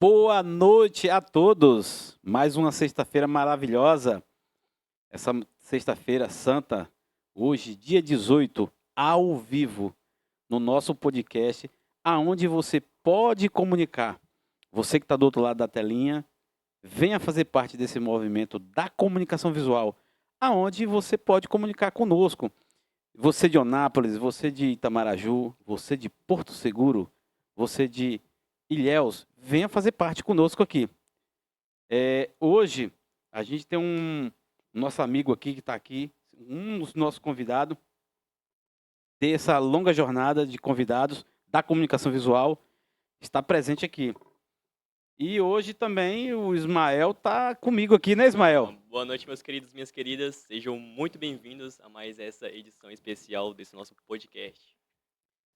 Boa noite a todos. Mais uma sexta-feira maravilhosa. Essa sexta-feira santa, hoje, dia 18, ao vivo, no nosso podcast, aonde você pode comunicar. Você que está do outro lado da telinha, venha fazer parte desse movimento da comunicação visual, aonde você pode comunicar conosco. Você de Onápolis, você de Itamaraju, você de Porto Seguro, você de Ilhéus, venha fazer parte conosco aqui. Hoje, a gente tem nosso amigo aqui que está aqui, um dos nossos convidados, dessa longa jornada de convidados da comunicação visual, está presente aqui. E hoje também o Ismael está comigo aqui, né, Ismael? Boa noite, meus queridos, minhas queridas. Sejam muito bem-vindos a mais essa edição especial desse nosso podcast.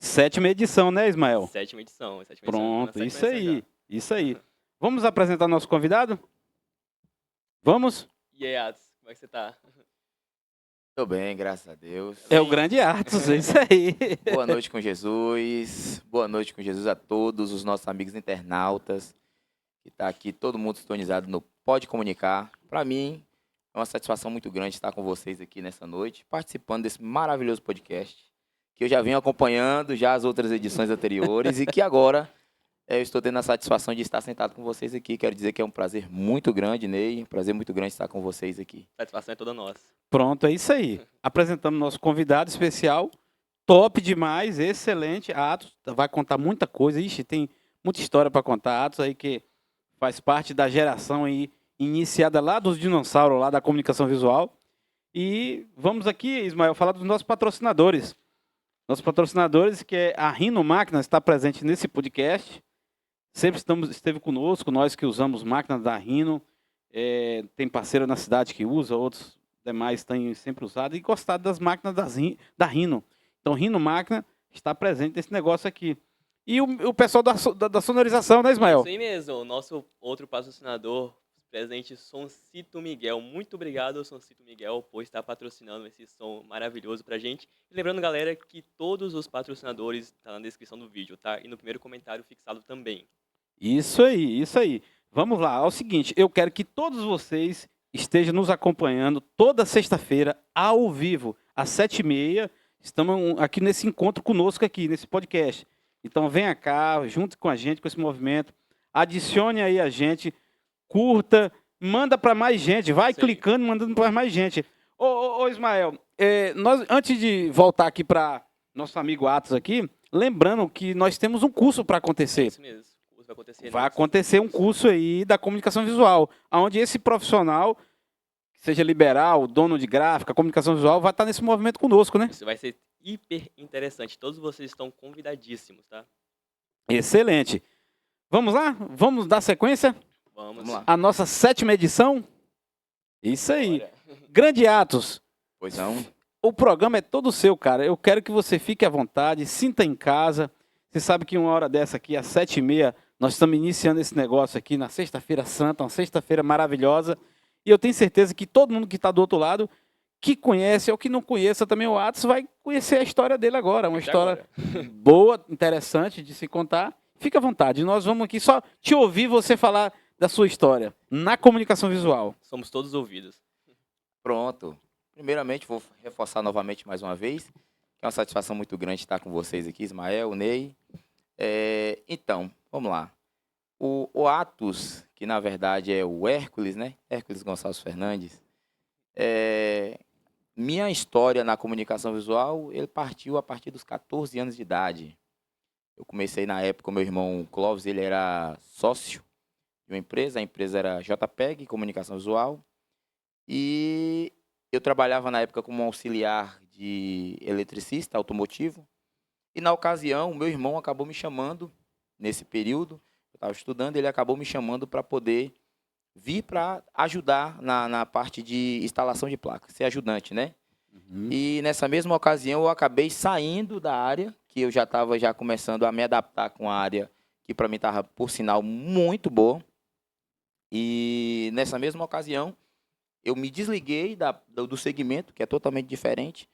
7ª edição, né, Ismael? 7ª edição. Pronto, isso aí, isso aí. Vamos apresentar nosso convidado? Vamos? E aí, Atos, como é que você tá? Tô bem, graças a Deus. É o grande Atos, é isso aí. Boa noite com Jesus. Boa noite com Jesus a todos os nossos amigos internautas que tá aqui, todo mundo sintonizado no Pode Comunicar. Para mim, é uma satisfação muito grande estar com vocês aqui nessa noite, participando desse maravilhoso podcast, que eu já venho acompanhando já as outras edições anteriores e que agora eu estou tendo a satisfação de estar sentado com vocês aqui. Quero dizer que é um prazer muito grande, Ney, um prazer muito grande estar com vocês aqui. A satisfação é toda nossa. Pronto, é isso aí. Apresentamos nosso convidado especial, top demais, excelente. Atos vai contar muita coisa. Ixi, tem muita história para contar. Atos aí que faz parte da geração aí iniciada lá dos dinossauros, lá da comunicação visual. E vamos aqui, Ismael, falar dos nossos patrocinadores. Nossos patrocinadores, que é a Rhino Máquinas, está presente nesse podcast. Sempre esteve conosco, nós que usamos máquinas da Rhino. Tem parceiro na cidade que usa, outros demais têm sempre usado e gostado das máquinas da Rhino. Então, Rhino Máquina está presente nesse negócio aqui. E o pessoal da sonorização, né, Ismael? Isso aí mesmo, o nosso outro patrocinador presente, Soncito Miguel. Muito obrigado, Soncito Miguel, por estar patrocinando esse som maravilhoso pra gente. E lembrando, galera, que todos os patrocinadores estão na descrição do vídeo, tá? E no primeiro comentário fixado também. Isso aí, isso aí. Vamos lá, é o seguinte, eu quero que todos vocês estejam nos acompanhando toda sexta-feira, ao vivo, às 7h30. Estamos aqui nesse encontro conosco aqui, nesse podcast. Então venha cá, junto com a gente, com esse movimento. Adicione aí a gente, curta, manda para mais gente. Vai Sim. clicando, mandando para mais gente. Ô Ismael, nós, antes de voltar aqui para nosso amigo Atos aqui, lembrando que nós temos um curso para acontecer. Isso mesmo, o curso vai acontecer. Vai acontecer um curso aí da comunicação visual, onde esse profissional, seja liberal, dono de gráfica, comunicação visual, vai estar nesse movimento conosco, né? Isso vai ser hiper interessante. Todos vocês estão convidadíssimos, tá? Excelente. Vamos lá? Vamos dar sequência? Vamos lá. A nossa 7ª edição? Isso aí. Bora. Grande Atos. Pois não? O programa é todo seu, cara. Eu quero que você fique à vontade, sinta em casa. Você sabe que uma hora dessa aqui, às 7h30, nós estamos iniciando esse negócio aqui na Sexta-feira Santa, uma sexta-feira maravilhosa. E eu tenho certeza que todo mundo que está do outro lado, que conhece ou que não conheça também o Atos, vai conhecer a história dele agora. Uma história boa, interessante de se contar. Fique à vontade. Nós vamos aqui só te ouvir você falar da sua história na comunicação visual. Somos todos ouvidos. Pronto. Primeiramente, vou reforçar novamente mais uma vez, que é uma satisfação muito grande estar com vocês aqui, Ismael, Ney. Então, vamos lá. O Atos, que na verdade é o Hércules, né? Hércules Gonçalves Fernandes. Minha história na comunicação visual, ele partiu a partir dos 14 anos de idade. Eu comecei na época, meu irmão Clóvis, ele era sócio de uma empresa, a empresa era JPEG, Comunicação Visual, e eu trabalhava na época como auxiliar de eletricista automotivo, e na ocasião, meu irmão acabou me chamando, nesse período, eu estava estudando, ele acabou me chamando para poder vir para ajudar na parte de instalação de placas, ser ajudante, né? Uhum. E nessa mesma ocasião eu acabei saindo da área, que eu já estava começando a me adaptar com a área que para mim estava, por sinal, muito boa. E nessa mesma ocasião eu me desliguei do segmento, que é totalmente diferente,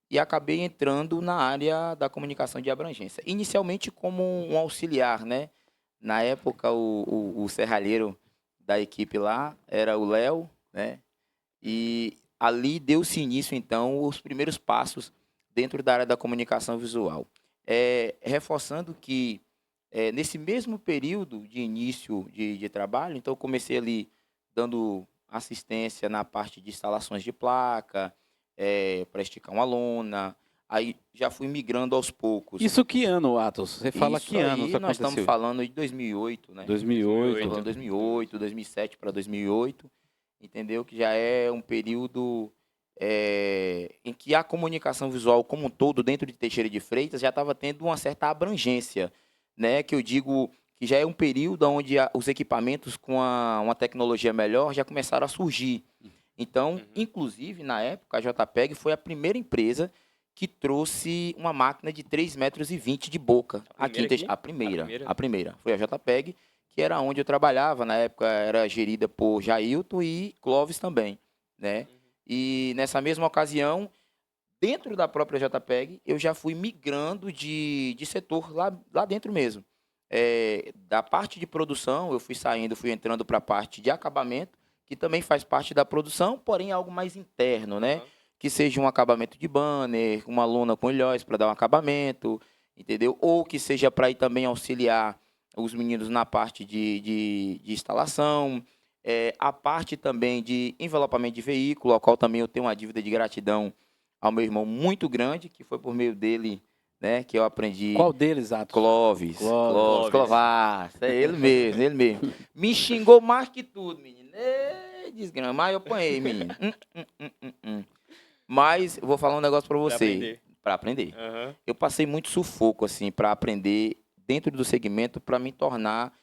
e acabei entrando na área da comunicação de abrangência. Inicialmente como um auxiliar, né? Na época, o serralheiro da equipe lá era o Léo, né? E ali deu-se início, então, os primeiros passos dentro da área da comunicação visual. Reforçando que, nesse mesmo período de início de trabalho, então, eu comecei ali dando assistência na parte de instalações de placa, para esticar uma lona. Aí já fui migrando aos poucos. Isso que ano, Atos? Você fala Isso que ano aí isso nós estamos aconteceu? falando de 2008, né? 2008. Estamos falando de 2008, 2007 para 2008, entendeu? Que já é um período em que a comunicação visual como um todo dentro de Teixeira de Freitas já estava tendo uma certa abrangência, né? Que eu digo que já é um período onde os equipamentos com uma tecnologia melhor já começaram a surgir. Então, inclusive, na época, a JPEG foi a primeira empresa que trouxe uma máquina de 3,20 metros de boca. A primeira. Foi a JPEG, que era onde eu trabalhava. Na época, era gerida por Jailton e Clóvis também, né? E nessa mesma ocasião, dentro da própria JPEG, eu já fui migrando de setor lá dentro mesmo. Da parte de produção, eu fui entrando para a parte de acabamento, que também faz parte da produção, porém algo mais interno, né? Que seja um acabamento de banner, uma lona com ilhóis para dar um acabamento, entendeu? Ou que seja para ir também auxiliar os meninos na parte de instalação, a parte também de envelopamento de veículo, ao qual também eu tenho uma dívida de gratidão ao meu irmão muito grande, que foi por meio dele, né, que eu aprendi. Qual deles, Atos? Clóvis. É ele mesmo. Me xingou mais que tudo, menino. Desgrama, mas eu apanhei, menino. Mas eu vou falar um negócio pra você. Pra aprender. Eu passei muito sufoco, assim, pra aprender dentro do segmento, pra me tornar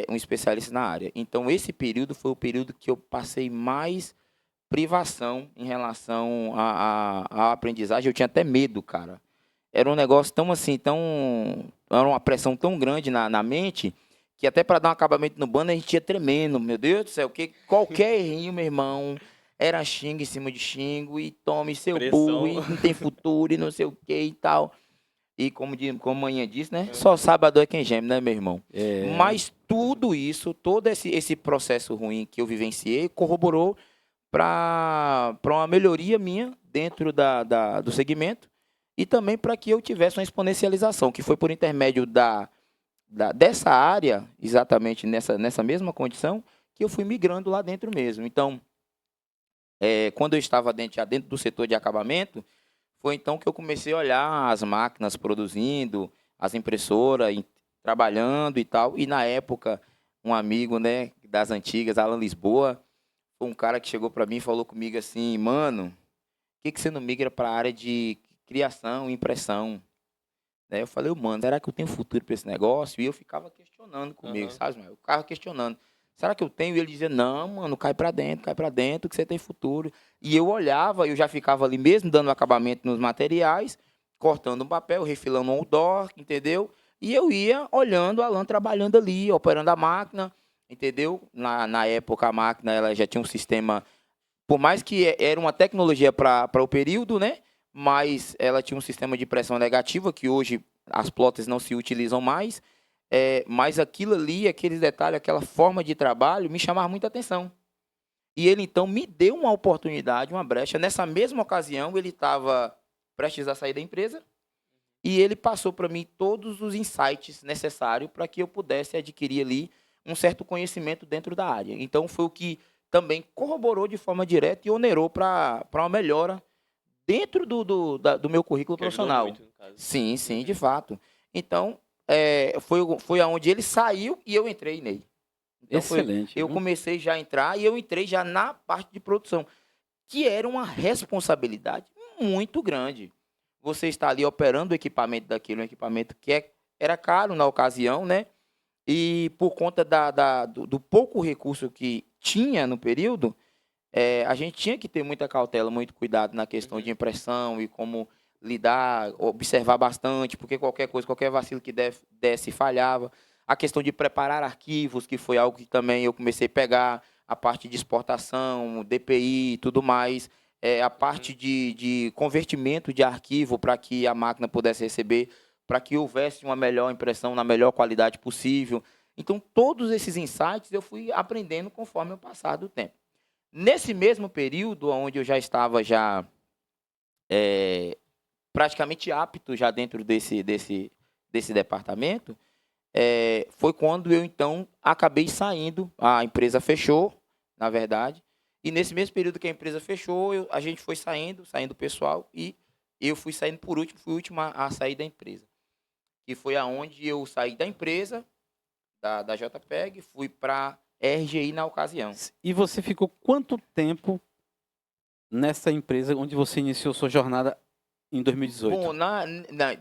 um especialista na área. Então, esse período foi o período que eu passei mais privação em relação à aprendizagem. Eu tinha até medo, cara. Era um negócio tão assim, era uma pressão tão grande na mente, que até para dar um acabamento no banner a gente ia tremendo. Meu Deus do céu, que qualquer errinho, meu irmão, era xingo em cima de xingo, e tome seu burro, e não tem futuro, e não sei o que e tal. E como a manhã disse, né? Só sábado é quem geme, né, meu irmão? Mas tudo isso, todo esse processo ruim que eu vivenciei, corroborou para uma melhoria minha dentro do segmento, e também para que eu tivesse uma exponencialização, que foi por intermédio dessa área, exatamente nessa mesma condição, que eu fui migrando lá dentro mesmo. Então, quando eu estava já dentro do setor de acabamento, foi então que eu comecei a olhar as máquinas produzindo, as impressoras trabalhando e tal. E na época, um amigo, né, das antigas, Alan Lisboa, foi um cara que chegou para mim e falou comigo assim: mano, por que você não migra para a área de criação e impressão? Eu falei: mano, será que eu tenho futuro para esse negócio? E eu ficava questionando comigo, sabe? Eu ficava questionando. Será que eu tenho? E ele dizia: não, mano, cai para dentro que você tem futuro. E eu olhava, eu já ficava ali mesmo dando acabamento nos materiais, cortando um papel, refilando um outdoor, entendeu? E eu ia olhando a Alan trabalhando ali, operando a máquina, entendeu? Na época a máquina ela já tinha um sistema, por mais que era uma tecnologia para o período, né? Mas ela tinha um sistema de pressão negativa, que hoje as plotters não se utilizam mais. Mas aquilo ali, aqueles detalhes, aquela forma de trabalho me chamava muita atenção. E ele, então, me deu uma oportunidade, uma brecha. Nessa mesma ocasião, ele estava prestes a sair da empresa e ele passou para mim todos os insights necessários para que eu pudesse adquirir ali um certo conhecimento dentro da área. Então, foi o que também corroborou de forma direta e onerou para uma melhora dentro do meu currículo profissional. Muito, no caso. Sim, de fato. Então, foi aonde ele saiu e eu entrei nele. Então, Excelente. eu comecei já a entrar e eu entrei já na parte de produção, que era uma responsabilidade muito grande. Você está ali operando o equipamento daquele, um equipamento que era caro na ocasião, né? E por conta do pouco recurso que tinha no período, a gente tinha que ter muita cautela, muito cuidado na questão de impressão e como lidar, observar bastante, porque qualquer coisa, qualquer vacilo que desse falhava. A questão de preparar arquivos, que foi algo que também eu comecei a pegar, a parte de exportação, DPI e tudo mais, a parte de convertimento de arquivo para que a máquina pudesse receber, para que houvesse uma melhor impressão na melhor qualidade possível. Então, todos esses insights eu fui aprendendo conforme o passar do tempo. Nesse mesmo período, onde eu já estava praticamente apto já dentro desse departamento, foi quando eu, então, acabei saindo. A empresa fechou, na verdade, e nesse mesmo período que a empresa fechou, a gente foi saindo o pessoal, e eu fui saindo por último, fui o último a sair da empresa. Que foi aonde eu saí da empresa, da JPEG, fui para RGI na ocasião. E você ficou quanto tempo nessa empresa onde você iniciou sua jornada em 2018? Bom,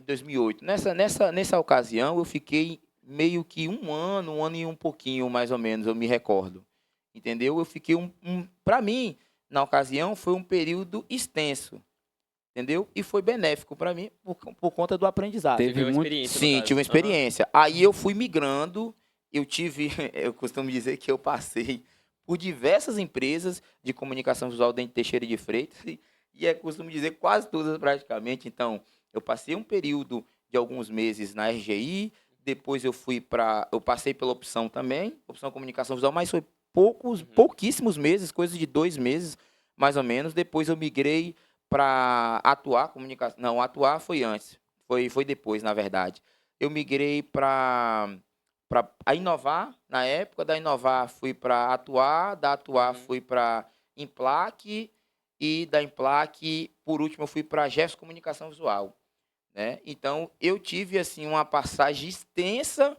2008. Nessa ocasião, eu fiquei meio que um ano e um pouquinho, mais ou menos, eu me recordo. Entendeu? Eu fiquei para mim, na ocasião, foi um período extenso. Entendeu? E foi benéfico para mim por conta do aprendizado. Teve uma muito... experiência, no Sim, caso. tive uma experiência. Aí eu fui migrando, eu costumo dizer que eu passei por diversas empresas de comunicação visual dentro de Teixeira de Freitas, e costumo dizer quase todas praticamente. Então, eu passei um período de alguns meses na RGI, depois eu passei pela opção também, opção comunicação visual, mas foi pouquíssimos meses, coisa de 2 meses, mais ou menos. Depois eu migrei para Atuar Comunicação. Não, Atuar foi antes. Foi depois, na verdade. Eu migrei para a Inovar, na época. Da Inovar fui para Atuar, da Atuar fui para Implac, e da Implac, por último, eu fui para Jefferson Comunicação Visual. Né? Então, eu tive assim uma passagem extensa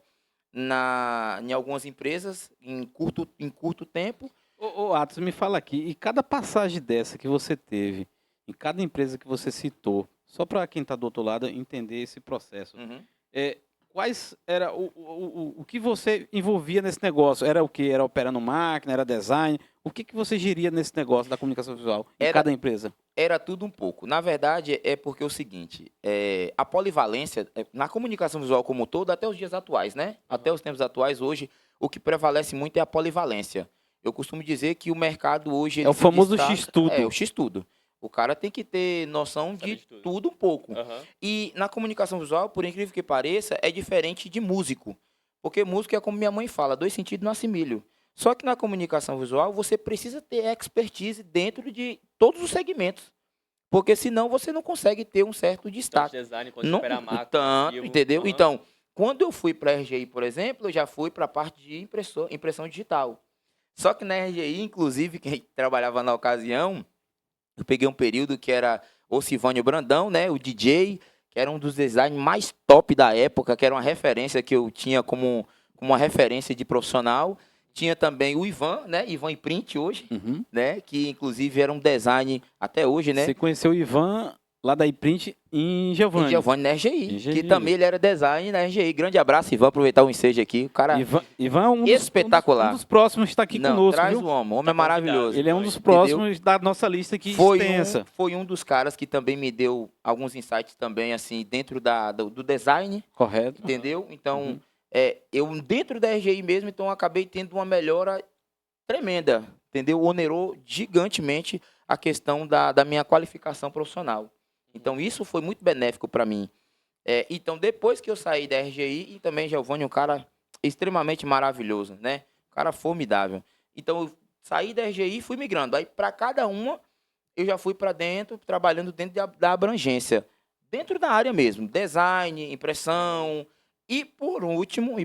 em algumas empresas, em curto tempo. Ô, Atos, me fala aqui, e cada passagem dessa que você teve, em cada empresa que você citou, só para quem está do outro lado entender esse processo, quais era o que você envolvia nesse negócio? Era o que? Era operando máquina, era design? O que você geria nesse negócio da comunicação visual em cada empresa? Era tudo um pouco. Na verdade, é porque é o seguinte, a polivalência, na comunicação visual como um todo, até os dias atuais, né? Até os tempos atuais, hoje, o que prevalece muito é a polivalência. Eu costumo dizer que o mercado hoje... É o famoso X-tudo. É, o X-tudo. O cara tem que ter noção de tudo um pouco. E na comunicação visual, por incrível que pareça, é diferente de músico. Porque músico é como minha mãe fala, 2 sentidos no assimilho. Só que na comunicação visual, você precisa ter expertise dentro de todos os segmentos. Porque senão você não consegue ter um certo destaque. Design, tanto, entendeu? Então, quando eu fui para a RGI, por exemplo, eu já fui para a parte de impressão digital. Só que na RGI, inclusive, quem trabalhava na ocasião, eu peguei um período que era o Silvânio Brandão, né, o DJ, que era um dos designers mais top da época, que era uma referência que eu tinha como uma referência de profissional. Tinha também o Ivan, né? Ivan Imprint hoje, né? Que inclusive era um design até hoje, né? Você conheceu o Ivan lá da Imprint em Giovanni. Em Giovanni, na RGI. Que também ele era design na RGI. Grande abraço, Ivan. Aproveitar o ensejo aqui. O cara Ivan é um espetacular. Um dos próximos que está aqui conosco. Traz viu? o homem. O homem é maravilhoso. Ele é um dos próximos da nossa lista aqui extensa. Foi um dos caras que também me deu alguns insights também, assim, dentro do design. Correto. Entendeu? Então... eu dentro da RGI mesmo, então acabei tendo uma melhora tremenda, entendeu? Onerou gigantemente a questão da minha qualificação profissional. Então isso foi muito benéfico para mim. Então depois que eu saí da RGI, e também Giovanni, um cara extremamente maravilhoso, né? Um cara formidável. Então eu saí da RGI e fui migrando. Aí para cada uma eu já fui para dentro, trabalhando dentro da abrangência, dentro da área mesmo, design, impressão. E por último,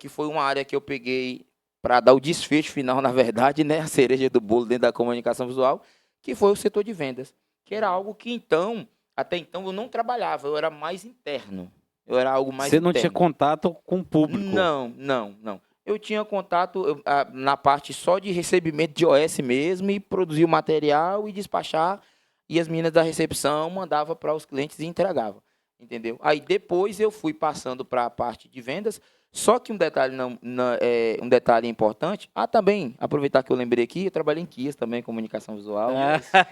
que foi uma área que eu peguei para dar o desfecho final, na verdade, né, a cereja do bolo dentro da comunicação visual, que foi o setor de vendas, que era algo que até então eu não trabalhava, eu era mais interno. Eu era algo mais interno. Você não tinha contato com o público? Não. Eu tinha contato na parte só de recebimento de OS mesmo, e produzir o material e despachar, e as meninas da recepção mandavam para os clientes e entregavam. Entendeu? Aí depois eu fui passando para a parte de vendas, só que um detalhe importante, também, aproveitar que eu lembrei aqui, eu trabalhei em Kias também, comunicação visual.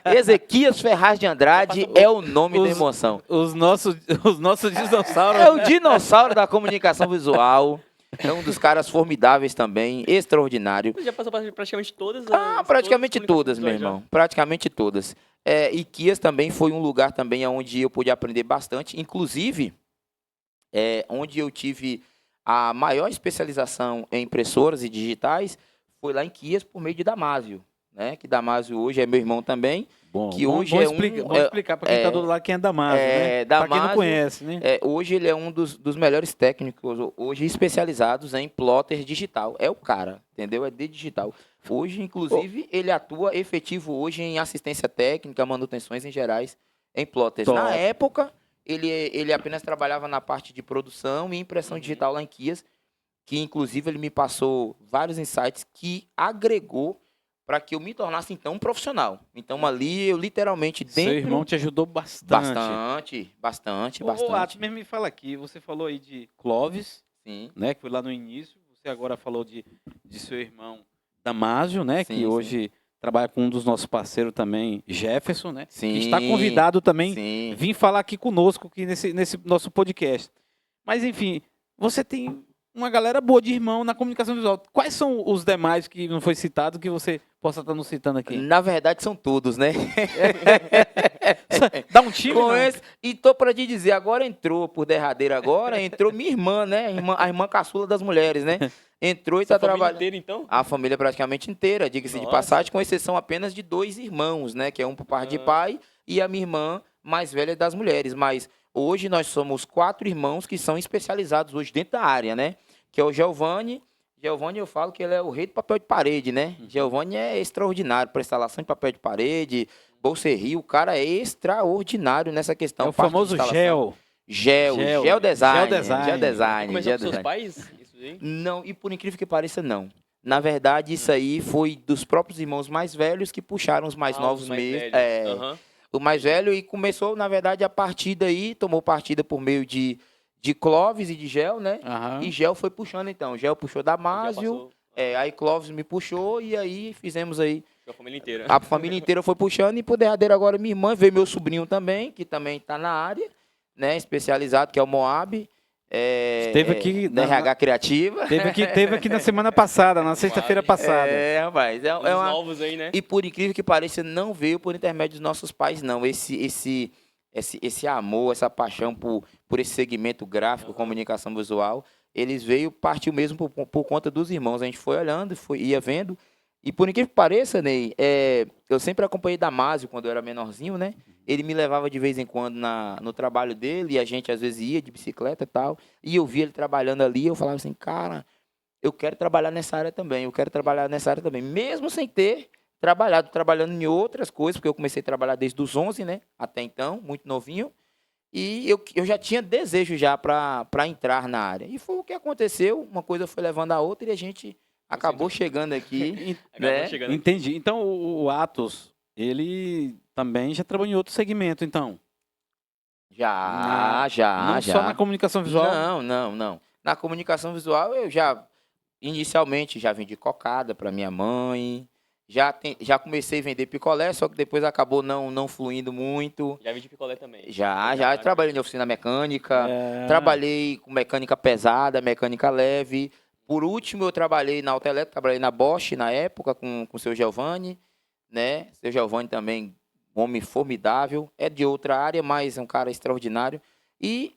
Ezequias Ferraz de Andrade é o nome da emoção. Os nossos dinossauros. É o dinossauro da comunicação visual. É um dos caras formidáveis também, extraordinário. Você já passou praticamente todas praticamente todas, meu irmão. Praticamente todas. E Kias também foi um lugar também onde eu pude aprender bastante. Inclusive, onde eu tive a maior especialização em impressoras e digitais foi lá em Quias por meio de Damásio, né? Que Damásio hoje é meu irmão também. Bom, Que bom, hoje bom é vamos explicar para quem está do lado quem é Damásio, né? Para quem não Damásio, conhece, né? hoje ele é um dos melhores técnicos, hoje especializados em plotter digital. É o cara, entendeu? É de digital. Hoje, inclusive, ele atua efetivo hoje em assistência técnica, manutenções em gerais, em plotters. Top. Na época, ele apenas trabalhava na parte de produção e impressão digital lá em Quias, que inclusive ele me passou vários insights que agregou para que eu me tornasse, então, um profissional. Então, ali, eu literalmente dentro... Seu irmão te ajudou bastante. Bastante. Ô, Atos, mesmo me fala aqui, você falou aí de Clóvis, Sim. né, que foi lá no início, você agora falou de seu irmão Damásio, né, Sim, que hoje trabalha com um dos nossos parceiros também, Jefferson, né, Sim. que está convidado também, Sim. vir falar aqui conosco aqui nesse nosso podcast. Mas, enfim, você tem uma galera boa de irmão na comunicação visual. Quais são os demais que não foi citado que você possa estar nos citando aqui? Na verdade, são todos, né? Dá um time, Com não? esse, e tô para te dizer, agora entrou, por derradeira agora, entrou minha irmã, né? A irmã caçula das mulheres, né? Entrou e Sua está família trabalhando. inteira, então? A família praticamente inteira, diga-se de Nossa. passagem, com exceção apenas de 2 irmãos, né? Que é um por parte de pai e a minha irmã mais velha das mulheres. Mas hoje nós somos 4 irmãos que são especializados hoje dentro da área, né? Que é o Giovanni. Giovanni, eu falo que ele é o rei do papel de parede, né? Giovanni é extraordinário para instalação de papel de parede, bolseria, o cara é extraordinário nessa questão. É o parte de famoso instalação. gel. Gel design. Gel design. Começou com seus pais? Isso aí? Não, e por incrível que pareça, não. Na verdade, isso aí foi dos próprios irmãos mais velhos que puxaram os mais novos os mais mesmo. velhos. Aham. O mais velho, e começou, na verdade, a partir daí, tomou partida por meio de Clóvis e de Gel, né? Aham. E Gel foi puxando, então. Gel puxou Já Damásio, passou aí Clóvis me puxou, e aí fizemos aí. a família inteira. A família inteira foi puxando, e por derradeiro agora minha irmã, veio meu sobrinho também, que também está na área, né? Especializado, que é o Moab. Esteve aqui da RH Criativa. Teve aqui na semana passada, na sexta-feira passada. Rapaz. Os novos aí, né? E por incrível que pareça, não veio por intermédio dos nossos pais, não. Esse amor, essa paixão por esse segmento gráfico, comunicação visual, partiu mesmo por conta dos irmãos. A gente foi olhando, ia vendo. E por incrível que pareça, Ney, eu sempre acompanhei Damásio quando eu era menorzinho, né? Ele me levava de vez em quando no trabalho dele, e a gente às vezes ia de bicicleta e tal. E eu via ele trabalhando ali, eu falava assim, cara, eu quero trabalhar nessa área também, mesmo sem ter trabalhando em outras coisas, porque eu comecei a trabalhar desde os 11, né? Até então, muito novinho. E eu já tinha desejo já para entrar na área. E foi o que aconteceu, uma coisa foi levando a outra e a gente acabou chegando aqui. né? Entendi. Então, o Atos, ele também já trabalhou em outro segmento, então? Já. Não só na comunicação visual? Não. Na comunicação visual, eu inicialmente, já vendi cocada para minha mãe. Já comecei a vender picolé, só que depois acabou não fluindo muito. Já vendi picolé também. Já trabalhei em oficina mecânica, trabalhei com mecânica pesada, mecânica leve. Por último, eu trabalhei na Autoelétrica, trabalhei na Bosch na época com o seu Giovanni, né? Seu Giovanni também, um homem formidável, é de outra área, mas é um cara extraordinário. E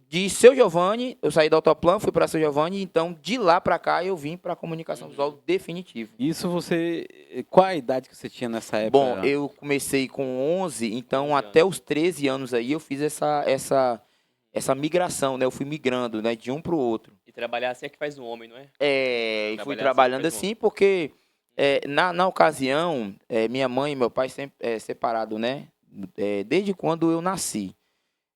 de seu Giovanni, eu saí da Autoplan, fui para seu Giovanni, então de lá para cá eu vim para a comunicação visual definitivo. Isso qual a idade que você tinha nessa época? Bom, eu comecei com 11, então até os 13 anos aí eu fiz essa migração, né? Eu fui migrando, né, de um para o outro. E trabalhar assim é que faz um homem, não é? E fui trabalhando assim porque na ocasião, minha mãe e meu pai sempre separados, né? Desde quando eu nasci.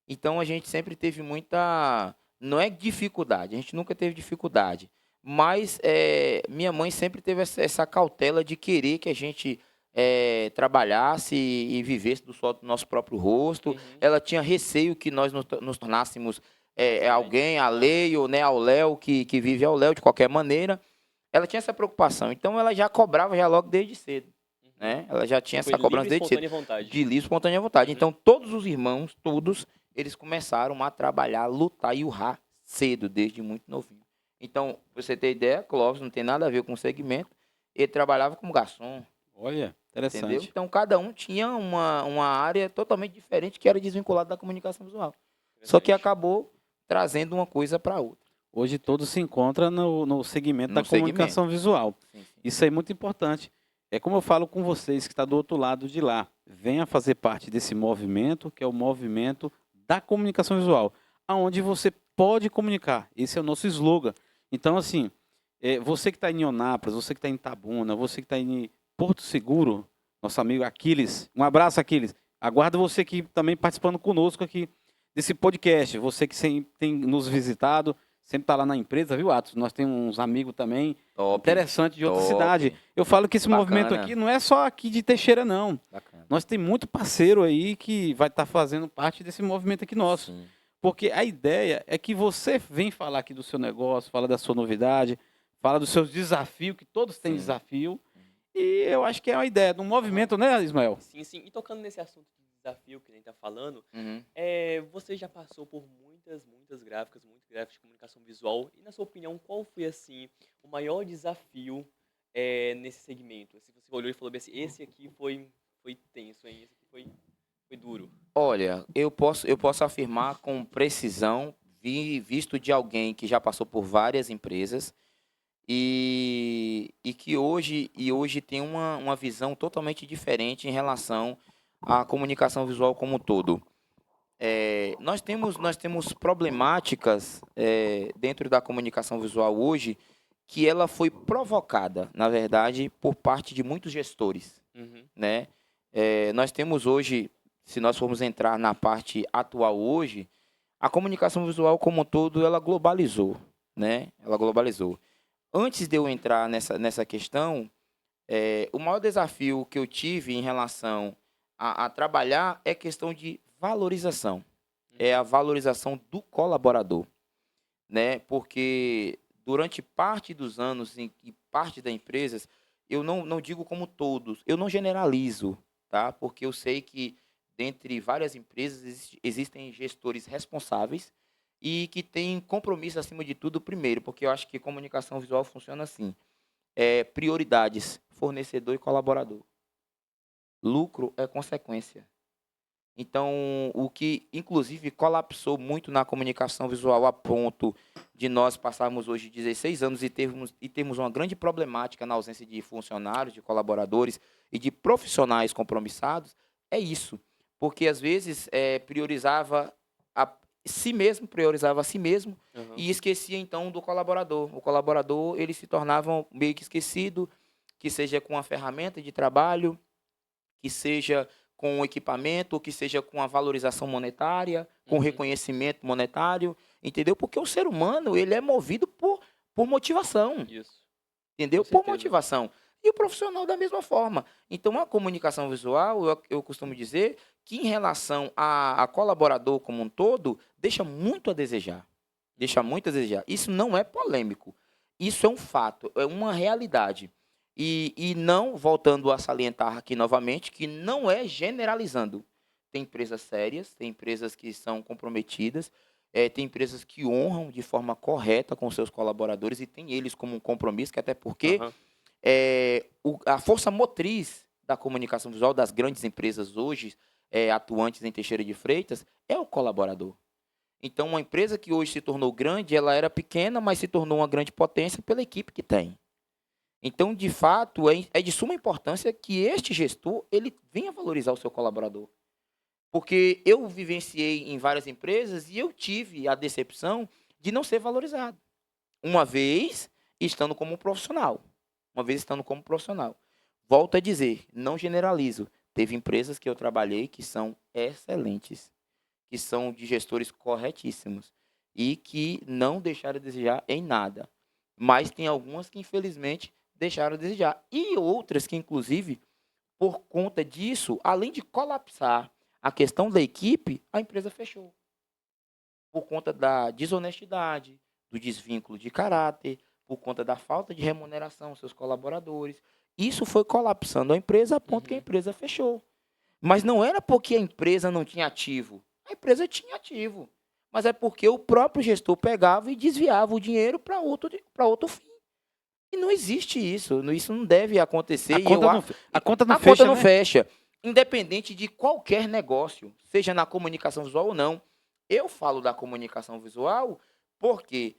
Então a gente sempre teve muita, não é dificuldade, a gente nunca teve dificuldade, mas minha mãe sempre teve essa cautela de querer que a gente trabalhasse e vivesse do nosso próprio rosto. Ela tinha receio que nós nos tornássemos alguém alheio, né, ao Léo, que vive ao Léo de qualquer maneira. Ela tinha essa preocupação, então ela já cobrava já logo desde cedo. Né? Ela já tinha essa cobrança desde cedo. De livre, espontânea vontade. Então todos os irmãos, todos, eles começaram a trabalhar, lutar e urrar cedo, desde muito novinho. Então, pra você ter ideia, Clóvis não tem nada a ver com o segmento. Ele trabalhava como garçom. Olha, interessante. Entendeu? Então, cada um tinha uma área totalmente diferente que era desvinculada da comunicação visual. Só que acabou trazendo uma coisa para outra. Hoje todos se encontram no segmento da No segmento. comunicação visual. Sim, sim. Isso é muito importante. É como eu falo com vocês que está do outro lado de lá. Venha fazer parte desse movimento, que é o movimento da comunicação visual, aonde você pode comunicar. Esse é o nosso slogan. Então, assim, você que está em Ionápolis, você que está em Itabuna, você que está em Porto Seguro, nosso amigo Aquiles, um abraço, Aquiles. Aguardo você aqui também participando conosco aqui desse podcast. Você que sempre tem nos visitado, sempre está lá na empresa, viu, Atos? Nós temos uns amigos também Top. interessantes de outra Top. cidade. Eu falo que esse Bacana. movimento aqui não é só aqui de Teixeira, não. Bacana. Nós temos muito parceiro aí que vai estar fazendo parte desse movimento aqui nosso. Sim. Porque a ideia é que você vem falar aqui do seu negócio, fala da sua novidade, fala dos seus desafios, que todos têm Sim. desafio. E eu acho que é uma ideia de um movimento, né, Ismael? Sim, sim. E tocando nesse assunto de desafio que a gente tá falando, Uhum. você já passou por muitos gráficos de comunicação visual. E na sua opinião, qual foi, assim, o maior desafio nesse segmento? Se você olhou e falou assim, esse aqui foi tenso, hein? Esse aqui foi duro. Olha, eu posso afirmar com precisão, visto de alguém que já passou por várias empresas e que hoje tem uma visão totalmente diferente em relação à comunicação visual como um todo. Nós temos problemáticas dentro da comunicação visual hoje que ela foi provocada, na verdade, por parte de muitos gestores, Uhum. né? Nós temos hoje, se nós formos entrar na parte atual hoje, a comunicação visual como um todo, ela globalizou, né? Ela globalizou. Antes de eu entrar nessa questão, o maior desafio que eu tive em relação a trabalhar é questão de valorização. É a valorização do colaborador, né? Porque durante parte dos anos e parte das empresas, eu não digo como todos, eu não generalizo, tá? Porque eu sei que dentre várias empresas existem gestores responsáveis e que têm compromisso acima de tudo primeiro, porque eu acho que comunicação visual funciona assim. Prioridades, fornecedor e colaborador. Lucro é consequência. Então, o que inclusive colapsou muito na comunicação visual a ponto de nós passarmos hoje 16 anos e termos uma grande problemática na ausência de funcionários, de colaboradores e de profissionais compromissados, é isso. Porque às vezes priorizava a si mesmo Uhum. e esquecia então do colaborador. O colaborador, ele se tornava meio que esquecido, que seja com a ferramenta de trabalho, que seja com o equipamento, que seja com a valorização monetária, com o Uhum. reconhecimento monetário, entendeu? Porque o ser humano, ele é movido por motivação, Isso. entendeu? Com Por certeza. motivação. E o profissional da mesma forma. Então, a comunicação visual, eu costumo dizer que em relação a colaborador como um todo, deixa muito a desejar. Deixa muito a desejar. Isso não é polêmico. Isso é um fato, é uma realidade. E não, voltando a salientar aqui novamente, que não é generalizando. Tem empresas sérias, tem empresas que são comprometidas, tem empresas que honram de forma correta com seus colaboradores e tem eles como um compromisso, que até porque Aham. a força motriz da comunicação visual das grandes empresas hoje, atuantes em Teixeira de Freitas, é o colaborador. Então, uma empresa que hoje se tornou grande, ela era pequena, mas se tornou uma grande potência pela equipe que tem. Então, de fato, é de suma importância que este gestor ele venha valorizar o seu colaborador. Porque eu vivenciei em várias empresas e eu tive a decepção de não ser valorizado. Uma vez estando como profissional. Volto a dizer, não generalizo. Teve empresas que eu trabalhei que são excelentes, que são de gestores corretíssimos e que não deixaram a desejar em nada. Mas tem algumas que, infelizmente, deixaram a desejar. E outras que, inclusive, por conta disso, além de colapsar a questão da equipe, a empresa fechou. Por conta da desonestidade, do desvínculo de caráter, por conta da falta de remuneração aos seus colaboradores. Isso foi colapsando a empresa a ponto que a empresa fechou. Mas não era porque a empresa não tinha ativo. A empresa tinha ativo. Mas é porque o próprio gestor pegava e desviava o dinheiro para outro fim. E não existe isso. Isso não deve acontecer. A conta não A fecha, conta não né? fecha. Independente de qualquer negócio, seja na comunicação visual ou não. Eu falo da comunicação visual porque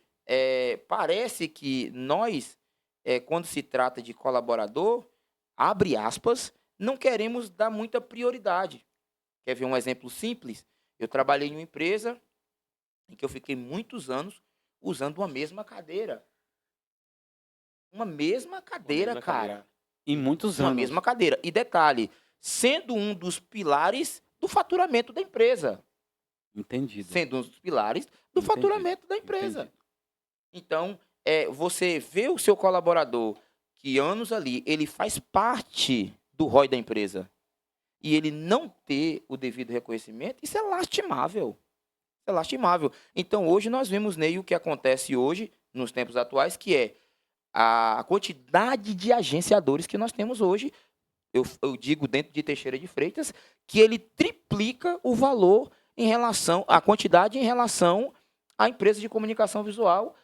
parece que nós, quando se trata de colaborador, abre aspas, não queremos dar muita prioridade. Quer ver um exemplo simples? Eu trabalhei em uma empresa em que eu fiquei muitos anos usando uma mesma cadeira. Uma mesma cadeira, mesma cara. cadeira. Em muitos Uma anos. mesma cadeira. E detalhe, sendo um dos pilares do faturamento da empresa. Entendido. Sendo um dos pilares do Entendido. faturamento da empresa. Entendido. Então, você vê o seu colaborador que anos ali, ele faz parte do ROI da empresa e ele não ter o devido reconhecimento, isso é lastimável. Isso é lastimável. Então, hoje nós vemos, Ney, o que acontece hoje, nos tempos atuais, que é a quantidade de agenciadores que nós temos hoje, eu digo dentro de Teixeira de Freitas, que ele triplica o valor em relação, a quantidade em relação à empresa de comunicação visual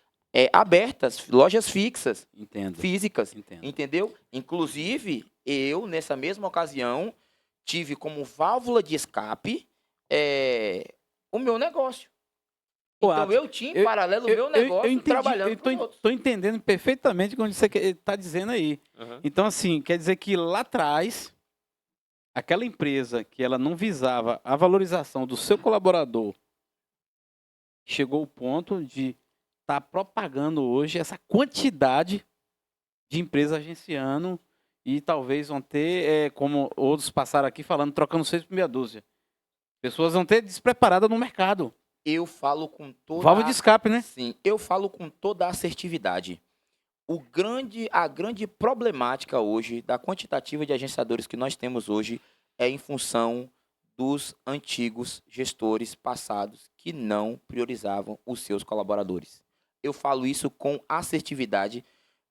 abertas, lojas fixas, Entendo. físicas, Entendo. entendeu? Inclusive, eu, nessa mesma ocasião, tive como válvula de escape o meu negócio. Pô, Então, Atos, eu tinha em paralelo o meu negócio trabalhando com outros. Estou entendendo perfeitamente o que você está dizendo aí. Aham. Então, assim, quer dizer que lá atrás, aquela empresa que ela não visava a valorização do seu colaborador, chegou ao ponto de estar propagando hoje essa quantidade de empresas agenciando e talvez vão ter, como outros passaram aqui falando, trocando 6 por meia dúzia. Pessoas vão ter despreparadas no mercado. Eu falo com toda Válvula de escape, né? Sim, eu falo com toda a assertividade. A grande problemática hoje da quantitativa de agenciadores que nós temos hoje é em função dos antigos gestores passados que não priorizavam os seus colaboradores. Eu falo isso com assertividade,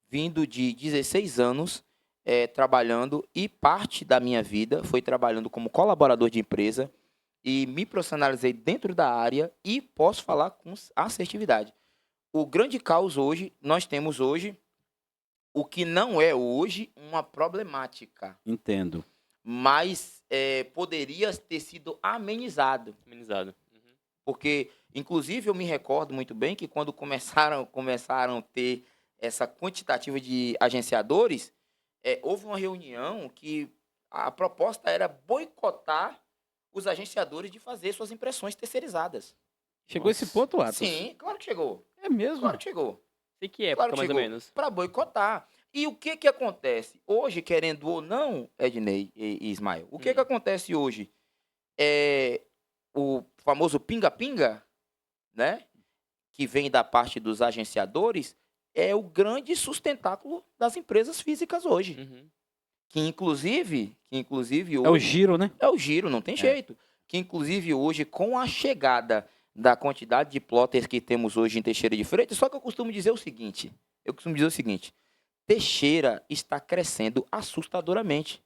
vindo de 16 anos trabalhando e parte da minha vida foi trabalhando como colaborador de empresa e me profissionalizei dentro da área e posso falar com assertividade. O grande caos hoje, nós temos hoje o que não é hoje uma problemática, Entendo. mas poderia ter sido amenizado. Amenizado. Uhum. Porque, inclusive, eu me recordo muito bem que quando começaram a ter essa quantitativa de agenciadores, houve uma reunião que a proposta era boicotar os agenciadores de fazer suas impressões terceirizadas. Chegou esse ponto, Atos? Sim, claro que chegou. É mesmo? Claro que chegou. Sei que Claro época, que mais ou chegou. menos. Para boicotar. E o que acontece? Hoje, querendo ou não, Ednei e Ismael, o que acontece hoje? O famoso pinga-pinga, né? Que vem da parte dos agenciadores, é o grande sustentáculo das empresas físicas hoje. Uhum. Que inclusive É o hoje, giro, né? é o giro, não tem jeito. Que inclusive hoje, com a chegada da quantidade de plotters que temos hoje em Teixeira de Freitas, só que eu costumo dizer o seguinte, Teixeira está crescendo assustadoramente.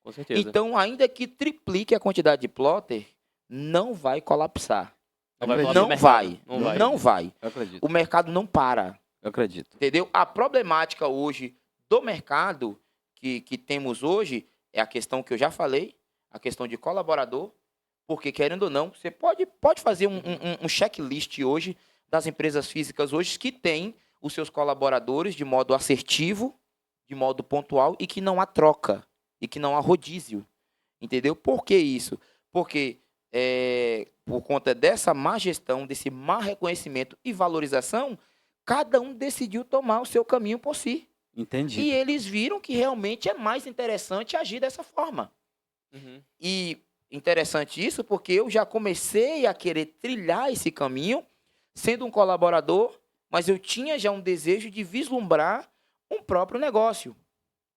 Com certeza. Então, ainda que triplique a quantidade de plotter, não vai colapsar. Não vai Não falar do mercado. Não vai. Eu acredito. O mercado não para. Eu acredito. Entendeu? A problemática hoje do mercado que temos hoje é a questão que eu já falei, a questão de colaborador, porque, querendo ou não, você pode fazer um checklist hoje das empresas físicas hoje que têm os seus colaboradores de modo assertivo, de modo pontual e que não há troca, e que não há rodízio. Entendeu? Por que isso? Porque por conta dessa má gestão, desse má reconhecimento e valorização, cada um decidiu tomar o seu caminho por si. Entendi. E eles viram que realmente é mais interessante agir dessa forma. Uhum. E interessante isso porque eu já comecei a querer trilhar esse caminho, sendo um colaborador, mas eu tinha já um desejo de vislumbrar um próprio negócio.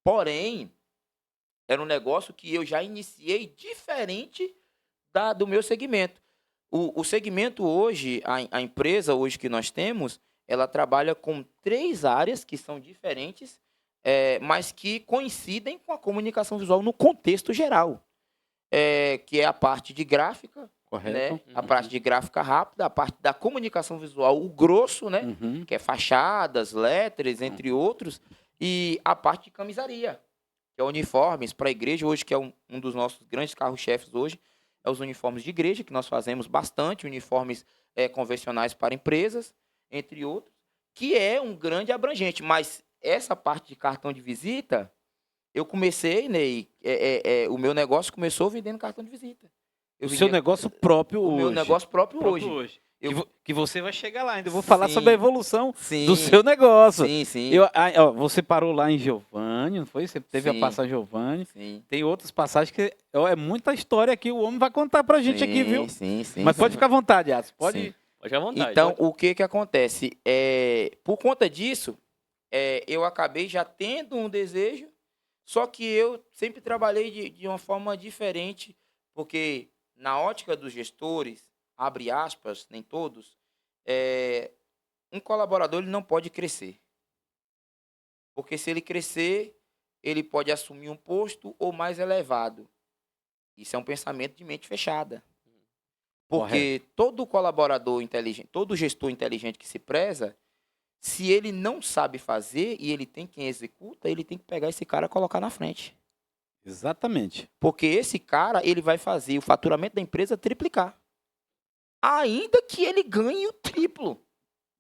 Porém, era um negócio que eu já iniciei diferente do meu segmento. O segmento hoje, a empresa hoje que nós temos, ela trabalha com 3 áreas que são diferentes, mas que coincidem com a comunicação visual no contexto geral. Que é a parte de gráfica, Correto. né? A parte de gráfica rápida, a parte da comunicação visual, o grosso, né? Uhum. Que é fachadas, letras, entre outros, e a parte de camisaria, que é uniformes para a igreja hoje, que é um dos nossos grandes carros-chefes hoje, é os uniformes de igreja, que nós fazemos bastante, uniformes convencionais para empresas, entre outros, que é um grande abrangente. Mas essa parte de cartão de visita, eu comecei, Ney, o meu negócio começou vendendo cartão de visita. O seu negócio próprio o hoje. meu negócio próprio hoje. Que você vai chegar lá ainda. Eu vou falar Sim, sobre a evolução sim, do seu negócio. Sim, sim. Você parou lá em Giovanni, não foi? Você teve Sim. a passagem Giovanni. Sim. Tem outras passagens que é muita história que o homem vai contar pra gente aqui, viu? Sim. Mas pode ficar à vontade, Atos. Pode. Sim. Pode à vontade. Então, o que acontece? Por conta disso, eu acabei já tendo um desejo, só que eu sempre trabalhei de uma forma diferente, porque na ótica dos gestores, abre aspas, nem todos, um colaborador ele não pode crescer. Porque se ele crescer, ele pode assumir um posto ou mais elevado. Isso é um pensamento de mente fechada. Porque todo colaborador inteligente, todo gestor inteligente que se preza, se ele não sabe fazer e ele tem quem executa, ele tem que pegar esse cara e colocar na frente. Exatamente. Porque esse cara, ele vai fazer o faturamento da empresa triplicar. Ainda que ele ganhe o triplo.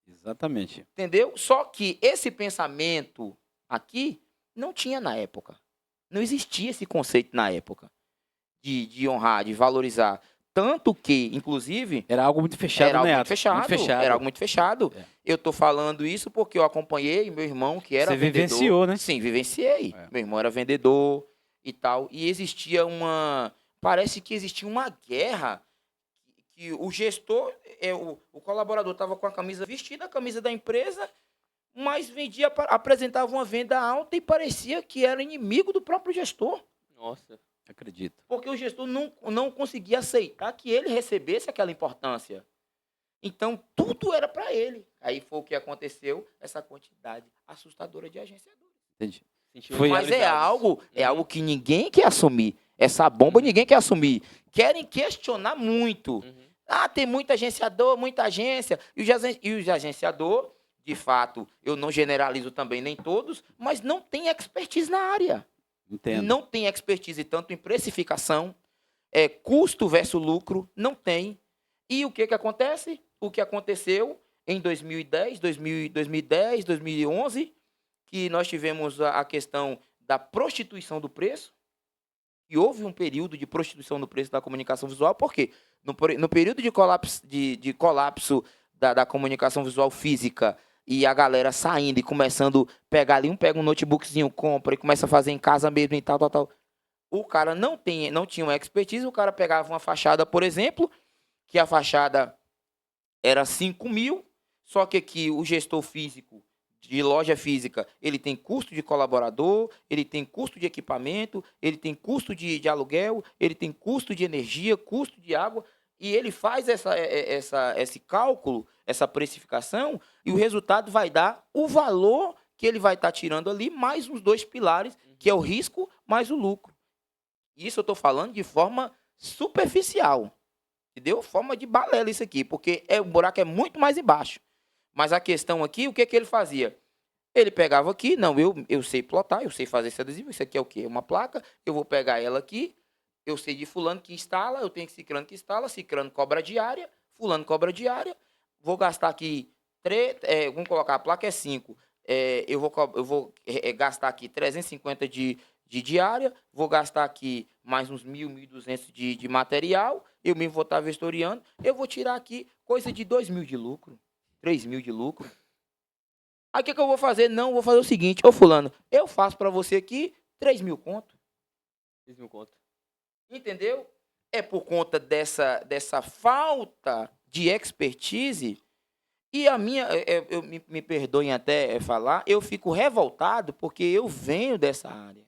Exatamente. Entendeu? Só que esse pensamento aqui não tinha na época. Não existia esse conceito na época de honrar, de valorizar. Tanto que, inclusive... Era algo muito fechado, Era algo né, muito Atos? fechado. Muito fechado. Era algo muito fechado. É. Eu estou falando isso porque eu acompanhei meu irmão, que era Você vendedor. vivenciou, né? Sim, vivenciei. É. Meu irmão era vendedor e tal. E existia parece que existia uma guerra que o gestor, o colaborador estava com a camisa vestida, a camisa da empresa, mas apresentava uma venda alta e parecia que era inimigo do próprio gestor. Nossa. Acredito. Porque o gestor não conseguia aceitar que ele recebesse aquela importância. Então, tudo era para ele. Aí foi o que aconteceu, essa quantidade assustadora de agenciadores. Entendi. Mas é Realizados. algo que ninguém quer assumir. Essa bomba ninguém quer assumir. Querem questionar muito. Tem muito agenciador, muita agência. E os agenciadores, de fato, eu não generalizo também nem todos, mas não tem expertise na área. Entendo. Não tem expertise tanto em precificação, custo versus lucro, não tem. E o que acontece? O que aconteceu em 2010, 2011, que nós tivemos a questão da prostituição do preço, e houve um período de prostituição do preço da comunicação visual, por quê? No período de colapso da comunicação visual física, e a galera saindo e começando a pegar ali, pega um notebookzinho, compra e começa a fazer em casa mesmo e tal. O cara não tinha uma expertise, o cara pegava uma fachada, por exemplo, que a fachada era 5.000, só que aqui o gestor físico, de loja física, ele tem custo de colaborador, ele tem custo de equipamento, ele tem custo de aluguel, ele tem custo de energia, custo de água, e ele faz esse cálculo, essa precificação, e o resultado vai dar o valor que ele vai estar tirando ali, mais os dois pilares, que é o risco mais o lucro. Isso eu estou falando de forma superficial, entendeu? Forma de balela isso aqui, porque o buraco é muito mais embaixo. Mas a questão aqui, o que ele fazia? Ele pegava aqui, eu sei plotar, eu sei fazer esse adesivo, isso aqui é o quê? Uma placa, eu vou pegar ela aqui, eu sei de fulano que instala, eu tenho que ciclano que instala, ciclano cobra diária, fulano cobra diária, vou gastar aqui, vamos colocar, a placa é 5, eu vou gastar aqui 350 de diária, vou gastar aqui mais uns 1.000, 1.200 de material, eu mesmo vou estar vistoriando, eu vou tirar aqui coisa de 2.000 de lucro, 3.000 de lucro. Aí o que eu vou fazer? Não, vou fazer o seguinte, ô fulano, eu faço para você aqui 3.000 conto. 3.000 conto. Entendeu? É por conta dessa falta de expertise. E a minha, me perdoem até falar, eu fico revoltado porque eu venho dessa área.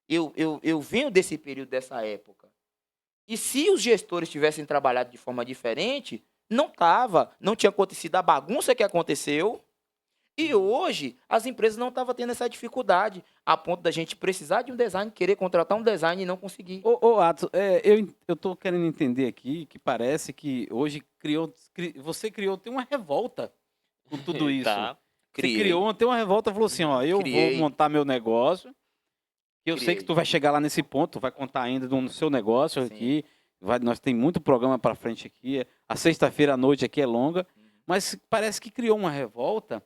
Eu venho desse período, dessa época. E se os gestores tivessem trabalhado de forma diferente, não tinha acontecido a bagunça que aconteceu. E hoje, as empresas não estavam tendo essa dificuldade, a ponto da gente precisar de um design, querer contratar um design e não conseguir. Atos, eu estou querendo entender aqui que parece que hoje você tem uma revolta com tudo isso. Tá. Tem uma revolta e falou assim, eu vou montar meu negócio, eu sei que tu vai chegar lá nesse ponto, tu vai contar ainda do seu negócio. Sim. Aqui, nós tem muito programa para frente aqui, a sexta-feira à noite aqui é longa, mas parece que criou uma revolta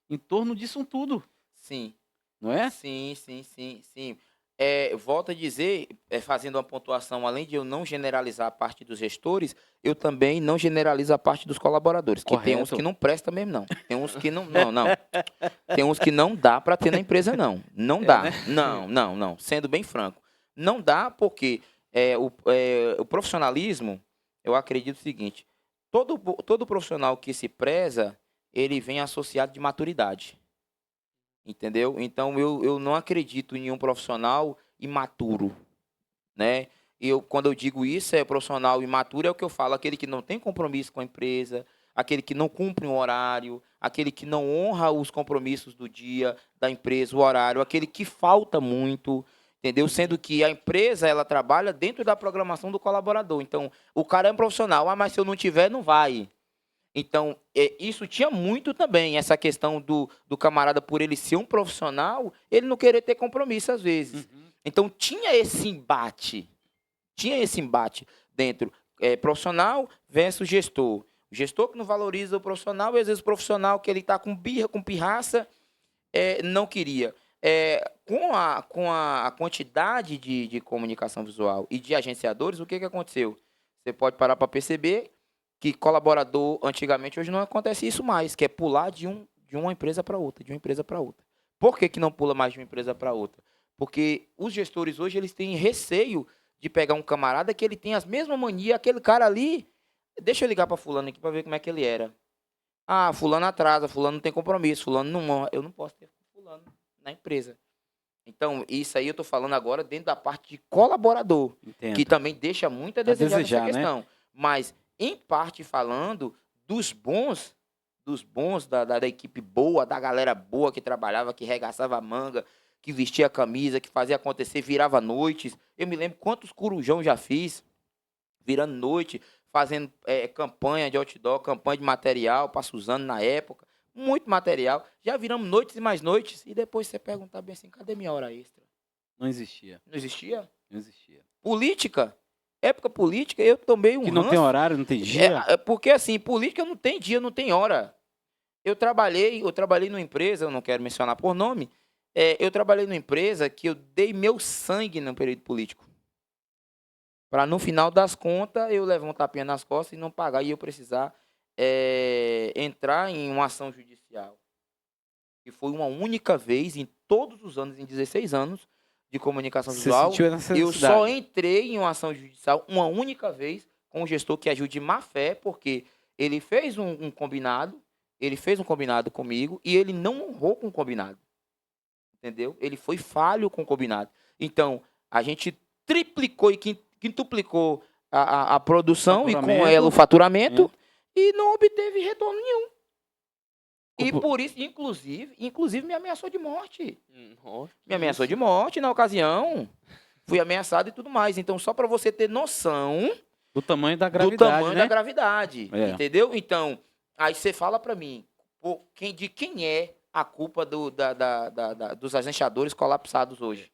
em torno disso tudo, Sim. não é? Sim. Volto a dizer, fazendo uma pontuação, além de eu não generalizar a parte dos gestores, eu também não generalizo a parte dos colaboradores, que tem uns Correto. que não prestam mesmo, não. Tem uns que não. Tem uns que não dá para ter na empresa, não. Não dá. né? Não. Sendo bem franco. Não dá porque o profissionalismo, eu acredito o seguinte, todo profissional que se preza, ele vem associado de maturidade. Entendeu? Então, eu não acredito em um profissional imaturo, né? Quando eu digo isso, profissional imaturo, é o que eu falo, aquele que não tem compromisso com a empresa, aquele que não cumpre um horário, aquele que não honra os compromissos do dia da empresa, o horário, aquele que falta muito, entendeu? Sendo que a empresa, ela trabalha dentro da programação do colaborador. Então, o cara é um profissional, mas se eu não tiver, não vai. Então, isso tinha muito também, essa questão do camarada, por ele ser um profissional, ele não querer ter compromisso às vezes. Então, tinha esse embate dentro, profissional versus gestor. O gestor que não valoriza o profissional, e às vezes o profissional que ele está com birra, com pirraça, não queria. Com a quantidade de comunicação visual e de agenciadores, o que aconteceu? Você pode parar para perceber que colaborador, antigamente, hoje não acontece isso mais, que é pular de uma empresa para outra, de uma empresa para outra. Por que não pula mais de uma empresa para outra? Porque os gestores hoje, eles têm receio de pegar um camarada que ele tem as mesmas manias, aquele cara ali, deixa eu ligar para fulano aqui para ver como é que ele era. Ah, fulano atrasa, fulano não tem compromisso, fulano não... Eu não posso ter fulano na empresa. Então, isso aí eu estou falando agora dentro da parte de colaborador, Entendo. que também deixa muito a desejar nessa questão. Né? Mas, em parte falando, dos bons da equipe boa, da galera boa que trabalhava, que regaçava a manga, que vestia a camisa, que fazia acontecer, virava noites. Eu me lembro quantos corujão já fiz, virando noite, fazendo campanha de outdoor, campanha de material para Suzano na época. Muito material. Já viramos noites e mais noites. E depois você perguntar bem assim, cadê minha hora extra? Não existia. Não existia? Não existia. Política. Época política, eu tomei um Que não tem horário, não tem dia? Porque, assim, política não tem dia, não tem hora. Eu trabalhei numa empresa, eu não quero mencionar por nome, eu trabalhei numa empresa que eu dei meu sangue no período político. Para, no final das contas, eu levar um tapinha nas costas e não pagar, e eu precisar entrar em uma ação judicial. E foi uma única vez, em todos os anos, em 16 anos, de comunicação visual, eu só entrei em uma ação judicial uma única vez com um gestor que agiu de má fé, porque ele fez um combinado, comigo e ele não honrou com o combinado. Entendeu? Ele foi falho com o combinado. Então, a gente triplicou e quintuplicou a produção e com ela o faturamento e não obteve retorno nenhum. E por isso, inclusive me ameaçou de morte. Me ameaçou de morte na ocasião. Fui ameaçado e tudo mais. Então, só para você ter noção do tamanho da gravidade. Entendeu? Então, aí você fala para mim, de quem é a culpa dos agenciadores colapsados hoje?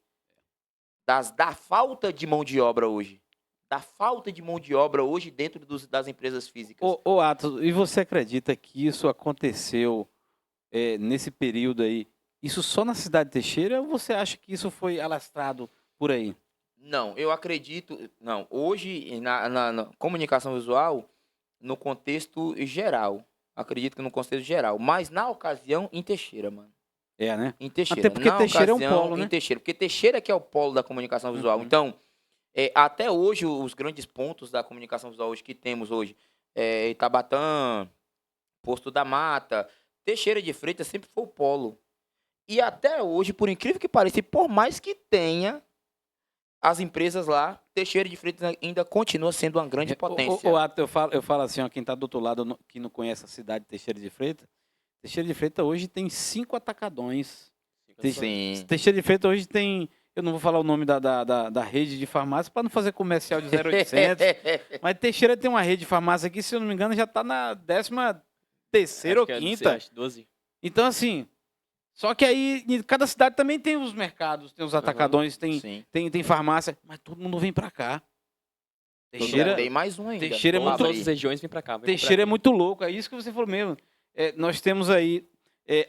Da falta de mão de obra hoje. Da falta de mão de obra hoje dentro das empresas físicas. Ô Atos, e você acredita que isso aconteceu nesse período aí, isso só na cidade de Teixeira, ou você acha que isso foi alastrado por aí? Não, eu acredito... Não, hoje, na comunicação visual, no contexto geral, acredito que no contexto geral, mas na ocasião, em Teixeira, mano. Né? Em Teixeira. Até porque Teixeira é um polo, né? Em Teixeira, porque Teixeira que é o polo da comunicação visual. Então, até hoje, os grandes pontos da comunicação visual hoje que temos hoje, Itabatã, Posto da Mata, Teixeira de Freitas sempre foi o polo. E até hoje, por incrível que pareça, e por mais que tenha as empresas lá, Teixeira de Freitas ainda continua sendo uma grande potência. Eu falo assim, ó, quem está do outro lado, que não conhece a cidade de Teixeira de Freitas hoje tem 5 atacadões. Sim. Teixeira de Freitas hoje tem... Eu não vou falar o nome da rede de farmácia para não fazer comercial de 0800. Mas Teixeira tem uma rede de farmácia aqui, se eu não me engano, já está na 13ª ou 5ª. 12. Então, assim, só que aí cada cidade também tem os mercados, tem os atacadões, tem farmácia, mas todo mundo vem para cá. Teixeira tem mais um ainda. Teixeira é muito... Todas as regiões vêm para cá. Teixeira é muito louco, é isso que você falou mesmo. Nós temos aí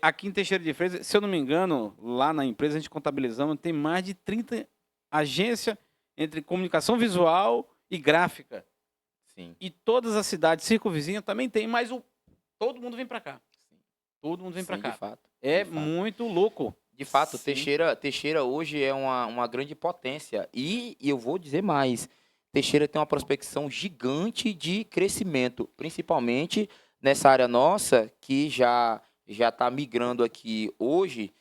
Aqui em Teixeira de Freitas, se eu não me engano, lá na empresa a gente contabilizamos, tem mais de 30 agências entre comunicação visual e gráfica. Sim. E todas as cidades circunvizinhas também tem, mas todo mundo vem para cá. Todo mundo vem para Sim, cá. de fato. É de fato. muito louco. De fato, Sim. Teixeira hoje é uma grande potência. E eu vou dizer mais. Teixeira tem uma prospecção gigante de crescimento, principalmente nessa área nossa, que já está migrando aqui hoje.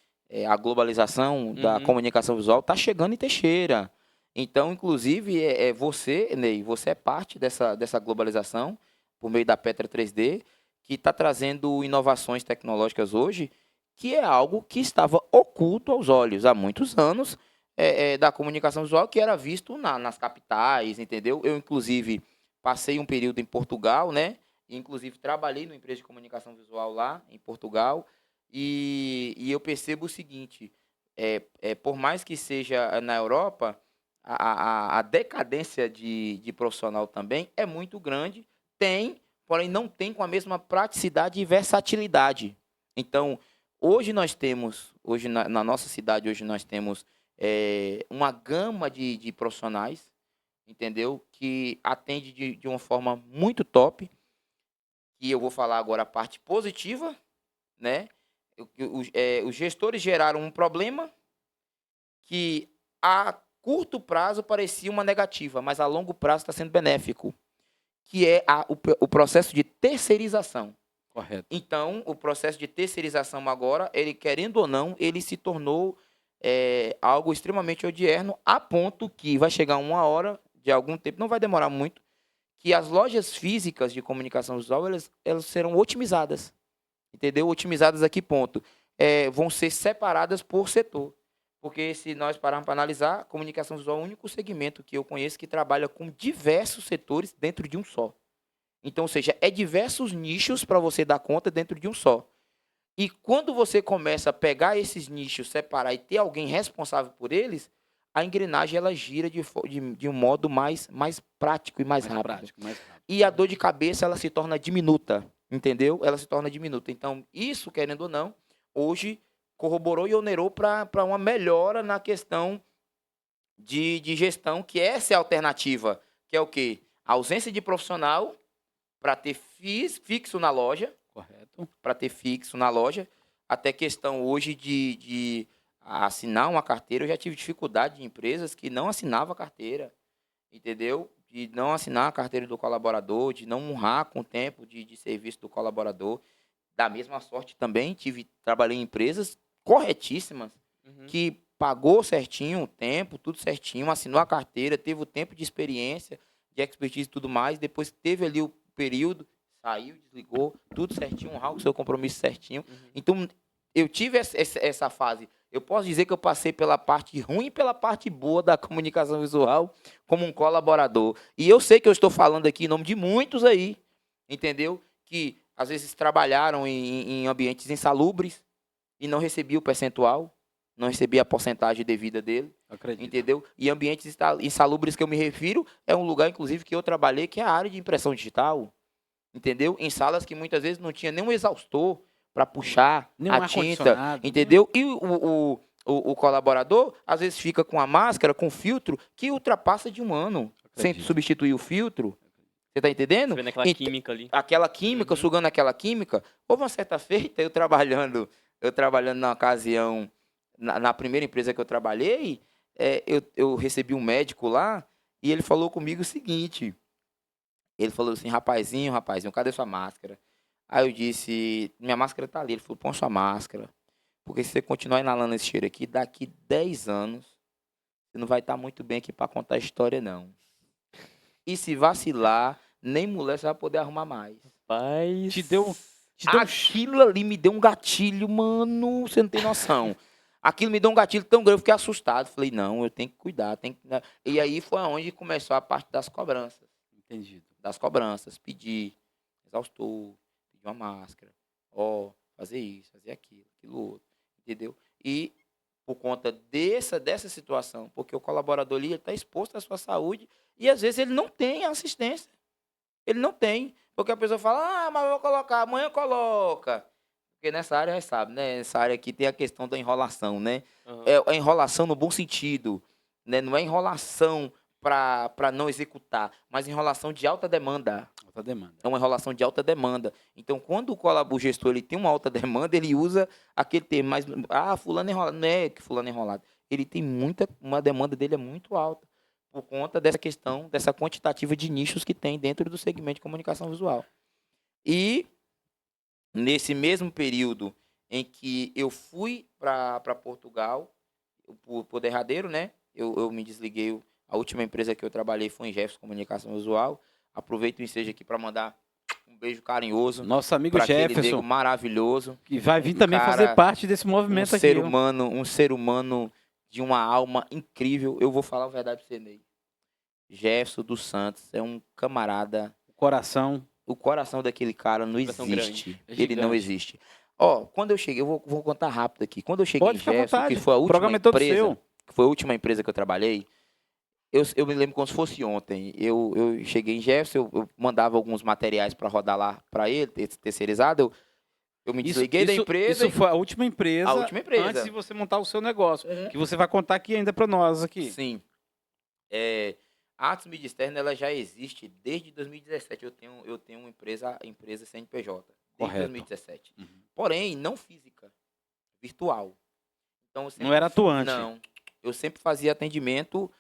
A globalização da Uhum. comunicação visual está chegando em Teixeira. Então, inclusive, você, Ney, você é parte dessa globalização por meio da Petra 3D, que está trazendo inovações tecnológicas hoje, que é algo que estava oculto aos olhos há muitos anos, da comunicação visual, que era visto nas capitais, entendeu? Eu, inclusive, passei um período em Portugal, né? Inclusive, trabalhei numa empresa de comunicação visual lá, em Portugal, e eu percebo o seguinte, por mais que seja na Europa, a decadência de profissional também é muito grande, porém não tem com a mesma praticidade e versatilidade. Então, hoje nós temos, na nossa cidade, hoje nós temos uma gama de profissionais, entendeu? Que atende de uma forma muito top, que eu vou falar agora a parte positiva, né? Os gestores geraram um problema que a curto prazo parecia uma negativa, mas a longo prazo está sendo benéfico, que é o processo de terceirização. Correto. Então, o processo de terceirização agora, ele querendo ou não, ele se tornou algo extremamente odierno, a ponto que vai chegar uma hora, de algum tempo, não vai demorar muito, que as lojas físicas de comunicação visual, elas serão otimizadas. Entendeu? Otimizadas a que ponto? Vão ser separadas por setor. Porque se nós pararmos para analisar, a comunicação visual é o único segmento que eu conheço que trabalha com diversos setores dentro de um só. Então, ou seja, diversos nichos para você dar conta dentro de um só. E quando você começa a pegar esses nichos, separar e ter alguém responsável por eles, a engrenagem ela gira de um modo mais prático e mais rápido. Prático, mais rápido. E a dor de cabeça ela se torna diminuta, entendeu? Ela se torna diminuta. Então, isso, querendo ou não, hoje corroborou e onerou para uma melhora na questão de gestão, que essa é a alternativa, que é o quê? A ausência de profissional para ter fixo na loja. Correto. Para ter fixo na loja. Até questão hoje de assinar uma carteira. Eu já tive dificuldade de empresas que não assinavam a carteira, entendeu? De não assinar a carteira do colaborador, de não honrar com o tempo de serviço do colaborador. Da mesma sorte também, trabalhei em empresas corretíssimas, que pagou certinho o tempo, tudo certinho, assinou a carteira, teve o tempo de experiência, de expertise e tudo mais, depois teve ali o período, saiu, desligou, tudo certinho, honrar o seu compromisso certinho. Então, eu tive essa fase. Eu posso dizer que eu passei pela parte ruim e pela parte boa da comunicação visual como um colaborador. E eu sei que eu estou falando aqui em nome de muitos aí, entendeu? Que às vezes trabalharam em ambientes insalubres e não recebia o percentual, não recebia a porcentagem devida dele. Acredito. Entendeu? E ambientes insalubres que eu me refiro é um lugar, inclusive, que eu trabalhei, que é a área de impressão digital. Entendeu? Em salas que muitas vezes não tinha nem um exaustor para puxar a tinta. Entendeu? E o colaborador, às vezes, fica com a máscara, com filtro, que ultrapassa de 1 ano, sem substituir o filtro. Você está entendendo? Vendo aquela química ali. Aquela química, sugando aquela química. Houve uma certa feita, eu trabalhando na ocasião, na primeira empresa que eu trabalhei, eu recebi um médico lá e ele falou comigo o seguinte. Ele falou assim, rapazinho, cadê sua máscara? Aí eu disse, minha máscara tá ali. Ele falou, põe sua máscara. Porque se você continuar inalando esse cheiro aqui, daqui 10 anos, você não vai estar muito bem aqui para contar a história, não. E se vacilar, nem mulher você vai poder arrumar mais. Rapaz. Aquilo ali me deu um gatilho, mano, você não tem noção. Aquilo me deu um gatilho tão grande, eu fiquei assustado. Falei, não, eu tenho que cuidar. E aí foi onde começou a parte das cobranças. Entendido. Das cobranças, pedir exaustor, pedir uma máscara, fazer isso, fazer aquilo outro, entendeu? E por conta dessa situação, porque o colaborador ali está exposto à sua saúde e às vezes ele não tem assistência. Ele não tem, porque a pessoa fala, mas eu vou colocar, amanhã coloca. Porque nessa área, já sabe, né? Nessa área aqui tem a questão da enrolação, né? Aham. É a enrolação no bom sentido, né? Não é enrolação para não executar, mas enrolação de alta demanda. Alta demanda. É uma enrolação de alta demanda. Então, quando o gestor ele tem uma alta demanda, ele usa aquele termo, mas fulano é enrolado. Não é que fulano é enrolado. Ele tem uma demanda dele é muito alta, por conta dessa questão, dessa quantitativa de nichos que tem dentro do segmento de comunicação visual. E nesse mesmo período em que eu fui para Portugal, por derradeiro, né? Eu me desliguei. A última empresa que eu trabalhei foi em Jefferson Comunicação Visual. Aproveito o ensejo aqui para mandar um beijo carinhoso Nosso amigo para aquele nego Jefferson, maravilhoso. que vai vir também cara, fazer parte desse movimento aqui. Um ser humano de uma alma incrível. Eu vou falar a verdade para você, Ney. Jefferson dos Santos é um camarada. Coração. O coração daquele cara não Coração existe. grande. É Ele não gigante. existe. Ó, quando eu cheguei, eu vou contar rápido aqui. Quando eu cheguei Pode em ficar à Jefferson, vontade. que foi a O última programa é todo empresa, seu. que foi a última empresa que eu trabalhei, eu me lembro como se fosse ontem. Eu cheguei em Jefferson, eu mandava alguns materiais para rodar lá para ele, terceirizado. Eu me desliguei da empresa. Isso foi a última empresa. A última empresa. Antes de você montar o seu negócio. Uhum. Que você vai contar aqui ainda para nós aqui. Sim. A Artes Mídia Externa, ela já existe desde 2017. Eu tenho uma empresa CNPJ. Desde Correto. 2017. Uhum. Porém, não física. Virtual. Então, eu sempre Não era atuante. Não. Eu sempre fazia atendimento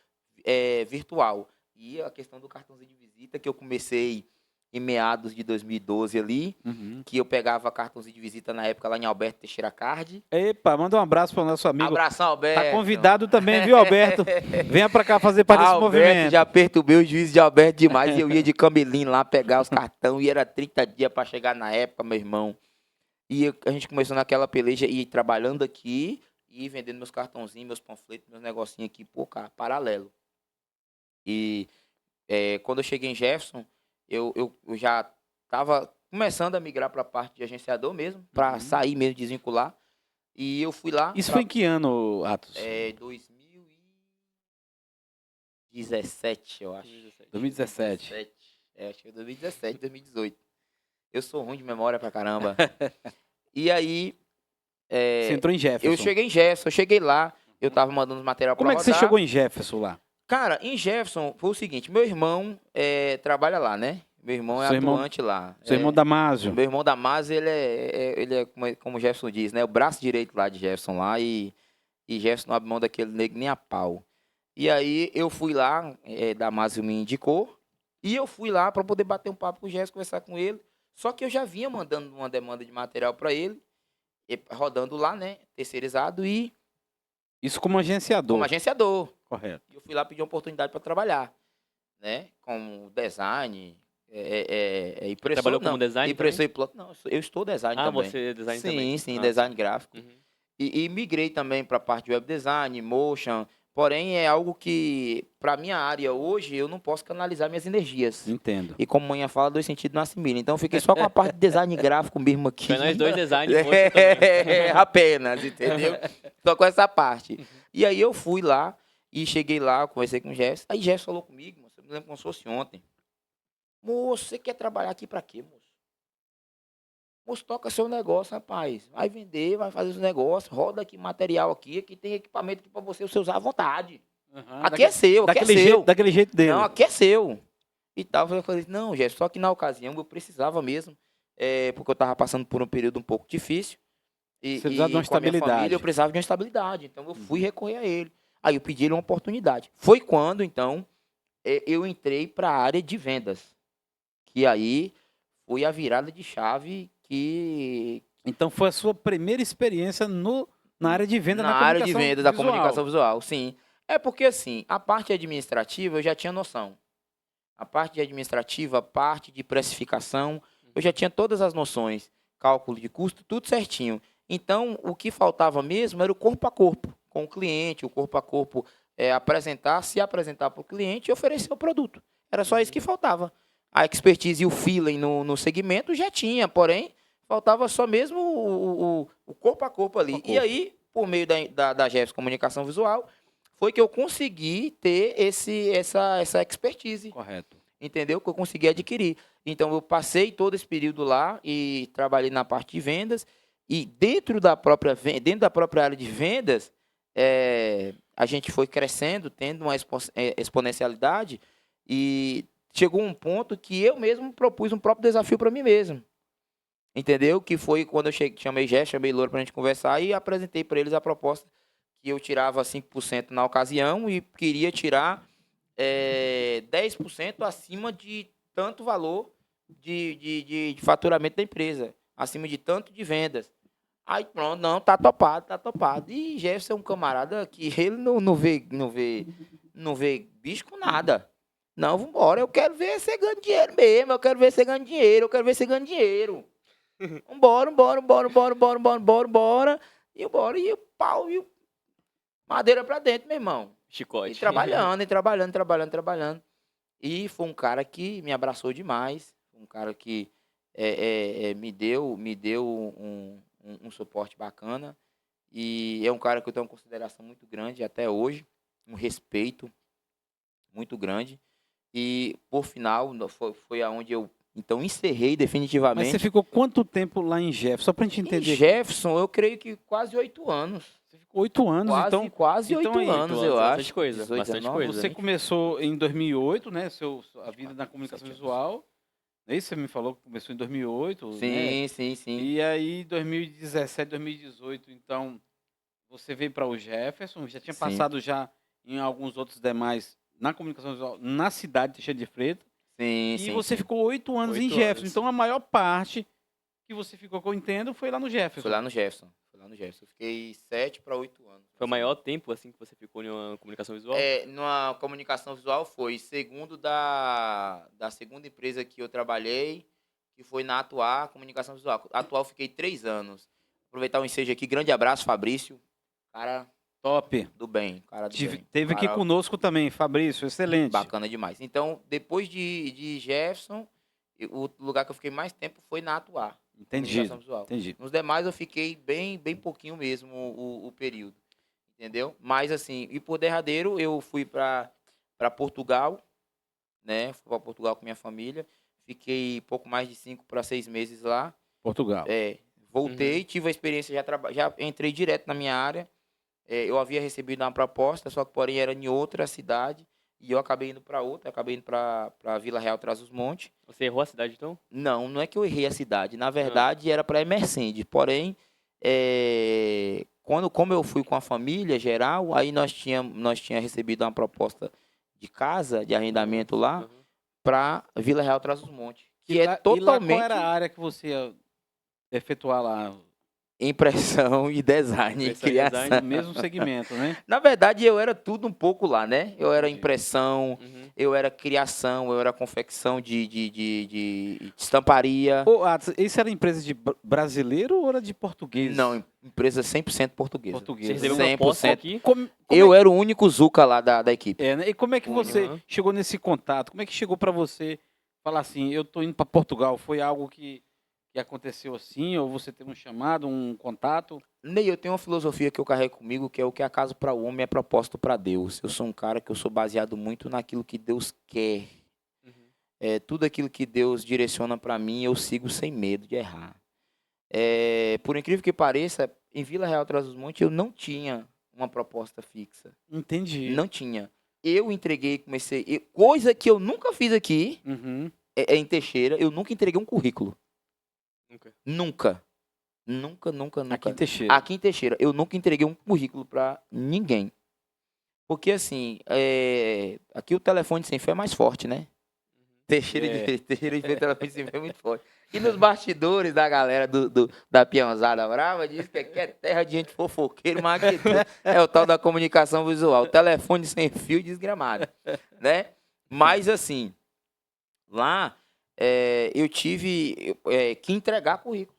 virtual. E a questão do cartãozinho de visita, que eu comecei em meados de 2012 ali, Uhum. que eu pegava cartãozinho de visita na época lá em Alberto Teixeira Card. Epa, manda um abraço para o nosso amigo. Abração, Alberto. Tá convidado também, viu, Alberto? Venha para cá fazer parte desse Alberto, movimento. já perturbei o juiz de Alberto demais. E eu ia de camelinho lá pegar os cartões. E era 30 dias para chegar na época, meu irmão. E a gente começou naquela peleja e trabalhando aqui e vendendo meus cartãozinhos, meus panfletos, meus negocinhos aqui, pô, cara, paralelo. E quando eu cheguei em Jefferson, eu já estava começando a migrar para a parte de agenciador mesmo, para Uhum. sair mesmo, desvincular. E eu fui lá. Isso foi em que ano, Atos? 2017, eu acho. 2017. Acho que é 2017, 2018. Eu sou ruim de memória pra caramba. E aí, Você entrou em Jefferson. eu cheguei em Jefferson, eu cheguei lá, eu tava mandando os material Como pra é que você rodar. chegou em Jefferson lá? Cara, em Jefferson foi o seguinte, meu irmão trabalha lá, né? Meu irmão é Seu irmão- atuante lá. Seu irmão Damásio. Meu irmão Damásio, ele é como o Jefferson diz, né? O braço direito lá de Jefferson lá e Jefferson não abre mão daquele nego nem a pau. E aí eu fui lá, Damásio me indicou, e eu fui lá para poder bater um papo com o Jefferson, conversar com ele. Só que eu já vinha mandando uma demanda de material para ele, rodando lá, né? Terceirizado e Isso como agenciador. como agenciador. Correto. E eu fui lá pedir uma oportunidade para trabalhar, né? Com design, impressora. Trabalhou não, como design impressor e plot. Não, eu estou design Ah, também. você é design sim, também. sim, Ah, design gráfico. Uhum. E migrei também para a parte de web design, motion. Porém, é algo que, para minha área hoje, eu não posso canalizar minhas energias. Entendo. E como manhã fala, dois sentidos não assimilam. Então, eu fiquei só com a parte de design gráfico mesmo aqui. Foi nós dois design, motion também. Apenas, entendeu? Só com essa parte. E aí eu fui lá e cheguei lá, conversei com o Jefferson. Aí Jefferson falou comigo, moço, eu me lembro como se fosse ontem. Moço, você quer trabalhar aqui pra quê, moço? Moço, toca seu negócio, rapaz. Vai vender, vai fazer os negócios, roda aqui material aqui tem equipamento aqui pra você usar à vontade. Aqui é seu, aqui é seu. Daquele jeito dele. Não, aqui é seu. E tal. Eu falei, não, Jefferson, só que na ocasião eu precisava mesmo, porque eu tava passando por um período um pouco difícil. E, Você precisava de uma com a minha estabilidade. família, eu precisava de uma estabilidade. Então eu fui recorrer a ele. Aí eu pedi ele uma oportunidade. Foi quando, então, eu entrei para a área de vendas. Que aí foi a virada de chave que... Então foi a sua primeira experiência na área de venda na da área de comunicação venda da visual. comunicação visual, sim. É porque, assim, a parte administrativa eu já tinha noção. A parte administrativa, a parte de precificação, eu já tinha todas as noções. Cálculo de custo, tudo certinho. Então, o que faltava mesmo era o corpo a corpo com o cliente, o corpo a corpo se apresentar para o cliente e oferecer o produto. Era só isso que faltava. A expertise e o feeling no segmento já tinha, porém, faltava só mesmo o corpo a corpo ali. Corpo a E aí, por meio da Jefferson Comunicação Visual, foi que eu consegui ter essa expertise. Correto. Entendeu? Que eu consegui adquirir. Então, eu passei todo esse período lá e trabalhei na parte de vendas. E dentro da própria área de vendas, a gente foi crescendo, tendo uma exponencialidade, e chegou um ponto que eu mesmo propus um próprio desafio para mim mesmo. Entendeu? Que foi quando eu chamei Jé, chamei Loura para a gente conversar e apresentei para eles a proposta que eu tirava 5% na ocasião e queria tirar 10% acima de tanto valor de faturamento da empresa, acima de tanto de vendas. Aí pronto, não, tá topado, tá topado. E Jefferson é um camarada que ele não vê bicho com nada. Não, vambora, eu quero ver você ganhando dinheiro mesmo, eu quero ver você ganhando dinheiro, eu quero ver você ganhando dinheiro. Bora. E bora, e o pau, e o madeira pra dentro, meu irmão. Chicote. E trabalhando. E foi um cara que me abraçou demais, um cara que me deu um suporte bacana. E é um cara que eu tenho uma consideração muito grande até hoje, um respeito muito grande. E, por final, foi aonde eu, então, encerrei definitivamente. Mas você ficou quanto tempo lá em Jefferson? Só pra gente entender. Em Jefferson, eu creio que quase 8 anos. Você ficou 8 anos, Quase 8 aí, anos, eu acho. Bastante coisa, 18, bastante 19. coisa. Você começou em 2008, né? A vida na comunicação visual. É isso, você me falou que começou em 2008, né? Sim. E aí, 2017, 2018, então, você veio para o Jefferson, já tinha Sim. passado já em alguns outros demais na comunicação visual, na cidade de Teixeira de Freitas. E você ficou 8 anos em 8 Jefferson. anos. Então, a maior parte que você ficou, que eu entendo, foi lá no Jefferson. Foi lá no Jefferson. Eu fiquei 7 para 8 anos. Foi o maior tempo assim que você ficou em uma comunicação visual? Numa comunicação visual foi segundo da segunda empresa que eu trabalhei, que foi na Atuar Comunicação Visual. Atual eu fiquei 3 anos. Aproveitar o ensejo aqui, grande abraço, Fabrício. Cara Top. do bem, cara do bem. Teve aqui Cara conosco também, Fabrício, excelente. bacana demais. Então, depois de Jefferson, o lugar que eu fiquei mais tempo foi na Atuar. Entendi. Comunicação visual. Entendi. Nos demais eu fiquei bem pouquinho mesmo o período. Entendeu? Mas assim, e por derradeiro eu fui para Portugal, né? Fui para Portugal com minha família. Fiquei pouco mais de 5 para 6 meses lá. Portugal. Voltei, tive a experiência, já entrei direto na minha área. Eu havia recebido uma proposta, só que porém era em outra cidade. E eu acabei indo para outra, acabei indo para Vila Real Trás-os-Montes. Você errou a cidade então? Não é que eu errei a cidade. Na verdade, era para Emercende. Porém, como eu fui com a família geral, aí nós tinha recebido uma proposta de casa, de arrendamento lá, para Vila Real Trás-os-Montes. Que é totalmente... E lá, qual era a área que você ia efetuar lá? Impressão e design, criação. Design, Mesmo segmento, né? Na verdade, eu era tudo um pouco lá, né? Eu era Entendi. impressão, eu era criação, eu era confecção de estamparia. Ô, Atos, isso era empresa de brasileiro ou era de português? Não, empresa 100% portuguesa. Português. Você recebeu uma proposta 100%. aqui? Eu era o único Zuca lá da equipe. Né? E como é que você Uhum. chegou nesse contato? Como é que chegou para você falar assim, eu tô indo para Portugal? Foi algo que aconteceu assim? Ou você teve um chamado, um contato? Ney, eu tenho uma filosofia que eu carrego comigo, que é o que é acaso para o homem é propósito para Deus. Eu sou um cara que eu sou baseado muito naquilo que Deus quer. Tudo aquilo que Deus direciona para mim, eu sigo sem medo de errar. Por incrível que pareça, em Vila Real Trás-os-Montes eu não tinha uma proposta fixa. Entendi. Não tinha. Eu entreguei, coisa que eu nunca fiz aqui, Uhum. em Teixeira, eu nunca entreguei um currículo. Nunca. Nunca. Aqui em Teixeira. Aqui em Teixeira, eu nunca entreguei um currículo para ninguém. Porque, assim, aqui o telefone sem fio é mais forte, né? Teixeira de telefone sem fio é muito forte. E nos bastidores da galera da peãozada brava, diz que aqui é terra de gente fofoqueiro, mas aqui é o tal da comunicação visual. Telefone sem fio desgramado, né? Mas, assim, lá eu tive que entregar currículo.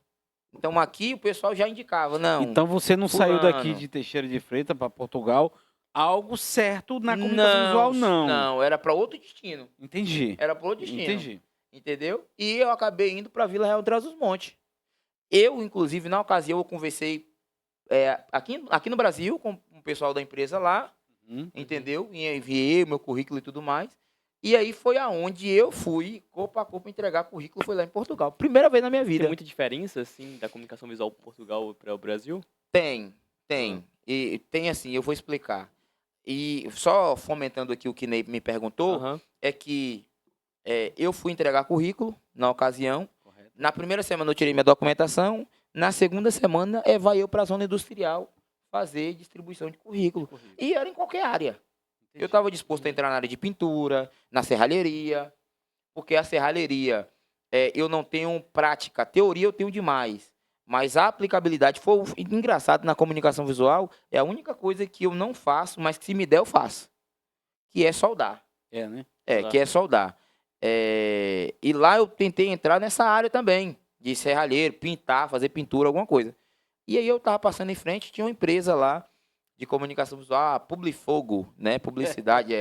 Então, aqui o pessoal já indicava, não. Então você não fulano. saiu daqui de Teixeira de Freitas para Portugal, algo certo na comunicação visual, não. Não, era para outro destino. Entendi. Era para outro destino. Entendi. Entendeu? E eu acabei indo para Vila Real Trás-os-Montes. Eu, inclusive, na ocasião, eu conversei aqui no Brasil com o pessoal da empresa lá, entendeu? E enviei o meu currículo e tudo mais. E aí foi aonde eu fui, corpo a corpo, entregar currículo, foi lá em Portugal. Primeira vez na minha Tem vida. muita diferença, assim, da comunicação visual Portugal para o Brasil? Tem. E tem assim, eu vou explicar. E só fomentando aqui o que Ney me perguntou, Aham. é que eu fui entregar currículo na ocasião. Correto. Na primeira semana eu tirei minha documentação. Na segunda semana, vai eu para a zona industrial fazer distribuição de currículo. E era em qualquer área. Eu estava disposto a entrar na área de pintura, na serralheria, porque a serralheria, eu não tenho prática. Teoria eu tenho demais. Mas a aplicabilidade, foi engraçado, na comunicação visual, é a única coisa que eu não faço, mas que se me der eu faço. Que é soldar. É, né? Que é soldar. E lá eu tentei entrar nessa área também, de serralheiro, pintar, fazer pintura, alguma coisa. E aí eu tava passando em frente, tinha uma empresa lá de comunicação visual, Publifogo, né? Publicidade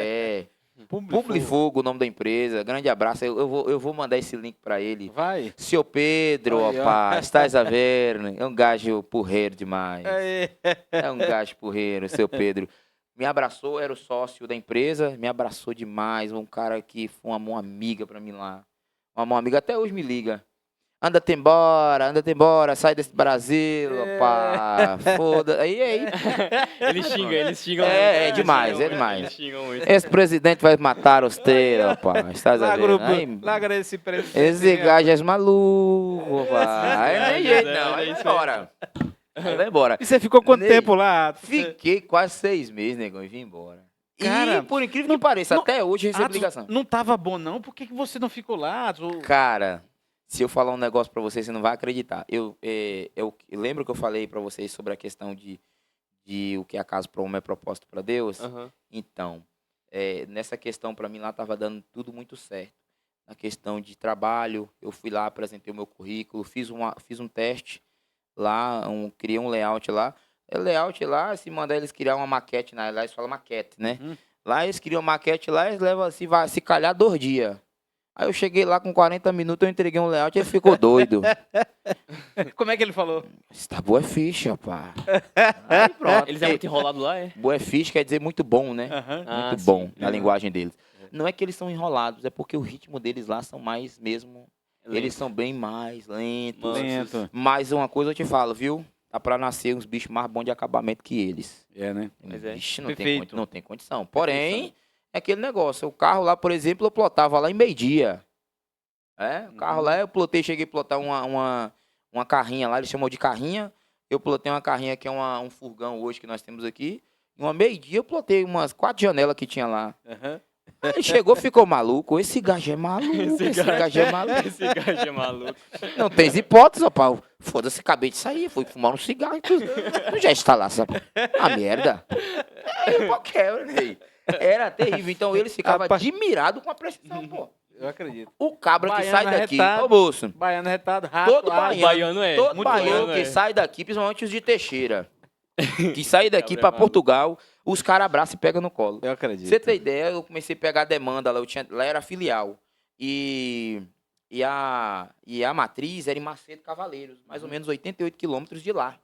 Publifogo, o nome da empresa. Grande abraço. Eu vou mandar esse link para ele. Vai. Seu Pedro, Aí, ó. rapaz, estás a ver? É um gajo porreiro demais. Aí. É um gajo porreiro, seu Pedro. Me abraçou, era o sócio da empresa, me abraçou demais. Um cara que foi uma mão amiga para mim lá. Uma mão amiga, até hoje me liga. Anda-te embora, sai desse Brasil, rapaz. Foda. Aí. Eles xingam É muito, demais, eles xingam muito, demais. Eles xingam muito. Esse presidente vai matar os teiros, rapaz. Estás a ver? Aí, Larga esse preço. esse gajo é maluco, rapaz. Aí não tem jeito, não. É Aí vai isso embora. Aí vai embora. E você ficou quanto Ney, tempo lá? Fiquei quase 6 meses, negão, e vim embora. Cara, E, por incrível que pareça, até hoje eu recebo ligação. Não tava bom, não? Por que você não ficou lá? Cara, se eu falar um negócio pra vocês, você não vai acreditar. Eu lembro que eu falei pra vocês sobre a questão de o que acaso para o homem é propósito pra Deus. Aham. Então, nessa questão pra mim lá tava dando tudo muito certo. Na questão de trabalho, eu fui lá, apresentei o meu currículo, fiz um teste lá, criei um layout lá. Layout lá, se mandar eles criar uma maquete, lá eles falam maquete, né? Lá eles criam uma maquete lá, eles levam, se calhar 2 dias. Aí eu cheguei lá com 40 minutos, eu entreguei um layout e ele ficou doido. Como é que ele falou? Está boa ficha, rapaz. Aí pronto. Eles é muito enrolado lá, é? Boa ficha quer dizer muito bom, né? Ah, Muito sim. bom, na linguagem deles. Não é que eles são enrolados, é porque o ritmo deles lá são mais mesmo... Eles são bem mais lentos. Lento. Mas uma coisa eu te falo, viu? Dá pra nascer uns bichos mais bons de acabamento que eles. É, né? Mas é. Vixe, Perfeito. não tem condição. Porém, é aquele negócio. O carro lá, por exemplo, eu plotava lá em meio-dia. O carro lá, cheguei a plotar uma carrinha lá, eles chamam de carrinha. Eu plotei uma carrinha que é um furgão hoje que nós temos aqui. Em uma meio-dia eu plotei umas 4 janelas que tinha lá. Ele chegou, ficou maluco. Esse gajo é maluco. Esse gajo é maluco. Esse gajo é maluco. Não tens hipótese, rapaz. Foda-se, acabei de sair, fui fumar um cigarro. Tu já está lá, sabe? A merda. Aí, pô, quebra, né? Era terrível. Então eles ficavam admirados com a precisão, pô. Eu acredito. O cabra que Baiano sai daqui, retado. ô moço. Baiano retado, rato, Todo água. Baiano é. Todo Muito baiano baiano que é. sai daqui, principalmente os de Teixeira, que sai daqui Cabra é pra maluco. Portugal, os caras abraçam e pegam no colo. Eu acredito. Pra você ter ideia, eu comecei a pegar demanda lá, lá era filial. E a matriz era em Macedo Cavaleiros, mais ou menos 88 quilômetros de lá.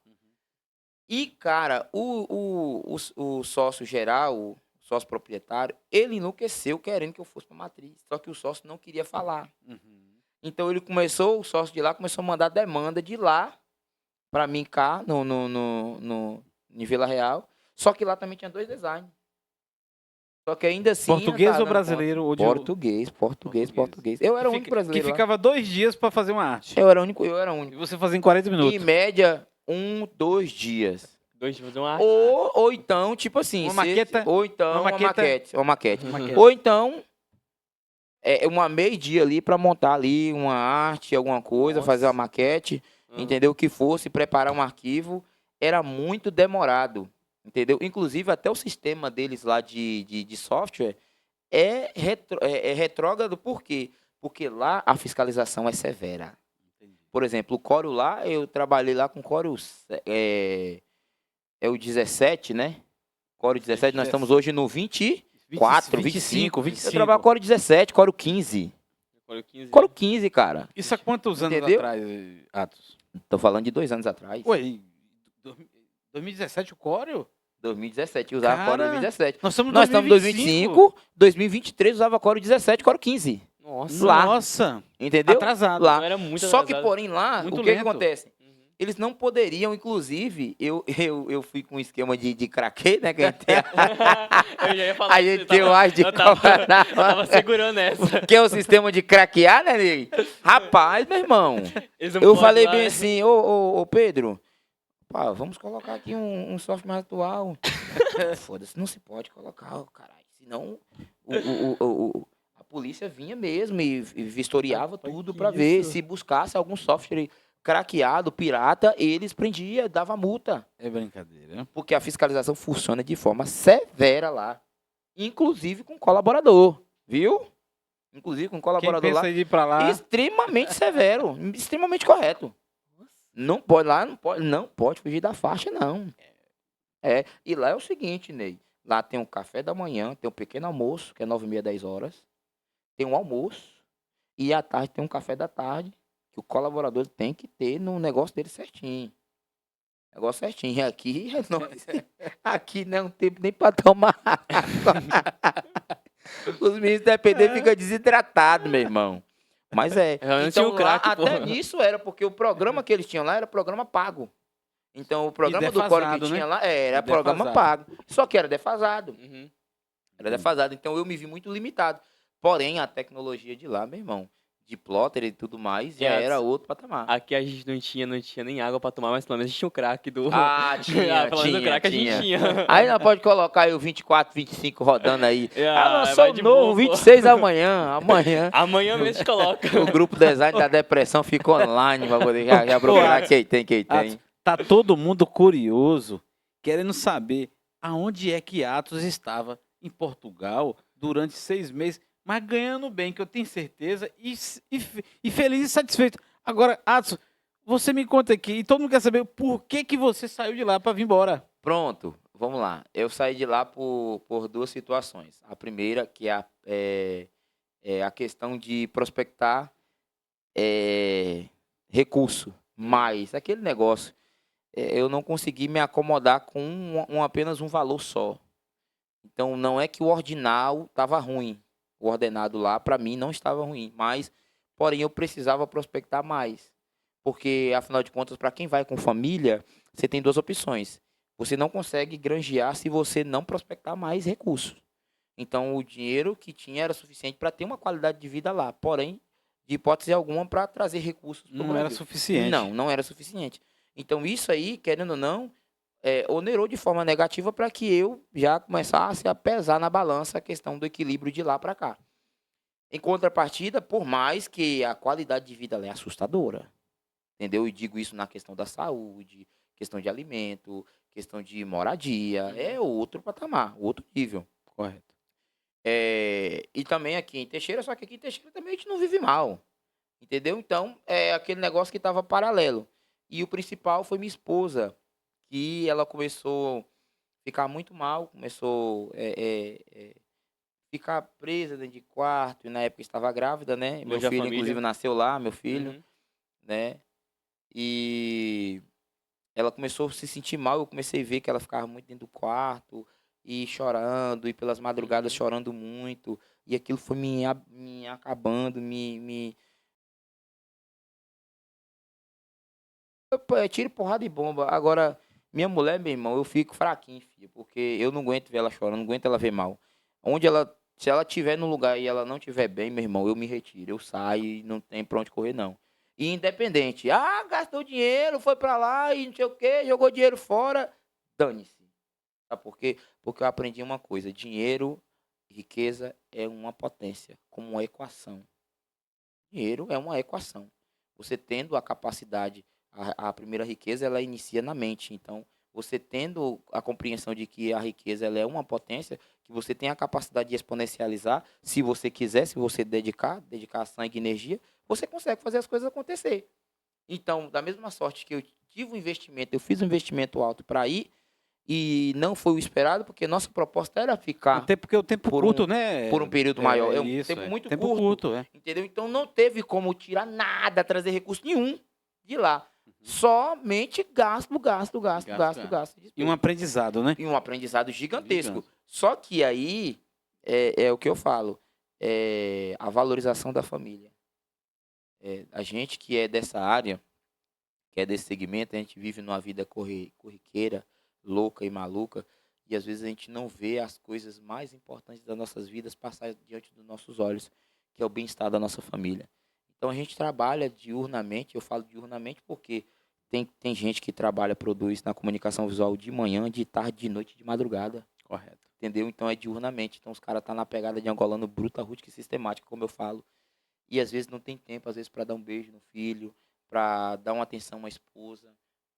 E, cara, o sócio geral, o sócio proprietário, ele enlouqueceu querendo que eu fosse pra matriz. Só que o sócio não queria falar. Então o sócio de lá começou a mandar demanda de lá pra mim cá, em Vila Real. Só que lá também tinha 2 designers. Só que ainda assim... Português tá ou dando brasileiro? Ou de... Português. Eu era o único brasileiro Que lá. ficava 2 dias pra fazer uma arte. Eu era o único. E você fazia em 40 minutos. Em média, 2 dias. 2 dias fazer uma arte. Ou então, tipo assim... Uma maqueta? Ou então, Uma maquete? Uma maquete. Maquete. Ou então, uma meio-dia ali pra montar ali uma arte, alguma coisa, Nossa. fazer uma maquete, entendeu? Que fosse, preparar um arquivo. Era muito demorado, entendeu? Inclusive, até o sistema deles lá de software é retrógrado. Por quê? Porque lá a fiscalização é severa. Por exemplo, o Corel lá, eu trabalhei lá com o Corel... É o 17, né? Corel 17, nós estamos hoje no 24, 25. Eu trabalho com Corel 17, Corel 15. Corel 15, cara. Isso há quantos anos Entendeu? atrás, Atos? Tô falando de 2 anos atrás. Ué, 2017 o Corel? 2017, usava Cara, Core 2017. Nós estamos em Nós estamos em 2025, 2023 usava Core 17, Core 15. Nossa, lá. Nossa, Entendeu? atrasado. Lá. não era muito Só que, atrasado. porém, lá, Muito o que lento. acontece? Uhum. Eles não poderiam, inclusive, eu fui com um esquema de craquê, né? Que a gente tem, Eu já ia falar a isso, gente tem o ar de eu tava cobra, segurando essa. que é o sistema de craquear, né, nego? Rapaz, meu irmão, Eles não eu podem falei lá, bem né? assim, ô Pedro, pá, vamos colocar aqui um software mais atual. Foda-se, não se pode colocar, caralho, senão a polícia vinha mesmo e vistoriava Rapaz, tudo que pra ver. isso? Se buscasse algum software craqueado, pirata, eles prendiam, dava multa. É brincadeira. Porque a fiscalização funciona de forma severa lá. Inclusive com colaborador, viu? Inclusive com Quem colaborador pensa lá. em ir pra lá, Extremamente severo, extremamente correto. Não pode, lá não pode fugir da faixa, não. É, e lá é o seguinte, Ney. Lá tem um café da manhã, tem um pequeno almoço, que é 9h30, 10 horas. Tem um almoço. E à tarde tem um café da tarde, que o colaborador tem que ter no negócio dele certinho. Negócio certinho. E aqui, aqui não tem tempo nem para tomar água. Os meninos dependendo ficam desidratados, meu irmão. Mas é. Antes tinha Então o crack, lá, até pô. nisso era, porque o programa que eles tinham lá era programa pago. Então o programa do Core que defasado, né? tinha lá era E programa defasado. pago. Só que era defasado. Uhum. Era defasado. Então eu me vi muito limitado. Porém, a tecnologia de lá, meu irmão, de plotter e tudo mais, já Yes. era outro patamar. Aqui a gente não tinha nem água pra tomar, mas pelo menos a gente tinha o crack do... Ah, tinha, pelo menos o crack a gente tinha. Aí nós pode colocar aí o 24, 25 rodando aí. Lançou vai o de novo, boa, pô. 26 amanhã. Amanhã mesmo a gente coloca. O grupo design da depressão fica online pra poder já procurar quem tem. tá todo mundo curioso, querendo saber aonde é que Atos estava em Portugal durante 6 meses, mas ganhando bem, que eu tenho certeza, e feliz e satisfeito. Agora, Atos, você me conta aqui, e todo mundo quer saber por que você saiu de lá para vir embora. Pronto, vamos lá. Eu saí de lá por duas situações. A primeira, que é a questão de prospectar recurso, mas aquele negócio, eu não consegui me acomodar com apenas um valor só. Então, não é que o ordinal estava ruim. O ordenado lá, para mim, não estava ruim. Mas, porém, eu precisava prospectar mais. Porque, afinal de contas, para quem vai com família, você tem duas opções. Você não consegue granjear se você não prospectar mais recursos. Então, o dinheiro que tinha era suficiente para ter uma qualidade de vida lá. Porém, de hipótese alguma, para trazer recursos para o Não era Brasil. suficiente. Não era suficiente. Então, isso aí, querendo ou não, onerou de forma negativa para que eu já começasse a pesar na balança a questão do equilíbrio de lá para cá. Em contrapartida, por mais que a qualidade de vida lá é assustadora, entendeu? E digo isso na questão da saúde, questão de alimento, questão de moradia, é outro patamar, outro nível. Correto. E também aqui em Teixeira, só que aqui em Teixeira também a gente não vive mal, entendeu? Então, é aquele negócio que estava paralelo. E o principal foi minha esposa, que ela começou a ficar muito mal, começou ficar presa dentro de quarto, e na época estava grávida, né? Meu Hoje a filho, família. inclusive, nasceu lá, meu filho, Uhum. né? E ela começou a se sentir mal, eu comecei a ver que ela ficava muito dentro do quarto, e chorando, e pelas madrugadas chorando muito, e aquilo foi me acabando, tiro, porrada e bomba. Agora, minha mulher, meu irmão, eu fico fraquinho, filho, porque eu não aguento ver ela chorando, não aguento ela ver mal. Se ela estiver no lugar e ela não estiver bem, meu irmão, eu me retiro, eu saio e não tem pra onde correr, não. E independente, gastou dinheiro, foi pra lá e não sei o quê, jogou dinheiro fora, dane-se. Sabe por quê? Porque eu aprendi uma coisa, dinheiro, riqueza é uma potência, como uma equação. Dinheiro é uma equação. Você tendo a capacidade, a primeira riqueza, ela inicia na mente. Então, você tendo a compreensão de que a riqueza ela é uma potência, que você tem a capacidade de exponencializar, se você quiser, se você dedicar sangue e energia, você consegue fazer as coisas acontecer. Então, da mesma sorte que eu tive um investimento, eu fiz um investimento alto para ir, e não foi o esperado, porque nossa proposta era ficar Até porque o tempo por curto, né? por um período maior. É um isso, tempo muito tempo curto. curto, é. Entendeu? Então não teve como tirar nada, trazer recurso nenhum de lá. Somente gasto. E um aprendizado, né? E um aprendizado gigantesco. Gigante. Só que aí é o que eu falo, é a valorização da família. A gente que é dessa área, que é desse segmento, a gente vive numa vida corriqueira, louca e maluca, e às vezes a gente não vê as coisas mais importantes das nossas vidas passar diante dos nossos olhos, que é o bem-estar da nossa família. Então a gente trabalha diurnamente, eu falo diurnamente porque tem gente que trabalha, produz na comunicação visual de manhã, de tarde, de noite, de madrugada. Correto. Entendeu? Então é diurnamente. Então os caras estão na pegada de angolano bruta, rústica e sistemática, como eu falo. E às vezes não tem tempo, às vezes, para dar um beijo no filho, para dar uma atenção à esposa,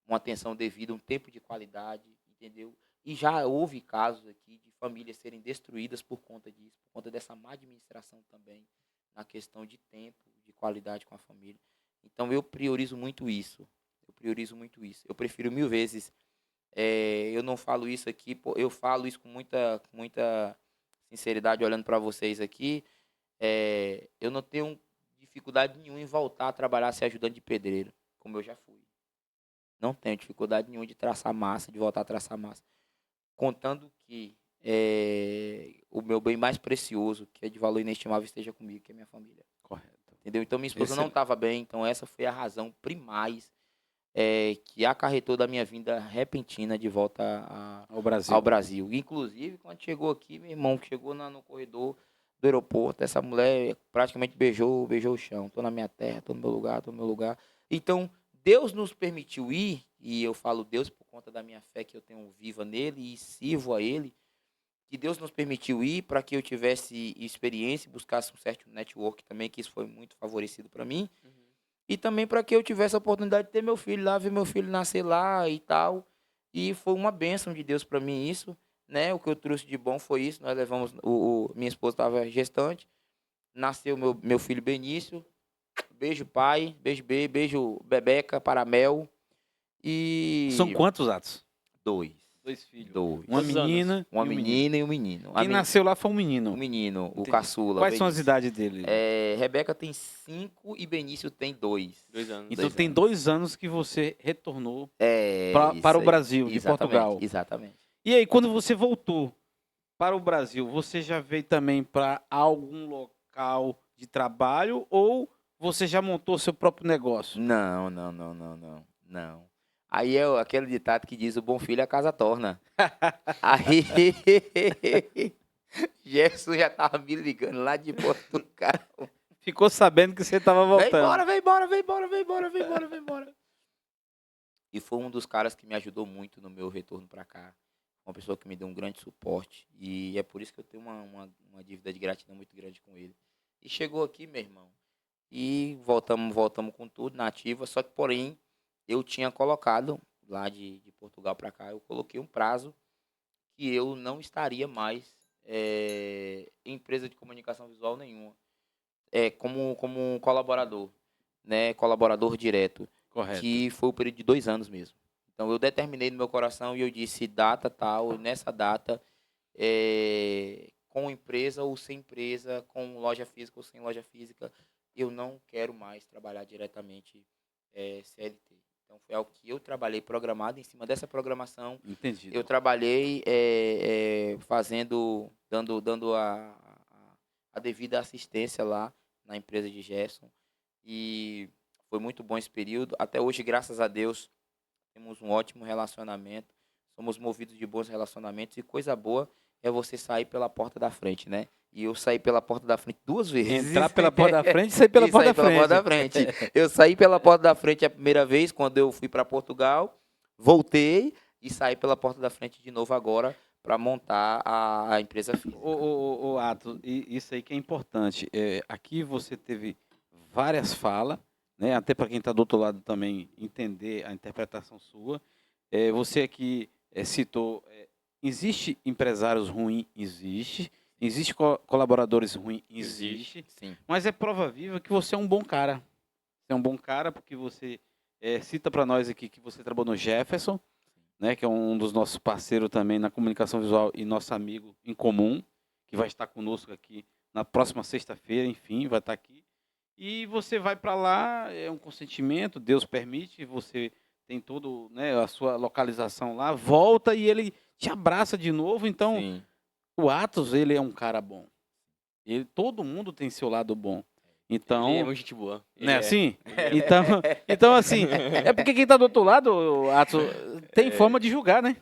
uma atenção devida, um tempo de qualidade, entendeu? E já houve casos aqui de famílias serem destruídas por conta disso, por conta dessa má administração também, na questão de tempo, de qualidade com a família. Então eu priorizo muito isso. Eu prefiro 1000 vezes. Eu não falo isso aqui, eu falo isso com muita sinceridade, olhando para vocês aqui. Eu não tenho dificuldade nenhuma em voltar a trabalhar ser ajudante de pedreiro, como eu já fui. Não tenho dificuldade nenhuma de traçar massa, de voltar a traçar massa. Contando que o meu bem mais precioso, que é de valor inestimável, esteja comigo, que é minha família. Correto. Entendeu? Então minha esposa Esse- não estava bem, então essa foi a razão primais que acarretou da minha vinda repentina de volta Ao ao Brasil. Brasil. Inclusive, quando chegou aqui, meu irmão, chegou no corredor do aeroporto, essa mulher praticamente beijou o chão. Tô na minha terra, tô no meu lugar. Então, Deus nos permitiu ir, e eu falo Deus por conta da minha fé que eu tenho viva nele e sirvo a ele, que Deus nos permitiu ir para que eu tivesse experiência, buscasse um certo network também, que isso foi muito favorecido para mim. E também para que eu tivesse a oportunidade de ter meu filho lá, ver meu filho nascer lá e tal. E foi uma bênção de Deus para mim isso, né? O que eu trouxe de bom foi isso. Nós levamos, minha esposa estava gestante, nasceu meu filho Benício. Beijo pai, beijo B, beijo Bebeca, Paramel. E São quantos, Atos? 2. 2 filhos. 2. Uma Quantos anos? menina Uma e um menino. menina e um menino. Quem nasceu lá foi um menino. O menino, o Entendi. caçula. Quais são as Benício. idades dele? Rebeca tem 5 e Benício tem 2. 2 anos. Então tem 2 anos que você retornou Isso para o aí. Brasil, de Exatamente, Portugal. Exatamente. E aí, quando você voltou para o Brasil, você já veio também para algum local de trabalho ou você já montou seu próprio negócio? Não. Aí é aquele ditado que diz: o bom filho a casa torna. Aí Jefferson já tava me ligando lá de Portugal. Ficou sabendo que você estava voltando. Vem embora. E foi um dos caras que me ajudou muito no meu retorno para cá. Uma pessoa que me deu um grande suporte. E é por isso que eu tenho uma dívida de gratidão muito grande com ele. E chegou aqui, meu irmão. E voltamos com tudo na ativa. Só que, porém, eu tinha colocado lá de Portugal para cá, eu coloquei um prazo que eu não estaria mais em empresa de comunicação visual nenhuma. Como um colaborador, né? Colaborador direto. Correto. Que foi o período de 2 anos mesmo. Então, eu determinei no meu coração e eu disse, data tal, nessa data, com empresa ou sem empresa, com loja física ou sem loja física, eu não quero mais trabalhar diretamente CLT. Então, foi algo que eu trabalhei programado, em cima dessa programação, Entendido. eu trabalhei dando a devida assistência lá na empresa de Gerson. E foi muito bom esse período. Até hoje, graças a Deus, temos um ótimo relacionamento. Somos movidos de bons relacionamentos. E coisa boa é você sair pela porta da frente, né? E eu saí pela porta da frente 2 vezes. Entrar pela porta da frente e sair pela porta da frente. Eu saí pela porta da frente a primeira vez, quando eu fui para Portugal. Voltei e saí pela porta da frente de novo agora para montar a empresa física. O Ato, isso aí que é importante. Aqui você teve várias falas, né? Até para quem está do outro lado também entender a interpretação sua. Você aqui citou, existe empresários ruins? Existe. Existe colaboradores ruins? Existe. Sim. Mas é prova viva que você é um bom cara. Você é um bom cara porque você cita para nós aqui que você trabalhou no Jefferson, né, que é um dos nossos parceiros também na comunicação visual e nosso amigo em comum, que vai estar conosco aqui na próxima sexta-feira, enfim, vai estar aqui. e você vai para lá, é um consentimento, Deus permite, você tem todo, né, a sua localização lá, volta e ele te abraça de novo. Então, Sim. o Atos, ele é um cara bom. Todo mundo tem seu lado bom. Então, Ele é muito gente boa. Ele né, é. assim? Então, assim, é porque quem tá do outro lado, Atos, tem forma de julgar, né?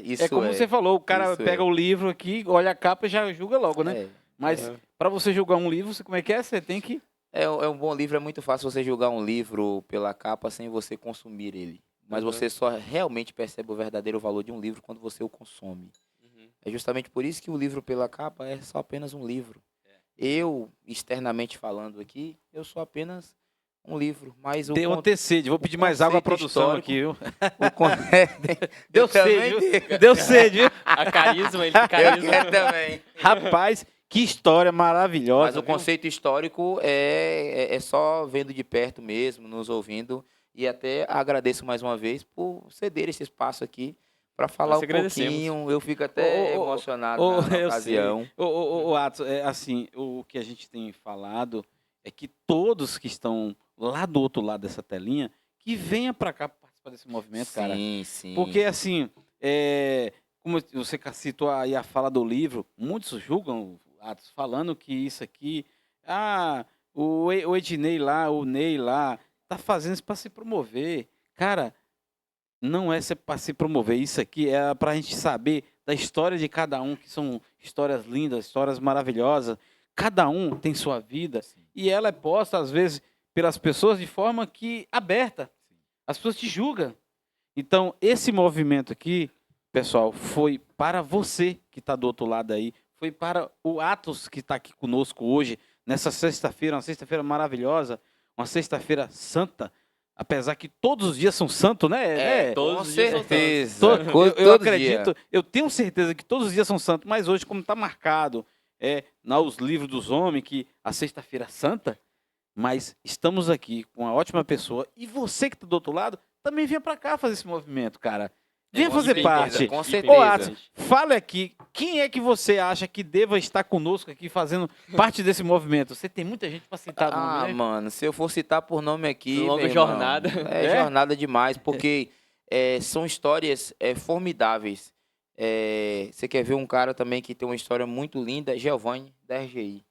Isso É como você falou, o cara Isso pega o livro aqui, olha a capa e já julga logo, né? É, Mas Aham. para você julgar um livro, como é que é? Você tem que... é um bom livro, é muito fácil você julgar um livro pela capa sem você consumir ele. Mas Uhum. você só realmente percebe o verdadeiro valor de um livro quando você o consome. Uhum. É justamente por isso que o livro pela capa é só apenas um livro. Eu, externamente falando aqui, eu sou apenas um livro. Mas Deu até sede. Vou pedir mais água à conceito produção histórico- aqui, viu? o con- Deu Eu também sede, viu? tenho. Deu sede, viu? A carisma, ele tem Eu carisma. quero também. Rapaz, que história maravilhosa. Mas o viu? conceito histórico é só vendo de perto mesmo, nos ouvindo. E até agradeço mais uma vez por ceder esse espaço aqui para falar Nós um agradecemos. pouquinho. Eu fico até Ô, ô, ô, emocionado ô, na eu ocasião. Ô, Atos, assim, o que a gente tem falado é que todos que estão lá do outro lado dessa telinha, que venha para cá participar desse movimento, cara. Sim, sim. Porque, assim, como você citou aí a fala do livro, muitos julgam, Atos, falando que isso aqui, o Ednei lá, o Ney lá, tá fazendo isso para se promover. Cara, não é para se promover, isso aqui é para a gente saber da história de cada um, que são histórias lindas, histórias maravilhosas. Cada um tem sua vida e ela é posta, às vezes, pelas pessoas de forma que aberta. As pessoas te julgam. Então, esse movimento aqui, pessoal, foi para você que está do outro lado aí, foi para o Atos que está aqui conosco hoje, nessa sexta-feira, uma sexta-feira maravilhosa, uma sexta-feira santa, apesar que todos os dias são santos, né? todos Com os dias são certeza. Eu Todo acredito, dia. eu tenho certeza que todos os dias são santos, mas hoje, como está marcado nos livros dos homens, que a sexta-feira é santa, mas estamos aqui com uma ótima pessoa, e você que está do outro lado, também venha para cá fazer esse movimento, cara. Venha Com fazer certeza, parte. Com Ô, certeza. Atos, fale aqui, quem é que você acha que deva estar conosco aqui fazendo parte desse movimento? Você tem muita gente para citar nome, né? Mano, se eu for citar por nome aqui. Longa meu irmão, jornada. É jornada demais, porque são histórias formidáveis. Você quer ver um cara também que tem uma história muito linda? Giovanni, da RGI.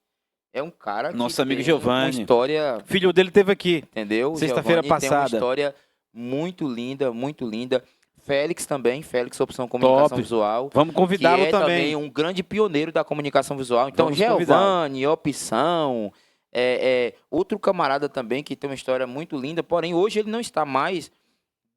É um cara que Nosso amigo tem Giovanni. uma história, O filho dele teve aqui. entendeu? Sexta-feira Giovanni tem uma passada. história muito linda, muito linda. Félix também, Félix Opção Comunicação Top. Visual. Vamos Que convidá-lo é também. um grande pioneiro da comunicação visual. Então, Vamos convidá-lo. Giovanni, Opção, outro camarada também que tem uma história muito linda, porém hoje ele não está mais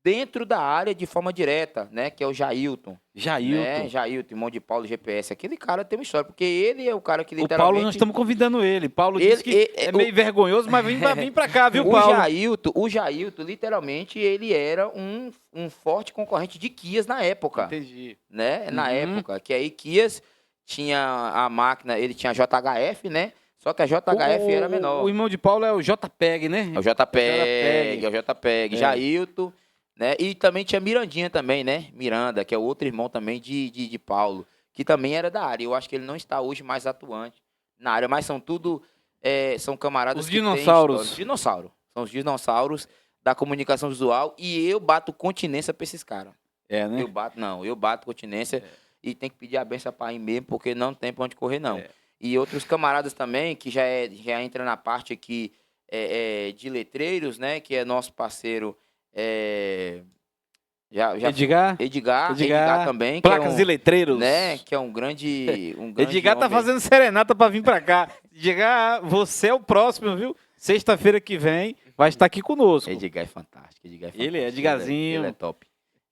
dentro da área de forma direta, né? Que é o Jailton. Jailton. Né? Jailton, irmão de Paulo GPS. Aquele cara tem uma história, porque ele é o cara que O literalmente... Paulo, nós estamos convidando ele. Paulo Ele- disse que é meio vergonhoso, mas vai vir para cá, viu, Paulo? O Jailton, literalmente, ele era um forte concorrente de Kias na época. Entendi. Né? Na Uhum. época, que aí Kias tinha a máquina, ele tinha a JHF, né? Só que a JHF era menor. O irmão de Paulo é o JPEG, né? É o JPEG, é o JPEG, É. Jailton, né? E também tinha Mirandinha também, né? Miranda, que é outro irmão também de Paulo, que também era da área. Eu acho que ele não está hoje mais atuante na área, mas são tudo, são camaradas Os que têm dinossauros. história. Dinossauro. São os dinossauros da comunicação visual e eu bato continência pra esses caras. É, né? Eu bato continência e tem que pedir a benção pra ir mesmo, porque não tem pra onde correr, não. É. E outros camaradas também, que já entra na parte aqui de letreiros, né? Que é nosso parceiro Edgar também. Placas que é e letreiros. né? Que é um grande Edgar tá homem. fazendo serenata para vir para cá. Edgar, você é o próximo, viu? Sexta-feira que vem vai estar aqui conosco. Edgar é fantástico. Ele é, Edgarzinho. Ele é top.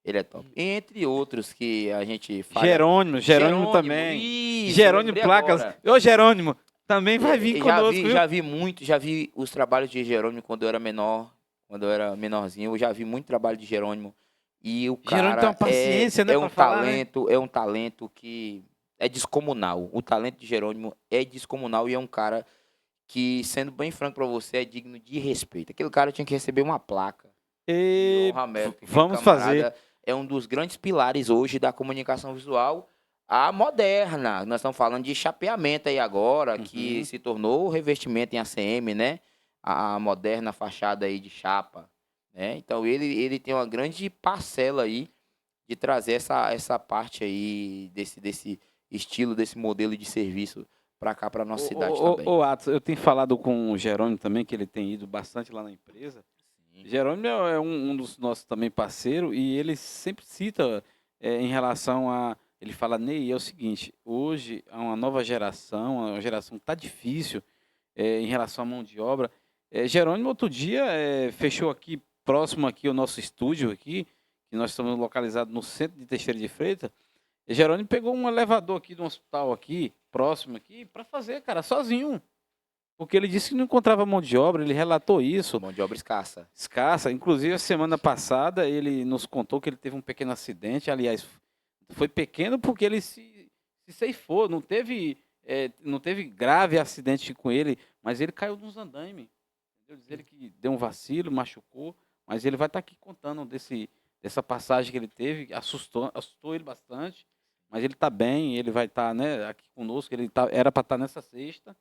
Ele é top. Entre outros que a gente fala. Jerônimo também. Isso, Jerônimo lembrei Placas. agora. Ô, Jerônimo, também vai vir conosco, viu? Já vi os trabalhos de Jerônimo quando eu era menor, quando eu era menorzinho. Eu já vi muito trabalho de Jerônimo. E o cara Jerônimo tem uma paciência, né, é pra um falar, né? talento, é um talento que é descomunal. O talento de Jerônimo é descomunal e é um cara que, sendo bem franco pra você, é digno de respeito. Aquele cara tinha que receber uma placa. E Honra mérito, aquele vamos camarada fazer. É um dos grandes pilares hoje da comunicação visual, a moderna. Nós estamos falando de chapeamento aí agora, que se tornou revestimento em ACM, né? a moderna fachada aí de chapa, né? Então ele tem uma grande parcela aí de trazer essa parte aí desse estilo, desse modelo de serviço para cá, para nossa cidade também. Ô, Atos, eu tenho falado com o Jerônimo também, que ele tem ido bastante lá na empresa. Sim. Jerônimo é um dos nossos também parceiros e ele sempre cita em relação a. Ele fala, Ney, é o seguinte, hoje há uma nova geração, uma geração que está difícil em relação à mão de obra. Jerônimo, outro dia, fechou aqui, próximo aqui, o nosso estúdio aqui, que nós estamos localizados no centro de Teixeira de Freitas. E Jerônimo pegou um elevador aqui de um hospital aqui, próximo aqui, para fazer, cara, sozinho. Porque ele disse que não encontrava mão de obra, ele relatou isso. Mão de obra escassa. Escassa. Inclusive, a semana passada, ele nos contou que ele teve um pequeno acidente. Aliás, foi pequeno porque ele se ceifou. Não teve grave acidente com ele, mas ele caiu nos andaimes. Diz ele que deu um vacilo, machucou, mas ele vai estar aqui contando dessa passagem que ele teve. Assustou ele bastante, mas ele está bem, ele vai estar, né, aqui conosco. Era para estar nessa sexta,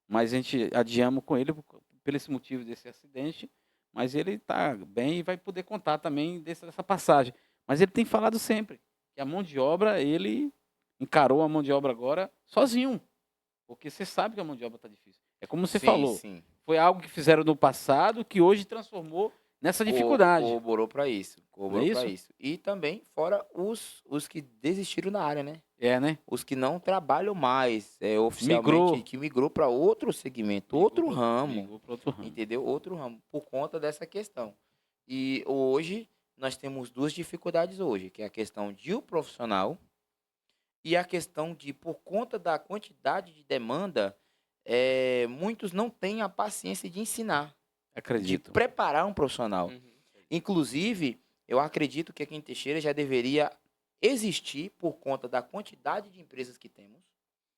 mas a gente adiamos com ele por esse motivo desse acidente, mas ele está bem e vai poder contar também dessa passagem. Mas ele tem falado sempre que a mão de obra, ele encarou a mão de obra agora sozinho, porque você sabe que a mão de obra está difícil. É como você falou, Sim. foi algo que fizeram no passado que hoje transformou nessa dificuldade. Corroborou para isso. Corroborou para isso. E também, fora os que desistiram na área, né? Né? Os que não trabalham mais oficialmente, que migrou para outro segmento, outro ramo, entendeu? Outro ramo, por conta dessa questão. E hoje, nós temos duas dificuldades hoje, que é a questão de o profissional e a questão de, por conta da quantidade de demanda, muitos não têm a paciência de ensinar, Acredito. de preparar um profissional. Inclusive, eu acredito que aqui em Teixeira já deveria existir, por conta da quantidade de empresas que temos,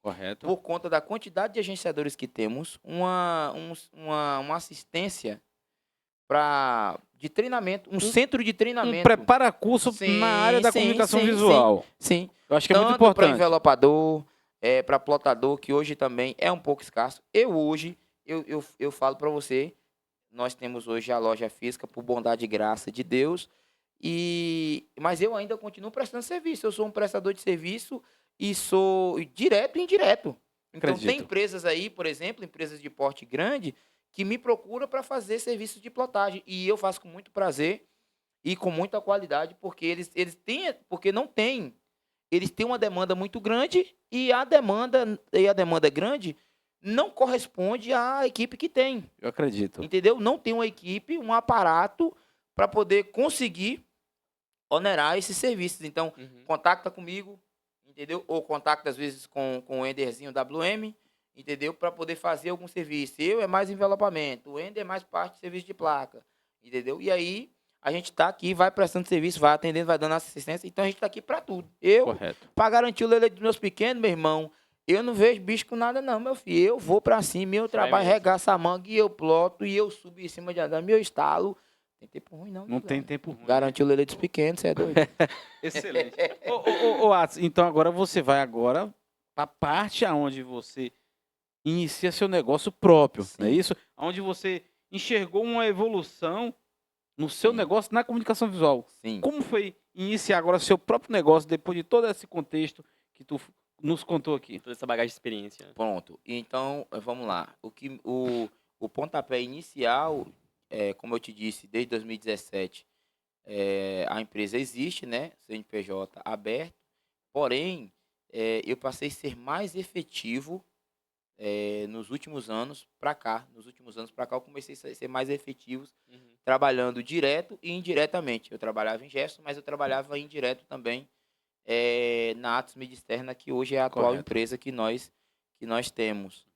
correto, por conta da quantidade de agenciadores que temos, uma assistência de treinamento, um centro de treinamento. Um prepara-curso na área da comunicação visual. Sim. Eu acho que é muito importante. Para envelopador, para plotador, que hoje também é um pouco escasso. Eu falo para você, nós temos hoje a loja física, por bondade e graça de Deus, mas eu ainda continuo prestando serviço. Eu sou um prestador de serviço e sou direto e indireto. Então, tem empresas aí, por exemplo, empresas de porte grande, que me procuram para fazer serviço de plotagem. E eu faço com muito prazer e com muita qualidade, porque eles têm, porque não tem. Eles têm uma demanda muito grande e a demanda grande não corresponde à equipe que tem. Eu acredito. Entendeu? Não tem uma equipe, um aparato para poder conseguir onerar esses serviços. Então, contacta comigo, entendeu? Ou contacta, às vezes, com o Enderzinho WM, entendeu? Para poder fazer algum serviço. Eu é mais envelopamento, o Ender é mais parte de serviço de placa, entendeu? E aí, a gente está aqui, vai prestando serviço, vai atendendo, vai dando assistência. Então, a gente está aqui para tudo. Para garantir o leite dos meus pequenos, meu irmão, eu não vejo bicho com nada não, meu filho. Eu vou para cima, eu trabalho, regaço a manga, e eu ploto, e eu subo em cima de andar, eu estalo. Tem tempo ruim, não. Não tem tempo ruim. Garantir o leite dos pequenos, você é doido. Excelente. Ô, Atos, então agora você vai para a parte onde você inicia seu negócio próprio, Sim. não é isso? Onde você enxergou uma evolução no seu negócio na comunicação visual. Sim. Como foi iniciar agora seu próprio negócio depois de todo esse contexto que tu nos contou aqui? Toda essa bagagem de experiência. Pronto. Então, vamos lá. O pontapé inicial, como eu te disse, desde 2017, a empresa existe, né? CNPJ aberto. Porém, eu passei a ser mais efetivo nos últimos anos para cá. Nos últimos anos para cá, eu comecei a ser mais efetivo, trabalhando direto e indiretamente. Eu trabalhava em gesto, mas eu trabalhava indireto também na Atos Mídia Externa, que hoje é a atual empresa que nós temos.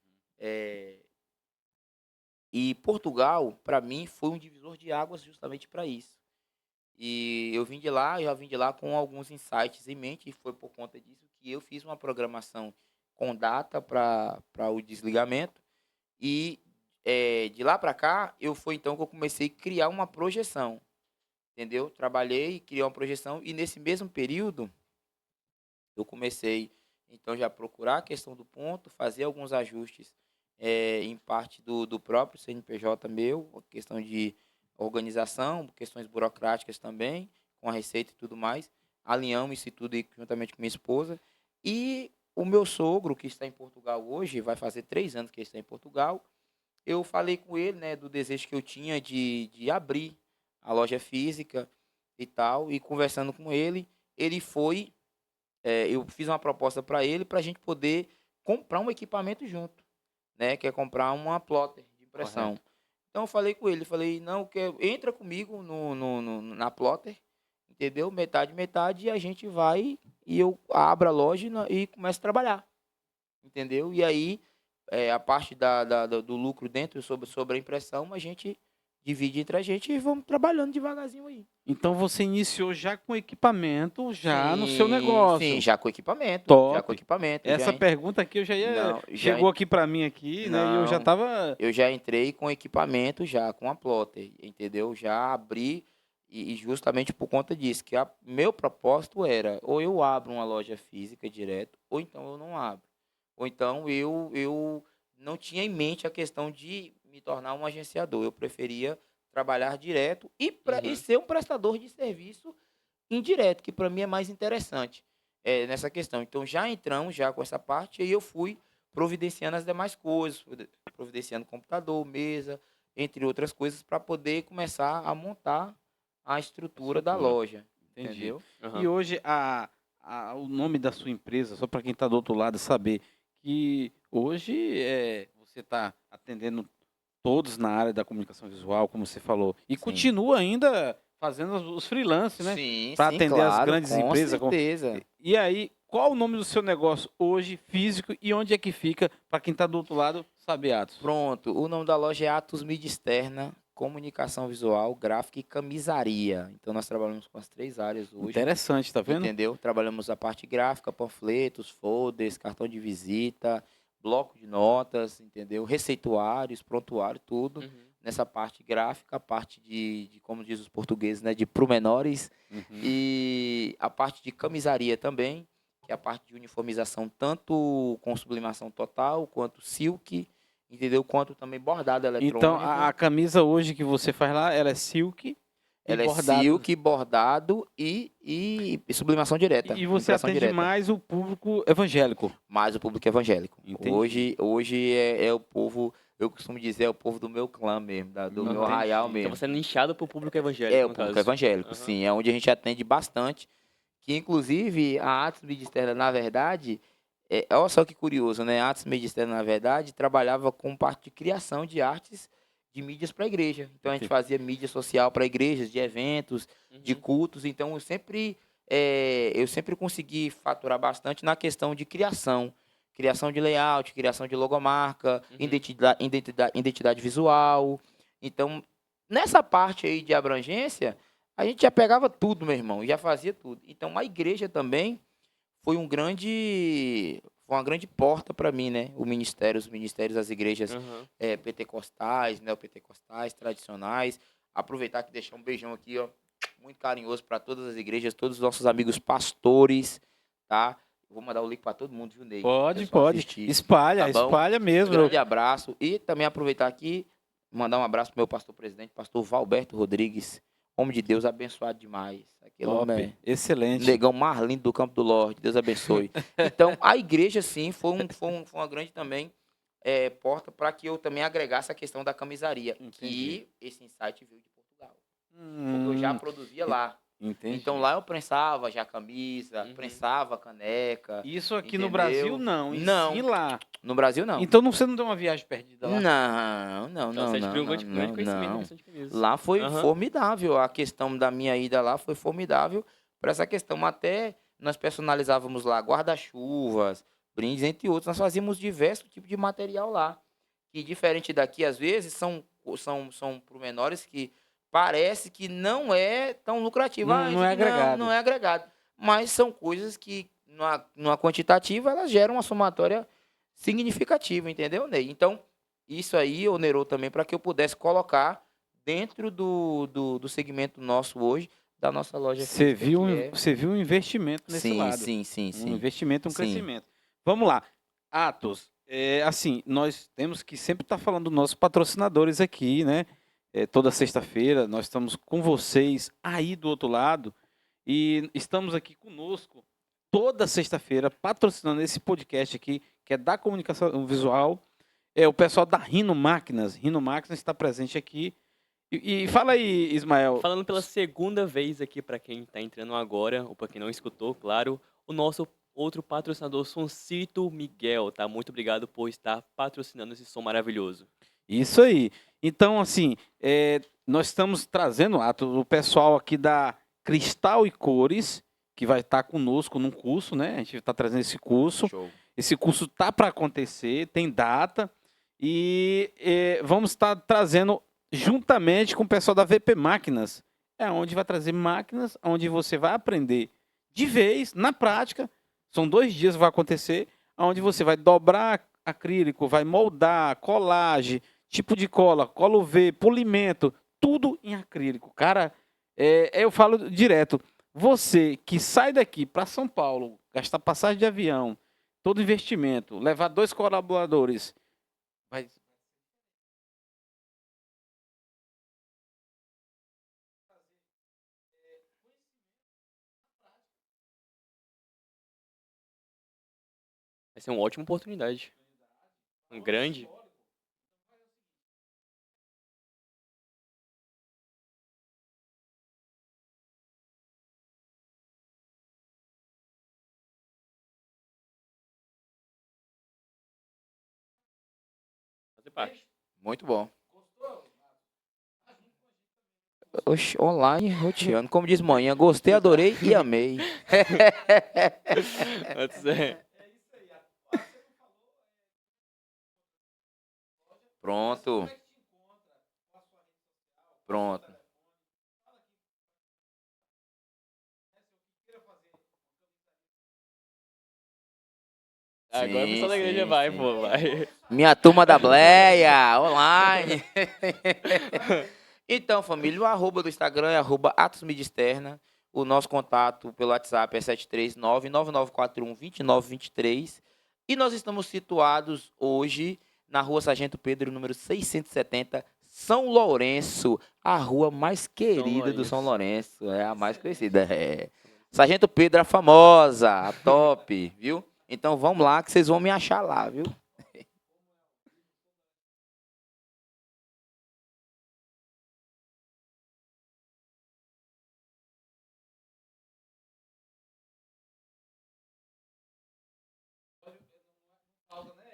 E Portugal, para mim, foi um divisor de águas justamente para isso. E eu já vim de lá com alguns insights em mente, e foi por conta disso que eu fiz uma programação com data para o desligamento. E de lá para cá, foi então que eu comecei a criar uma projeção. Entendeu? Trabalhei, criei uma projeção, e nesse mesmo período, eu comecei, então, já a procurar a questão do ponto, fazer alguns ajustes em parte do próprio CNPJ meu, a questão de organização, questões burocráticas também, com a Receita e tudo mais. Alinhamos isso tudo aí juntamente com minha esposa. E o meu sogro, que está em Portugal hoje, vai fazer 3 anos que ele está em Portugal, eu falei com ele, né, do desejo que eu tinha de abrir a loja física e tal, e conversando com ele, ele foi, eu fiz uma proposta para ele para a gente poder comprar um equipamento junto, né, que é comprar uma plotter de impressão. Correto. Então eu falei com ele, falei, não, entra comigo na plotter, entendeu? Metade, metade, e a gente vai e eu abro a loja e começo a trabalhar, entendeu? E aí, a parte do lucro dentro sobre a impressão, a gente divide entre a gente e vamos trabalhando devagarzinho aí. Então você iniciou já com equipamento, já no seu Sim, negócio. sim, já com equipamento. Top. Já com equipamento. Essa pergunta aqui eu já ia. Não, já Chegou aqui para mim aqui, né? E eu já Não. estava. Eu já entrei com equipamento já, com a plotter, entendeu? Já abri e justamente por conta disso, que meu propósito era ou eu abro uma loja física direto, ou então eu não abro. Ou então eu não tinha em mente a questão de me tornar um agenciador. Eu preferia trabalhar direto e ser um prestador de serviço indireto, que para mim é mais interessante nessa questão. Então já entramos já com essa parte e eu fui providenciando as demais coisas, providenciando computador, mesa, entre outras coisas, para poder começar a montar a estrutura da loja. Entendi. Entendeu? E hoje o nome da sua empresa, só para quem está do outro lado saber, que hoje você está atendendo todos na área da comunicação visual, como você falou, e Sim. continua ainda fazendo os freelancers, né? Sim, Para sim, atender as claro, grandes com empresas. certeza. E aí, qual o nome do seu negócio hoje, físico, e onde é que fica, para quem está do outro lado saber, Atos? Pronto, o nome da loja é Atos Mídia Externa, Comunicação Visual, Gráfica e Camisaria. Então nós trabalhamos com as 3 áreas hoje. Interessante, tá vendo? Entendeu? Trabalhamos a parte gráfica, panfletos, folders, cartão de visita, bloco de notas, entendeu? Receituários, prontuário, tudo. Nessa parte gráfica, a parte de como diz os portugueses, né, de promenores. E a parte de camisaria também, que é a parte de uniformização, tanto com sublimação total, quanto silk, entendeu? Quanto também bordado eletrônico. Então, a camisa hoje que você faz lá, ela é silk. Ela bordado. É silk, bordado e sublimação direta. E você atende direta. mais o público evangélico. Mais o público evangélico. Entendi. Hoje é o povo, eu costumo dizer, é o povo do meu clã mesmo, do meu arraial mesmo. Então você é nichado para o público evangélico, É, o público evangélico, sim. É onde a gente atende bastante. Que, inclusive, a Atos Mídia Externa, na verdade, olha só que curioso, né? A Atos Mídia Externa, na verdade, trabalhava com parte de criação de artes de mídias para a igreja. Então, a gente fazia mídia social para igrejas, de eventos, de cultos. Então, eu sempre consegui faturar bastante na questão de criação. Criação de layout, criação de logomarca, identidade visual. Então, nessa parte aí de abrangência, a gente já pegava tudo, meu irmão, já fazia tudo. Então, a igreja também foi uma grande porta para mim, né? Os ministérios das igrejas pentecostais, neopentecostais, tradicionais. Aproveitar que deixar um beijão aqui, ó, muito carinhoso para todas as igrejas, todos os nossos amigos pastores, tá? Vou mandar o link para todo mundo, viu, Ney? Pode. Assistir, Espalha, tá bom? espalha mesmo. Grande abraço. E também aproveitar aqui, mandar um abraço pro meu pastor presidente, pastor Valberto Rodrigues. Homem de Deus, abençoado demais. Aquele homem excelente. Negão mais lindo do Campo do Lorde. Deus abençoe. Então, a igreja, sim, foi uma grande também porta para que eu também agregasse a questão da camisaria. Entendi. Que esse insight veio de Portugal. Porque eu já produzia lá. Entendi. Então, lá eu prensava já camisa, prensava caneca. Isso aqui entendeu? no Brasil, não. Não. Sim lá. No Brasil, não. Então, você não deu uma viagem perdida lá? Não. Então, você adquiriu um grande conhecimento na questão de camisa. Lá foi formidável. A questão da minha ida lá foi formidável para essa questão. Até nós personalizávamos lá guarda-chuvas, brindes, entre outros. Nós fazíamos diversos tipos de material lá. Que, diferente daqui, às vezes, são pormenores que parece que não é tão lucrativo. Não é agregado. Não é agregado. Mas são coisas que, numa quantitativa, elas geram uma somatória significativa, entendeu, Ney? Então, isso aí onerou também para que eu pudesse colocar dentro do segmento nosso hoje, da nossa loja. Você viu um investimento nesse lado. Sim. Um investimento, um Sim. crescimento. Vamos lá. Atos, Assim, nós temos que sempre estar falando dos nossos patrocinadores aqui, né? Toda sexta-feira nós estamos com vocês aí do outro lado e estamos aqui conosco toda sexta-feira patrocinando esse podcast aqui, que é da comunicação visual. O pessoal da Rhino Máquinas. Rhino Máquinas está presente aqui. E fala aí, Ismael. Falando pela segunda vez aqui para quem está entrando agora, ou para quem não escutou, claro, o nosso outro patrocinador, Soncito Miguel, tá? Muito obrigado por estar patrocinando esse som maravilhoso. Isso aí. Então, assim, nós estamos trazendo o pessoal aqui da Cristal e Cores, que vai estar conosco num curso, né? A gente está trazendo esse curso. Show. Esse curso tá para acontecer, tem data. E vamos estar trazendo juntamente com o pessoal da VP Máquinas. Onde vai trazer máquinas, onde você vai aprender de vez, na prática. São 2 dias que vai acontecer, onde você vai dobrar acrílico, vai moldar, colagem, tipo de cola, cola UV, polimento, tudo em acrílico. Cara, eu falo direto, você que sai daqui para São Paulo, gastar passagem de avião, todo investimento, levar 2 colaboradores, vai Vai ser uma ótima oportunidade. Um grande. Fazer parte. Muito bom. Oxe, online, roteando. Como diz manhã, gostei, adorei e amei. Antes, Pronto. Pronto. agora o pessoal da igreja Sim, vai, sim. pô, vai. Minha turma da Bleia, online. Então, família, o arroba do Instagram é @atosmediaexterna. O nosso contato pelo WhatsApp é 739-9941-2923. E nós estamos situados hoje na Rua Sargento Pedro, número 670, São Lourenço, a rua mais querida do São Lourenço. É a mais conhecida. Sargento Pedro, a famosa, a top, viu? Então vamos lá que vocês vão me achar lá, viu?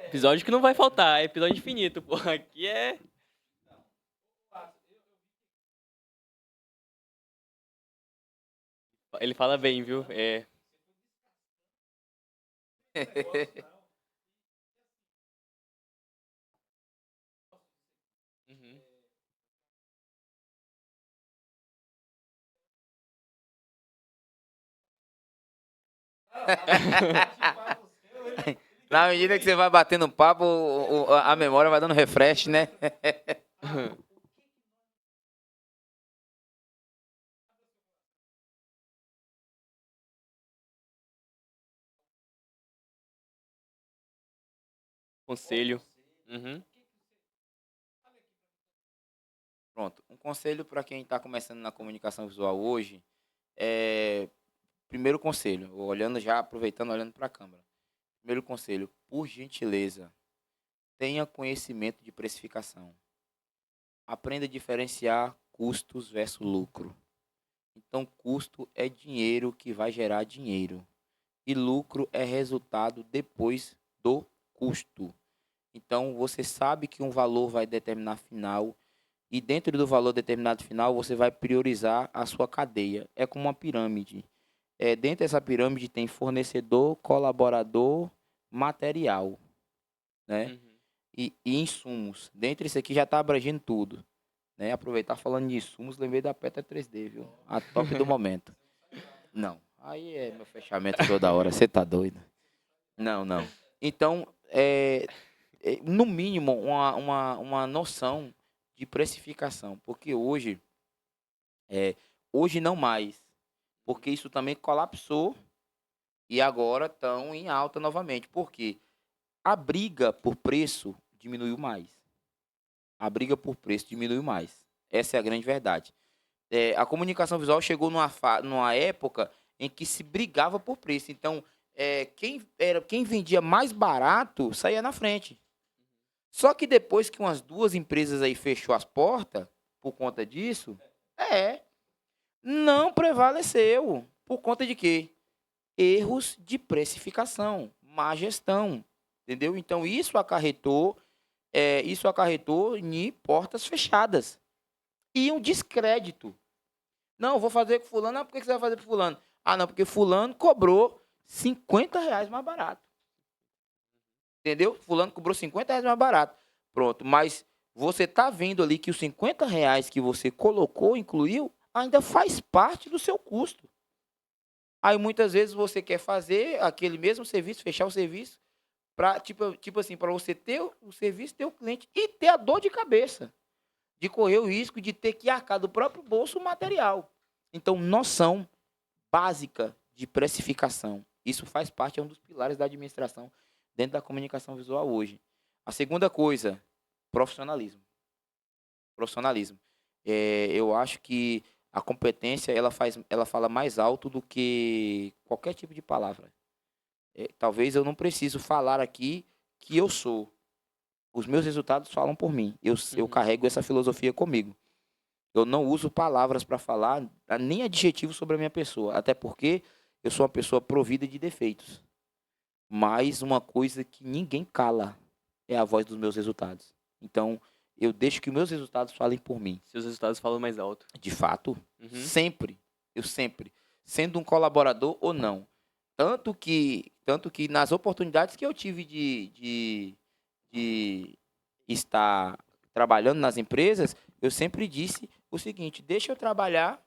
Episódio que não vai faltar, é episódio infinito, pô. Aqui é. Ele fala bem, viu? Uhum. Na medida que você vai batendo papo, a memória vai dando refresh, né? Conselho. Uhum. Pronto. Um conselho para quem está começando na comunicação visual hoje primeiro conselho, olhando já, aproveitando, olhando para a câmera. Primeiro conselho, por gentileza, tenha conhecimento de precificação. Aprenda a diferenciar custos versus lucro. Então, custo é dinheiro que vai gerar dinheiro. E lucro é resultado depois do custo. Então, você sabe que um valor vai determinar final. E dentro do valor determinado final, você vai priorizar a sua cadeia. É como uma pirâmide. Dentro dessa pirâmide tem fornecedor, colaborador, material, né? Uhum. E insumos. Dentro disso aqui já está abrangendo tudo. Né? Aproveitar falando de insumos, lembrei da Petra 3D, viu? A top do momento. Não. Aí é meu fechamento toda hora. Você tá doido? Não, não. Então, no mínimo, uma noção de precificação. Porque hoje não mais. Porque isso também colapsou e agora estão em alta novamente. Por quê? a briga por preço diminuiu mais. A briga por preço diminuiu mais. Essa é a grande verdade. A comunicação visual chegou numa época em que se brigava por preço. Então, quem vendia mais barato saía na frente. Só que depois que umas 2 empresas aí fechou as portas, por conta disso, não prevaleceu. Por conta de quê? Erros de precificação, má gestão, entendeu? Então, isso acarretou em portas fechadas. E um descrédito. Não, vou fazer com fulano. Por que você vai fazer com fulano? Não, porque fulano cobrou R$50 mais barato. Entendeu? Fulano cobrou R$50 mais barato. Pronto, mas você está vendo ali que os R$50 que você colocou, incluiu, ainda faz parte do seu custo. Aí muitas vezes você quer fazer aquele mesmo serviço, fechar o serviço, para tipo assim, para você ter o serviço, ter o cliente e ter a dor de cabeça de correr o risco de ter que arcar do próprio bolso o material. Então, noção básica de precificação. Isso faz parte, é um dos pilares da administração dentro da comunicação visual hoje. A segunda coisa, profissionalismo. Profissionalismo. Eu acho que a competência, ela fala mais alto do que qualquer tipo de palavra. Talvez eu não preciso falar aqui que eu sou. Os meus resultados falam por mim. Eu carrego essa filosofia comigo. Eu não uso palavras para falar, nem adjetivos sobre a minha pessoa. Até porque eu sou uma pessoa provida de defeitos. Mas uma coisa que ninguém cala é a voz dos meus resultados. Então, eu deixo que meus resultados falem por mim. Seus resultados falam mais alto. De fato, sempre. Eu sempre. Sendo um colaborador ou não. Tanto que nas oportunidades que eu tive de estar trabalhando nas empresas, eu sempre disse o seguinte: deixa eu trabalhar,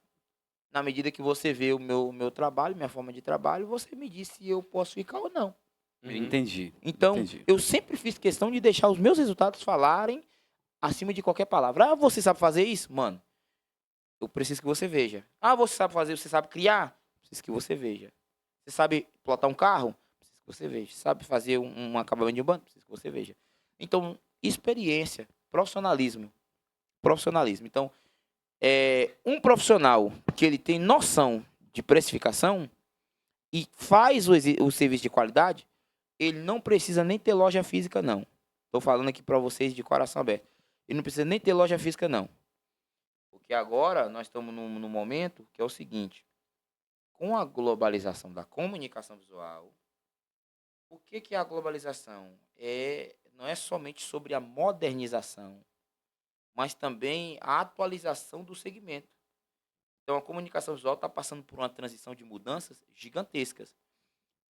na medida que você vê o meu trabalho, minha forma de trabalho, você me diz se eu posso ficar ou não. Entendi. Então, entendi. eu sempre fiz questão de deixar os meus resultados falarem acima de qualquer palavra. Você sabe fazer isso? Mano, eu preciso que você veja. Você sabe fazer, você sabe criar? Preciso que você veja. Você sabe plotar um carro? Preciso que você veja. Sabe fazer um acabamento de um banco? Preciso que você veja. Então, experiência, profissionalismo. Então, um profissional que ele tem noção de precificação e faz o serviço de qualidade, ele não precisa nem ter loja física, não. Estou falando aqui para vocês de coração aberto. Ele não precisa nem ter loja física, não. Porque agora nós estamos num momento que é o seguinte: com a globalização da comunicação visual, o que é a globalização? Não é somente sobre a modernização, mas também a atualização do segmento. Então, a comunicação visual está passando por uma transição de mudanças gigantescas.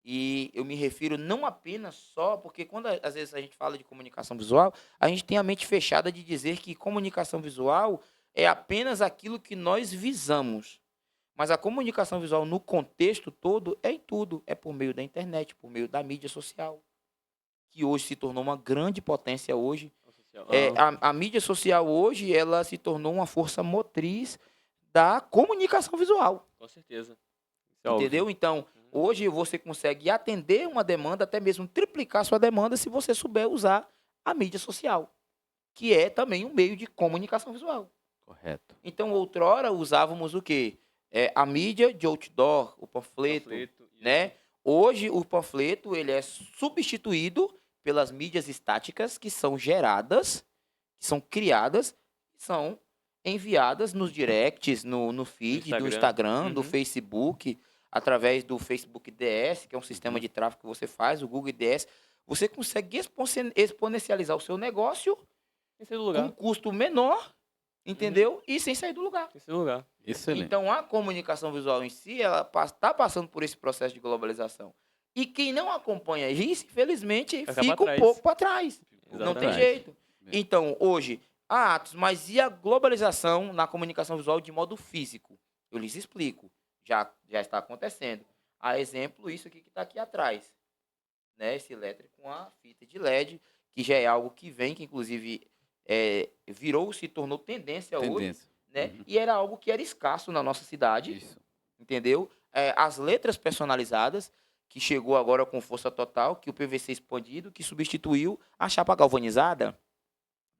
E eu me refiro não apenas só, porque quando às vezes a gente fala de comunicação visual, a gente tem a mente fechada de dizer que comunicação visual é apenas aquilo que nós visamos. Mas a comunicação visual no contexto todo é em tudo. É por meio da internet, por meio da mídia social, que hoje se tornou uma grande potência hoje. A mídia social hoje, ela se tornou uma força motriz da comunicação visual. Com certeza. Entendeu? Óbvio. Então, hoje você consegue atender uma demanda, até mesmo triplicar sua demanda, se você souber usar a mídia social, que é também um meio de comunicação visual. Correto. Então, outrora, usávamos o quê? A mídia de outdoor, o panfleto, né? Hoje, o panfleto ele é substituído pelas mídias estáticas que são geradas, que são criadas, que são enviadas nos directs, no feed do Instagram, do Facebook, através do Facebook DS, que é um sistema de tráfego que você faz, o Google DS. Você consegue exponencializar o seu negócio com um custo menor, entendeu? E sem sair do lugar. Excelente. Então, a comunicação visual em si, ela está passando por esse processo de globalização. E quem não acompanha isso, infelizmente, fica um pouco para trás. Não tem jeito. Então, hoje, Atos, mas e a globalização na comunicação visual de modo físico? Eu lhes explico. Já está acontecendo. A exemplo, isso aqui que está aqui atrás. Né? Esse elétrico com a fita de LED, que já é algo que vem, que inclusive se tornou tendência hoje. Né? E era algo que era escasso na nossa cidade. Isso. Entendeu? As letras personalizadas, que chegou agora com força total, que o PVC expandido, que substituiu a chapa galvanizada,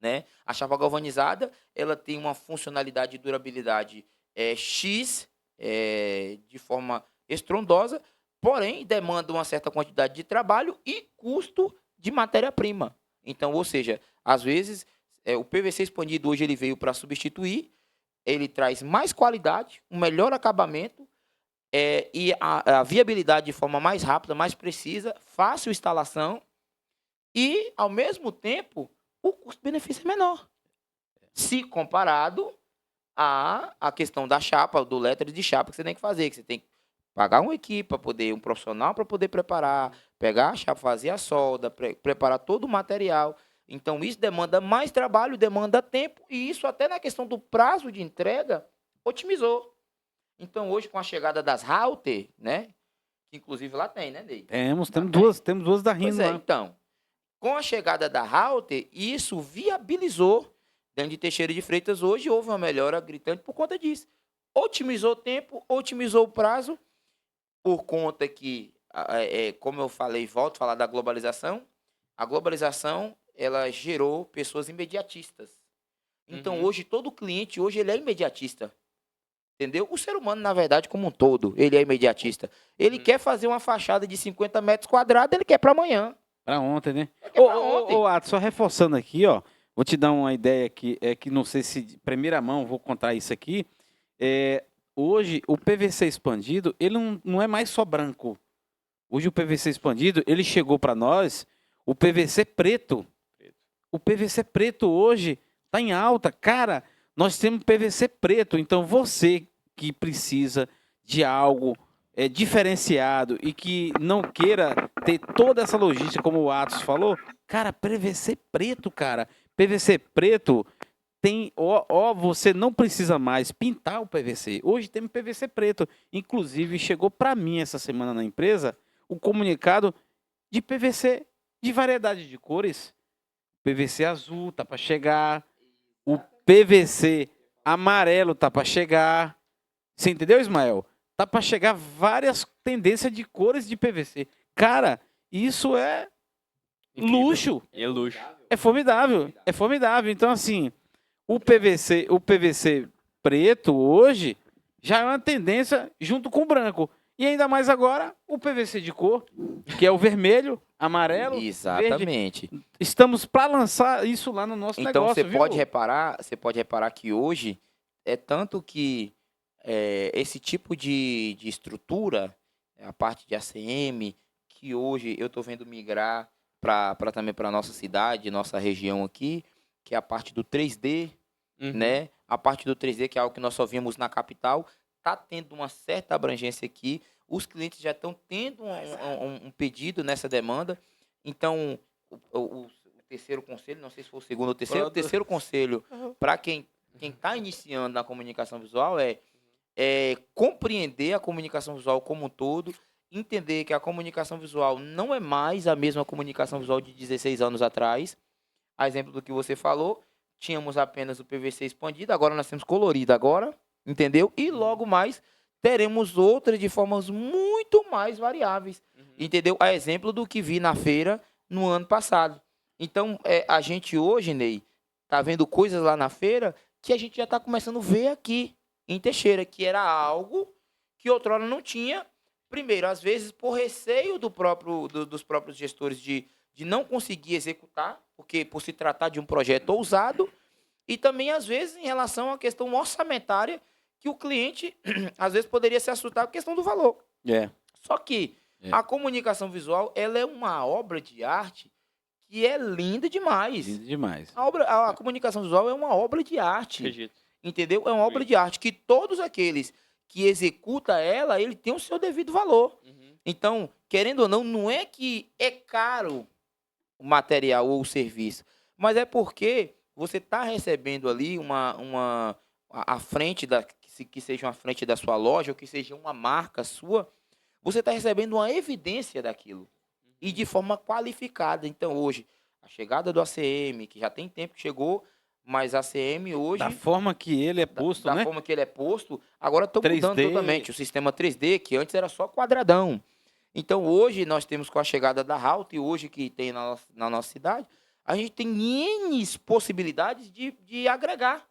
né? A chapa galvanizada, ela tem uma funcionalidade de durabilidade X, de forma estrondosa, porém demanda uma certa quantidade de trabalho e custo de matéria-prima. Então, ou seja, às vezes, o PVC expandido hoje ele veio para substituir, ele traz mais qualidade, um melhor acabamento, e a viabilidade de forma mais rápida, mais precisa, fácil instalação e, ao mesmo tempo, o custo-benefício é menor. Se comparado à questão da chapa, do lettering de chapa que você tem que fazer, que você tem que pagar uma equipe um profissional para poder preparar, pegar a chapa, fazer a solda, preparar todo o material. Então, isso demanda mais trabalho, demanda tempo, e isso até na questão do prazo de entrega, otimizou. Então, hoje, com a chegada das Halter, né? Que inclusive lá tem, né, Ney? Temos duas da Pois Rhino lá. então, com a chegada da Halter, isso viabilizou, dentro de Teixeira de Freitas, hoje houve uma melhora gritante por conta disso. Otimizou o tempo, otimizou o prazo, por conta que, como eu falei, volto a falar da globalização, a globalização, ela gerou pessoas imediatistas. Então, hoje, todo cliente, hoje ele é imediatista. Entendeu? O ser humano, na verdade, como um todo, ele é imediatista. Ele quer fazer uma fachada de 50 metros quadrados, ele quer para amanhã. Para ontem, né? Ontem. Atos, só reforçando aqui, ó. Vou te dar uma ideia aqui, que não sei se de primeira mão vou contar isso aqui. Hoje, o PVC expandido, ele não é mais só branco. Hoje, o PVC expandido, ele chegou para nós, o PVC preto. O PVC preto hoje está em alta. Cara, nós temos PVC preto. Então, você que precisa de algo diferenciado e que não queira ter toda essa logística, como o Atos falou, cara, PVC preto, cara. PVC preto tem, você não precisa mais pintar o PVC. Hoje temos PVC preto. Inclusive, chegou para mim essa semana na empresa o comunicado de PVC de variedade de cores. PVC azul tá para chegar, o PVC amarelo tá para chegar. Você entendeu, Ismael? Tá para chegar várias tendências de cores de PVC. Cara, isso é Incrível. luxo. É luxo. É formidável. É formidável. Então, assim, o PVC preto hoje já é uma tendência junto com o branco. E ainda mais agora o PVC de cor, que é o vermelho, amarelo, Exatamente. verde. Estamos para lançar isso lá no nosso Então, negócio, você pode reparar que hoje é tanto que esse tipo de estrutura, a parte de ACM, que hoje eu estou vendo migrar também para a nossa cidade, nossa região aqui, que é a parte do 3D, né? A parte do 3D, que é algo que nós só vimos na capital, está tendo uma certa abrangência aqui. Os clientes já estão tendo um pedido nessa demanda. Então, o terceiro conselho, não sei se foi o segundo ou o terceiro conselho para quem está iniciando na comunicação visual é compreender a comunicação visual como um todo, entender que a comunicação visual não é mais a mesma comunicação visual de 16 anos atrás. A exemplo do que você falou, tínhamos apenas o PVC expandido, agora nós temos colorido agora, entendeu? E logo mais teremos outras de formas muito mais variáveis, entendeu? A exemplo do que vi na feira no ano passado. Então, a gente hoje, Ney, tá vendo coisas lá na feira que a gente já está começando a ver aqui em Teixeira, que era algo que outrora não tinha. Primeiro, às vezes, por receio dos próprios gestores de não conseguir executar, porque por se tratar de um projeto ousado, e também, às vezes, em relação à questão orçamentária, que o cliente, às vezes, poderia se assustar com a questão do valor. Só que a comunicação visual, ela é uma obra de arte que é linda demais. Lindo demais. A comunicação visual é uma obra de arte. Acredito. Entendeu? É uma obra de arte que todos aqueles que executam ela, ele tem o seu devido valor. Então, querendo ou não, não é que é caro o material ou o serviço, mas é porque você está recebendo ali a frente que seja uma frente da sua loja ou que seja uma marca sua, você está recebendo uma evidência daquilo e de forma qualificada. Então, hoje, a chegada do ACM, que já tem tempo que chegou, mas a ACM hoje... Da forma que ele é posto, da né? forma que ele é posto, agora estão 3D. mudando totalmente. O sistema 3D, que antes era só quadradão. Então, hoje, nós temos com a chegada da Halto, e hoje que tem na nossa cidade, a gente tem N possibilidades de agregar,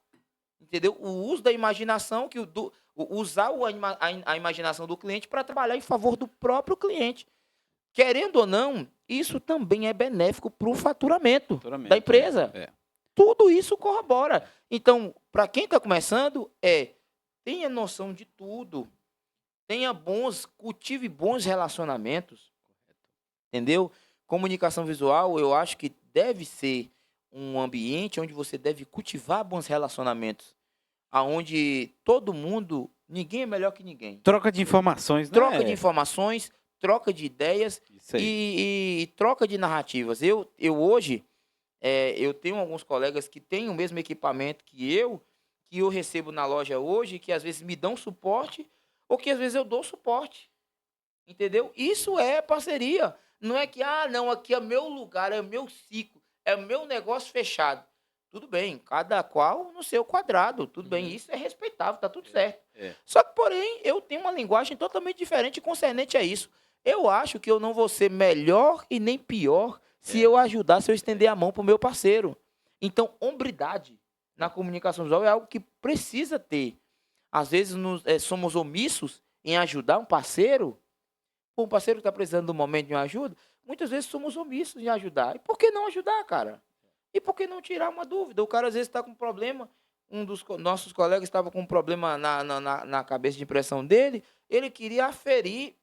entendeu? O uso da imaginação, usar a imaginação do cliente para trabalhar em favor do próprio cliente. Querendo ou não, isso também é benéfico para o faturamento da empresa. Tudo isso corrobora. Então, para quem está começando, tenha noção de tudo. Cultive bons relacionamentos. Entendeu? Comunicação visual, eu acho que deve ser um ambiente onde você deve cultivar bons relacionamentos. Onde todo mundo, ninguém é melhor que ninguém. Troca de informações, né? Troca de informações, troca de ideias e troca de narrativas. Eu hoje, eu tenho alguns colegas que têm o mesmo equipamento que eu recebo na loja hoje, que às vezes me dão suporte, ou que às vezes eu dou suporte. Entendeu? Isso é parceria. Não é que, não, aqui é meu lugar, é meu ciclo, é meu negócio fechado. Tudo bem, cada qual no seu quadrado. Tudo bem, isso é respeitável, tá tudo certo. Só que, porém, eu tenho uma linguagem totalmente diferente concernente a isso. Eu acho que eu não vou ser melhor e nem pior se eu ajudar, se eu estender a mão para o meu parceiro. Então, hombridade na comunicação visual é algo que precisa ter. Às vezes, somos omissos em ajudar um parceiro. Um parceiro que está precisando de um momento de uma ajuda, muitas vezes somos omissos em ajudar. E por que não ajudar, cara? E por que não tirar uma dúvida? O cara, às vezes, está com um problema. Um dos nossos colegas estava com um problema na cabeça de impressão dele. Ele queria aferir,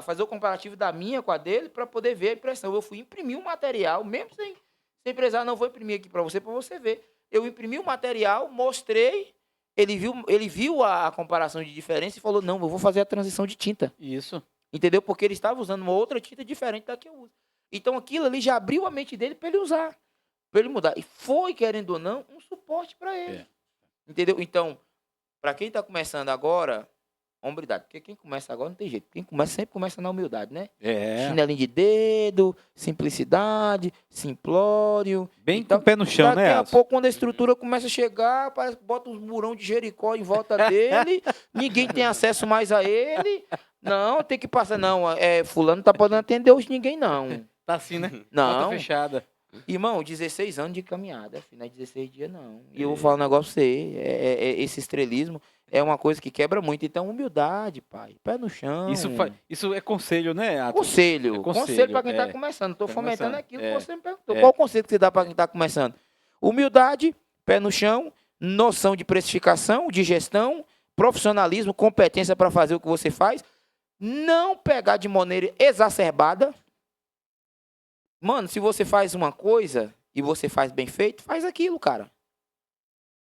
fazer o comparativo da minha com a dele para poder ver a impressão. Eu fui imprimir um material, mesmo sem precisar, não vou imprimir aqui para você ver. Eu imprimi o material, mostrei, ele viu a comparação de diferença e falou, não, eu vou fazer a transição de tinta. Isso. Entendeu? Porque ele estava usando uma outra tinta diferente da que eu uso. Então, aquilo ali já abriu a mente dele para ele usar, para ele mudar. E foi, querendo ou não, um suporte para ele. Entendeu? Então, para quem está começando agora, hombridade. Porque quem começa agora não tem jeito. Quem começa sempre começa na humildade, né? Chinelinho de dedo, simplicidade, simplório. Bem com o pé no chão, né? Daqui a pouco, quando a estrutura começa a chegar, parece que bota uns murão de Jericó em volta dele, ninguém tem acesso mais a ele. Não, tem que passar. Não, fulano não tá podendo atender hoje ninguém, não. Tá assim, né? Não. Porta fechada. Irmão, 16 anos de caminhada, não é 16 dias, não. E eu vou falar um negócio pra você, esse estrelismo é uma coisa que quebra muito. Então, humildade, pai, pé no chão. Isso é conselho, né, Atos? Conselho para quem tá começando. Estou fomentando aquilo que você me perguntou. Qual o conselho que você dá para quem tá começando? Humildade, pé no chão, noção de precificação, de gestão, profissionalismo, competência para fazer o que você faz. Não pegar de maneira exacerbada. Mano, se você faz uma coisa e você faz bem feito, faz aquilo, cara.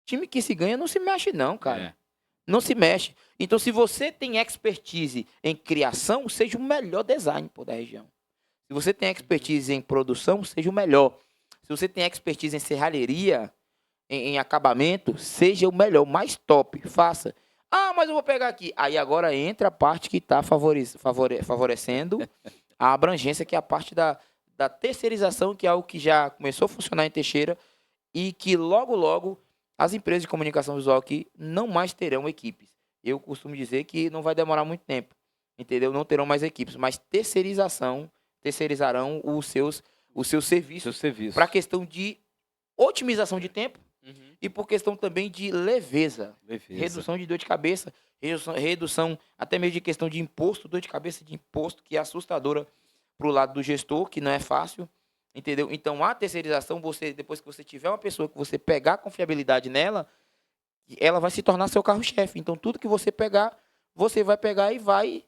Time que se ganha não se mexe não, cara. Não se mexe. Então, se você tem expertise em criação, seja o melhor design da região. Se você tem expertise em produção, seja o melhor. Se você tem expertise em serralheria, em acabamento, seja o melhor, mais top. Faça. Mas eu vou pegar aqui. Aí agora entra a parte que está favorecendo a abrangência, que é a parte da terceirização, que é algo que já começou a funcionar em Teixeira e que logo, logo as empresas de comunicação visual aqui não mais terão equipes. Eu costumo dizer que não vai demorar muito tempo, entendeu? Não terão mais equipes, mas terceirizarão os seus serviços. Para a questão de otimização de tempo e por questão também de leveza. Redução de dor de cabeça, redução até mesmo de questão de imposto, dor de cabeça de imposto, que é assustadora para o lado do gestor, que não é fácil, entendeu? Então, a terceirização, depois que você tiver uma pessoa que você pegar confiabilidade nela, ela vai se tornar seu carro-chefe. Então, tudo que você pegar, você vai pegar e vai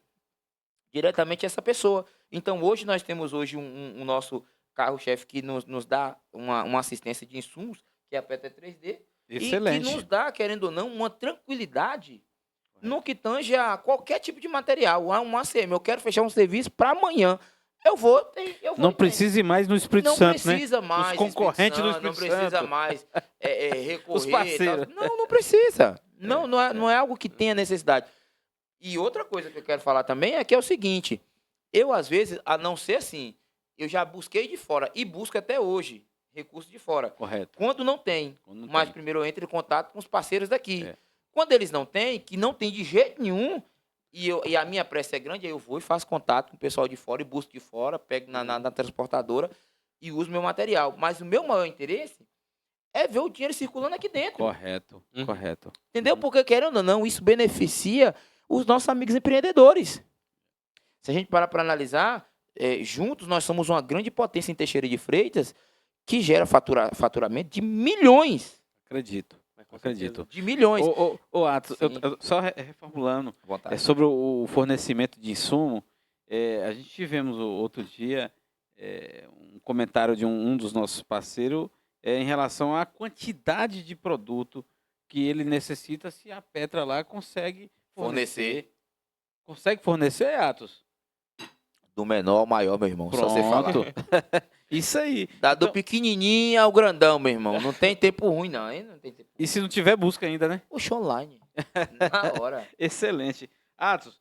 diretamente a essa pessoa. Então, hoje nós temos um nosso carro-chefe que nos dá uma assistência de insumos, que é a PT 3D, excelente. E que nos dá, querendo ou não, uma tranquilidade no que tange a qualquer tipo de material. Um ACM, eu quero fechar um serviço para amanhã. Eu vou. Não precisa ir mais no Espírito Santo, né? Não precisa mais. Os concorrentes do Espírito Santo. Não precisa mais recorrer. Os parceiros. Não precisa. Não é algo que tenha necessidade. E outra coisa que eu quero falar também é que é o seguinte. Eu, às vezes, a não ser assim, eu já busquei de fora e busco até hoje recursos de fora. Correto. Quando não tem. Mas primeiro eu entro em contato com os parceiros daqui. Quando eles não têm, que não tem de jeito nenhum, E a minha pressa é grande, aí eu vou e faço contato com o pessoal de fora e busco de fora, pego na transportadora e uso meu material. Mas o meu maior interesse é ver o dinheiro circulando aqui dentro. Correto, Uhum. correto. Entendeu? Porque, querendo ou não, isso beneficia os nossos amigos empreendedores. Se a gente parar para analisar, juntos nós somos uma grande potência em Teixeira de Freitas que gera faturamento de milhões. Acredito. Mas com Acredito. certeza. De milhões. Ô Atos, Sim. só reformulando, À vontade. sobre o fornecimento de insumo, a gente tivemos outro dia um comentário de um dos nossos parceiros em relação à quantidade de produto que ele necessita se a Petra lá consegue fornecer. Consegue fornecer, Atos? Do menor ao maior, meu irmão. Só você falar. Pronto. Isso aí. Do Então, pequenininho ao grandão, meu irmão. Não tem tempo ruim, não. Hein? Não tem tempo. e se não tiver, busca ainda, né? Puxa online. Na hora. Excelente. Atos,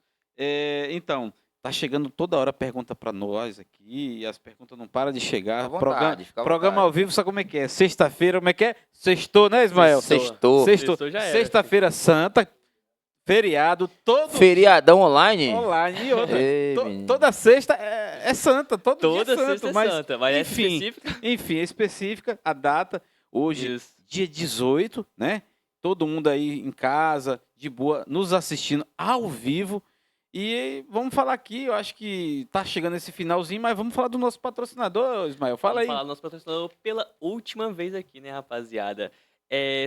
então, tá chegando toda hora pergunta para nós aqui, e as perguntas não param de chegar. Fica à vontade, fica à Programa vontade. ao vivo, sabe como é que é? Sexta-feira, como é que é? Sextou, né, Ismael? Sextou. Sextou já era. Sexta-feira santa, feriado, todo Feriadão online. online. E outra, Ei, menino. toda sexta é santa, todo Toda dia é santo, sexta é mas santa, mas essa enfim, específica. enfim, é específica a data. Hoje, Isso. dia 18, né? Todo mundo aí em casa, de boa, nos assistindo ao vivo. E vamos falar aqui, eu acho que tá chegando esse finalzinho, mas vamos falar do nosso patrocinador, Ismael. Fala aí. Vamos falar do nosso patrocinador pela última vez aqui, né, rapaziada?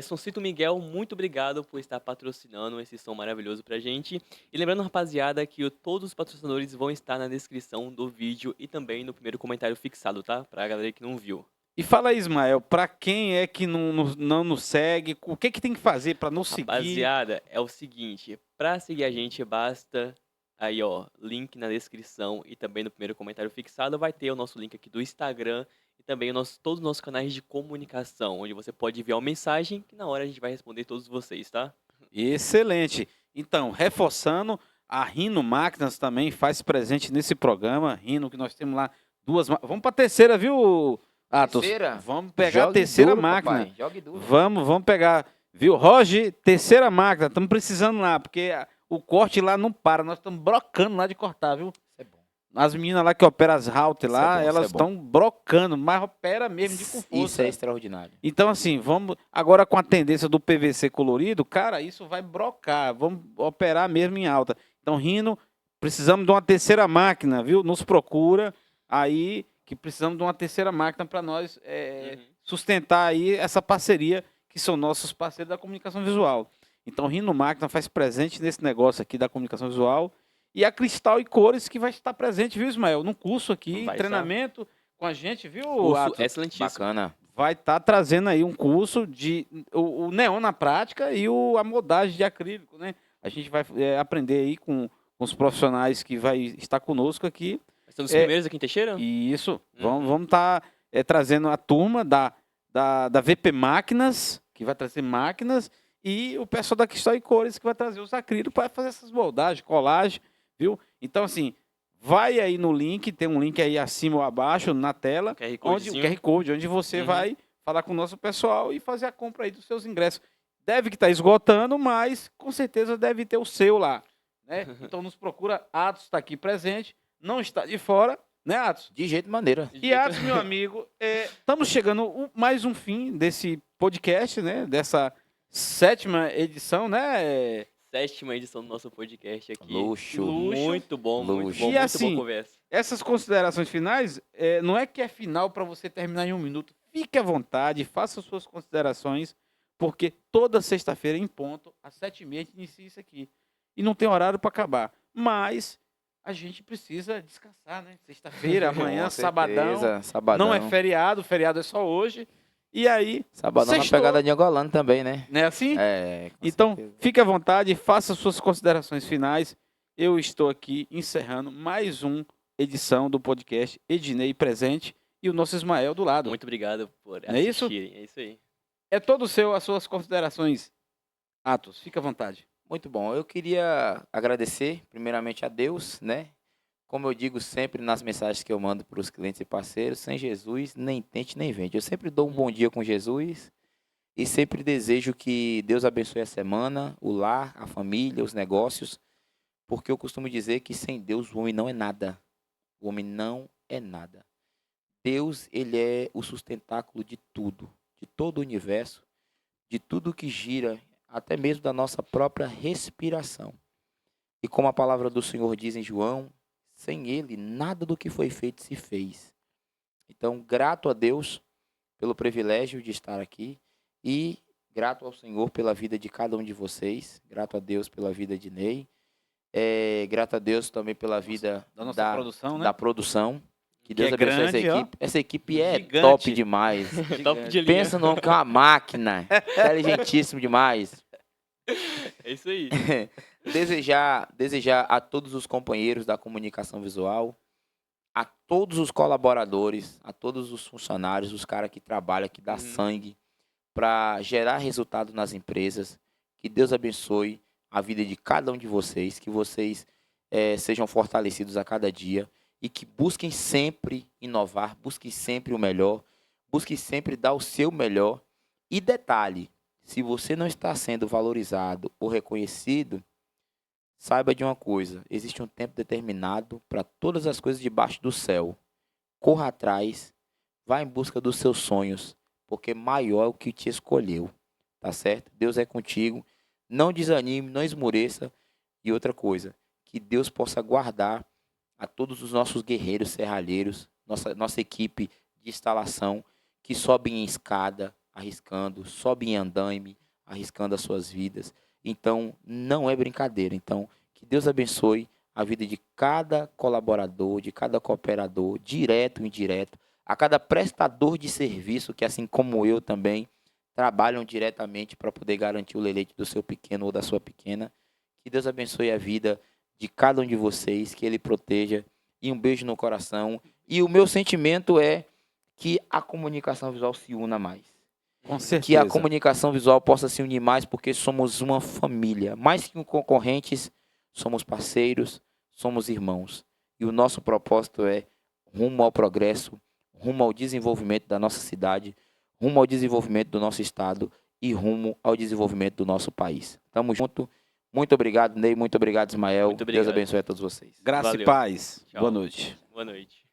Soncito Miguel, muito obrigado por estar patrocinando esse som maravilhoso pra gente. E lembrando, rapaziada, que todos os patrocinadores vão estar na descrição do vídeo e também no primeiro comentário fixado, tá? Pra galera que não viu. E fala aí, Ismael, pra quem é que não nos segue, o que tem que fazer pra nos seguir? Rapaziada, é o seguinte, pra seguir a gente basta aí, ó, link na descrição e também no primeiro comentário fixado vai ter o nosso link aqui do Instagram e também todos os nossos canais de comunicação, onde você pode enviar uma mensagem que na hora a gente vai responder todos vocês, tá? Excelente. Então, reforçando, a Rino Máquinas também faz presente nesse programa. Rino, que nós temos lá duas. Vamos para a terceira, viu, Atos? Terceira? Vamos pegar a Jogue terceira duro, máquina. papai, jogue duro. Vamos pegar. Viu, Roger, terceira máquina. Estamos precisando lá, porque o corte lá não para. Nós estamos brocando lá de cortar, viu? Isso é bom. As meninas lá que operam as router Isso lá, é bom, elas isso é bom. estão brocando, mas opera mesmo de com força. Isso é extraordinário. Então, assim, vamos. Agora com a tendência do PVC colorido, cara, isso vai brocar. Vamos operar mesmo em alta. Então, Rino, precisamos de uma terceira máquina, viu? Nos procura aí, que precisamos de uma terceira máquina para nós sustentar aí essa parceria, que são nossos parceiros da comunicação visual. Então, Rino Máquina faz presente nesse negócio aqui da comunicação visual. E a Cristal e Cores, que vai estar presente, viu, Ismael? Num curso aqui, Vai treinamento com a gente, viu, Curso Atos? excelentíssimo. Bacana. Vai estar trazendo aí um curso de o neon na prática e a moldagem de acrílico, né? A gente vai aprender aí com os profissionais que vai estar conosco aqui. São os primeiros aqui em Teixeira? E isso, vamos estar trazendo a turma da VP Máquinas, que vai trazer máquinas, e o pessoal da Cristal e Cores, que vai trazer os acrílicos para fazer essas moldagens, colagem, viu? Então, assim, vai aí no link, tem um link aí acima ou abaixo na tela, QR onde o Codezinho. QR Code, onde você vai falar com o nosso pessoal e fazer a compra aí dos seus ingressos. Deve que está esgotando, mas com certeza deve ter o seu lá, né? Então nos procura, Atos está aqui presente, não está de fora, né, Atos? De jeito e maneira. E Atos, meu amigo, estamos chegando mais um fim desse podcast, né? Dessa 7ª edição, né? 7ª edição do nosso podcast aqui. Luxo. Muito bom, muito Luxo. bom, E muito assim, boa conversa. Essas considerações finais, não é que é final para você terminar em 1 minuto. Fique à vontade, faça suas considerações, porque toda sexta-feira, em ponto, às 7h30, a gente inicia isso aqui. E não tem horário para acabar. Mas a gente precisa descansar, né? Sexta-feira, amanhã, Com sabadão. certeza, sabadão. Não é feriado, feriado é só hoje. E aí, Sabadão na sextou. pegada de Angolano também, né? não é assim? Com Então, certeza. fique à vontade, faça suas considerações finais. Eu estou aqui encerrando mais uma edição do podcast Ednei Presente e o nosso Ismael do lado. Muito obrigado por Não é isso? assistirem. É isso aí. É todo seu as suas considerações, Atos. Fique à vontade. Muito bom. Eu queria agradecer, primeiramente, a Deus, né? Como eu digo sempre nas mensagens que eu mando para os clientes e parceiros, sem Jesus, nem tente, nem vende. Eu sempre dou um bom dia com Jesus e sempre desejo que Deus abençoe a semana, o lar, a família, os negócios, Porque eu costumo dizer que sem Deus o homem não é nada. O homem não é nada. Deus, ele é o sustentáculo de tudo, de todo o universo, de tudo que gira, até mesmo da nossa própria respiração. E como a palavra do Senhor diz em João, sem ele, nada do que foi feito se fez. Então, grato a Deus pelo privilégio de estar aqui e grato ao Senhor pela vida de cada um de vocês, grato a Deus pela vida de Ney, grato a Deus também pela vida Da nossa produção, né? da produção. Que Que Deus é abençoe essa grande, ó. equipe. Essa equipe é Gigante. top demais. Top de linha. Pensa num que é uma máquina. Inteligentíssimo demais. É isso aí. Desejar a todos os companheiros da comunicação visual, a todos os colaboradores, a todos os funcionários, os caras que trabalham, que dá sangue para gerar resultado nas empresas. Que Deus abençoe a vida de cada um de vocês, que vocês sejam fortalecidos a cada dia e que busquem sempre inovar, busquem sempre o melhor, busquem sempre dar o seu melhor. E detalhe, se você não está sendo valorizado ou reconhecido, saiba de uma coisa, existe um tempo determinado para todas as coisas debaixo do céu. Corra atrás, vá em busca dos seus sonhos, porque maior é o que te escolheu, tá certo? Deus é contigo, não desanime, não esmoreça. E outra coisa, que Deus possa guardar a todos os nossos guerreiros serralheiros, nossa equipe de instalação, que sobe em escada, arriscando, sobe em andaime, arriscando as suas vidas. Então, não é brincadeira. Então, que Deus abençoe a vida de cada colaborador, de cada cooperador, direto ou indireto, a cada prestador de serviço, que assim como eu também, trabalham diretamente para poder garantir o leite do seu pequeno ou da sua pequena. Que Deus abençoe a vida de cada um de vocês, que Ele proteja, e um beijo no coração. E o meu sentimento é que a comunicação visual se una mais. Com certeza. Que a comunicação visual possa se unir mais, porque somos uma família. Mais que concorrentes, somos parceiros, somos irmãos. E o nosso propósito é rumo ao progresso, rumo ao desenvolvimento da nossa cidade, rumo ao desenvolvimento do nosso estado e rumo ao desenvolvimento do nosso país. Tamo junto. Muito obrigado, Ney. Muito obrigado, Ismael. Muito obrigado. Deus abençoe a todos vocês. Graça Valeu. e paz. Tchau. Boa noite. Boa noite.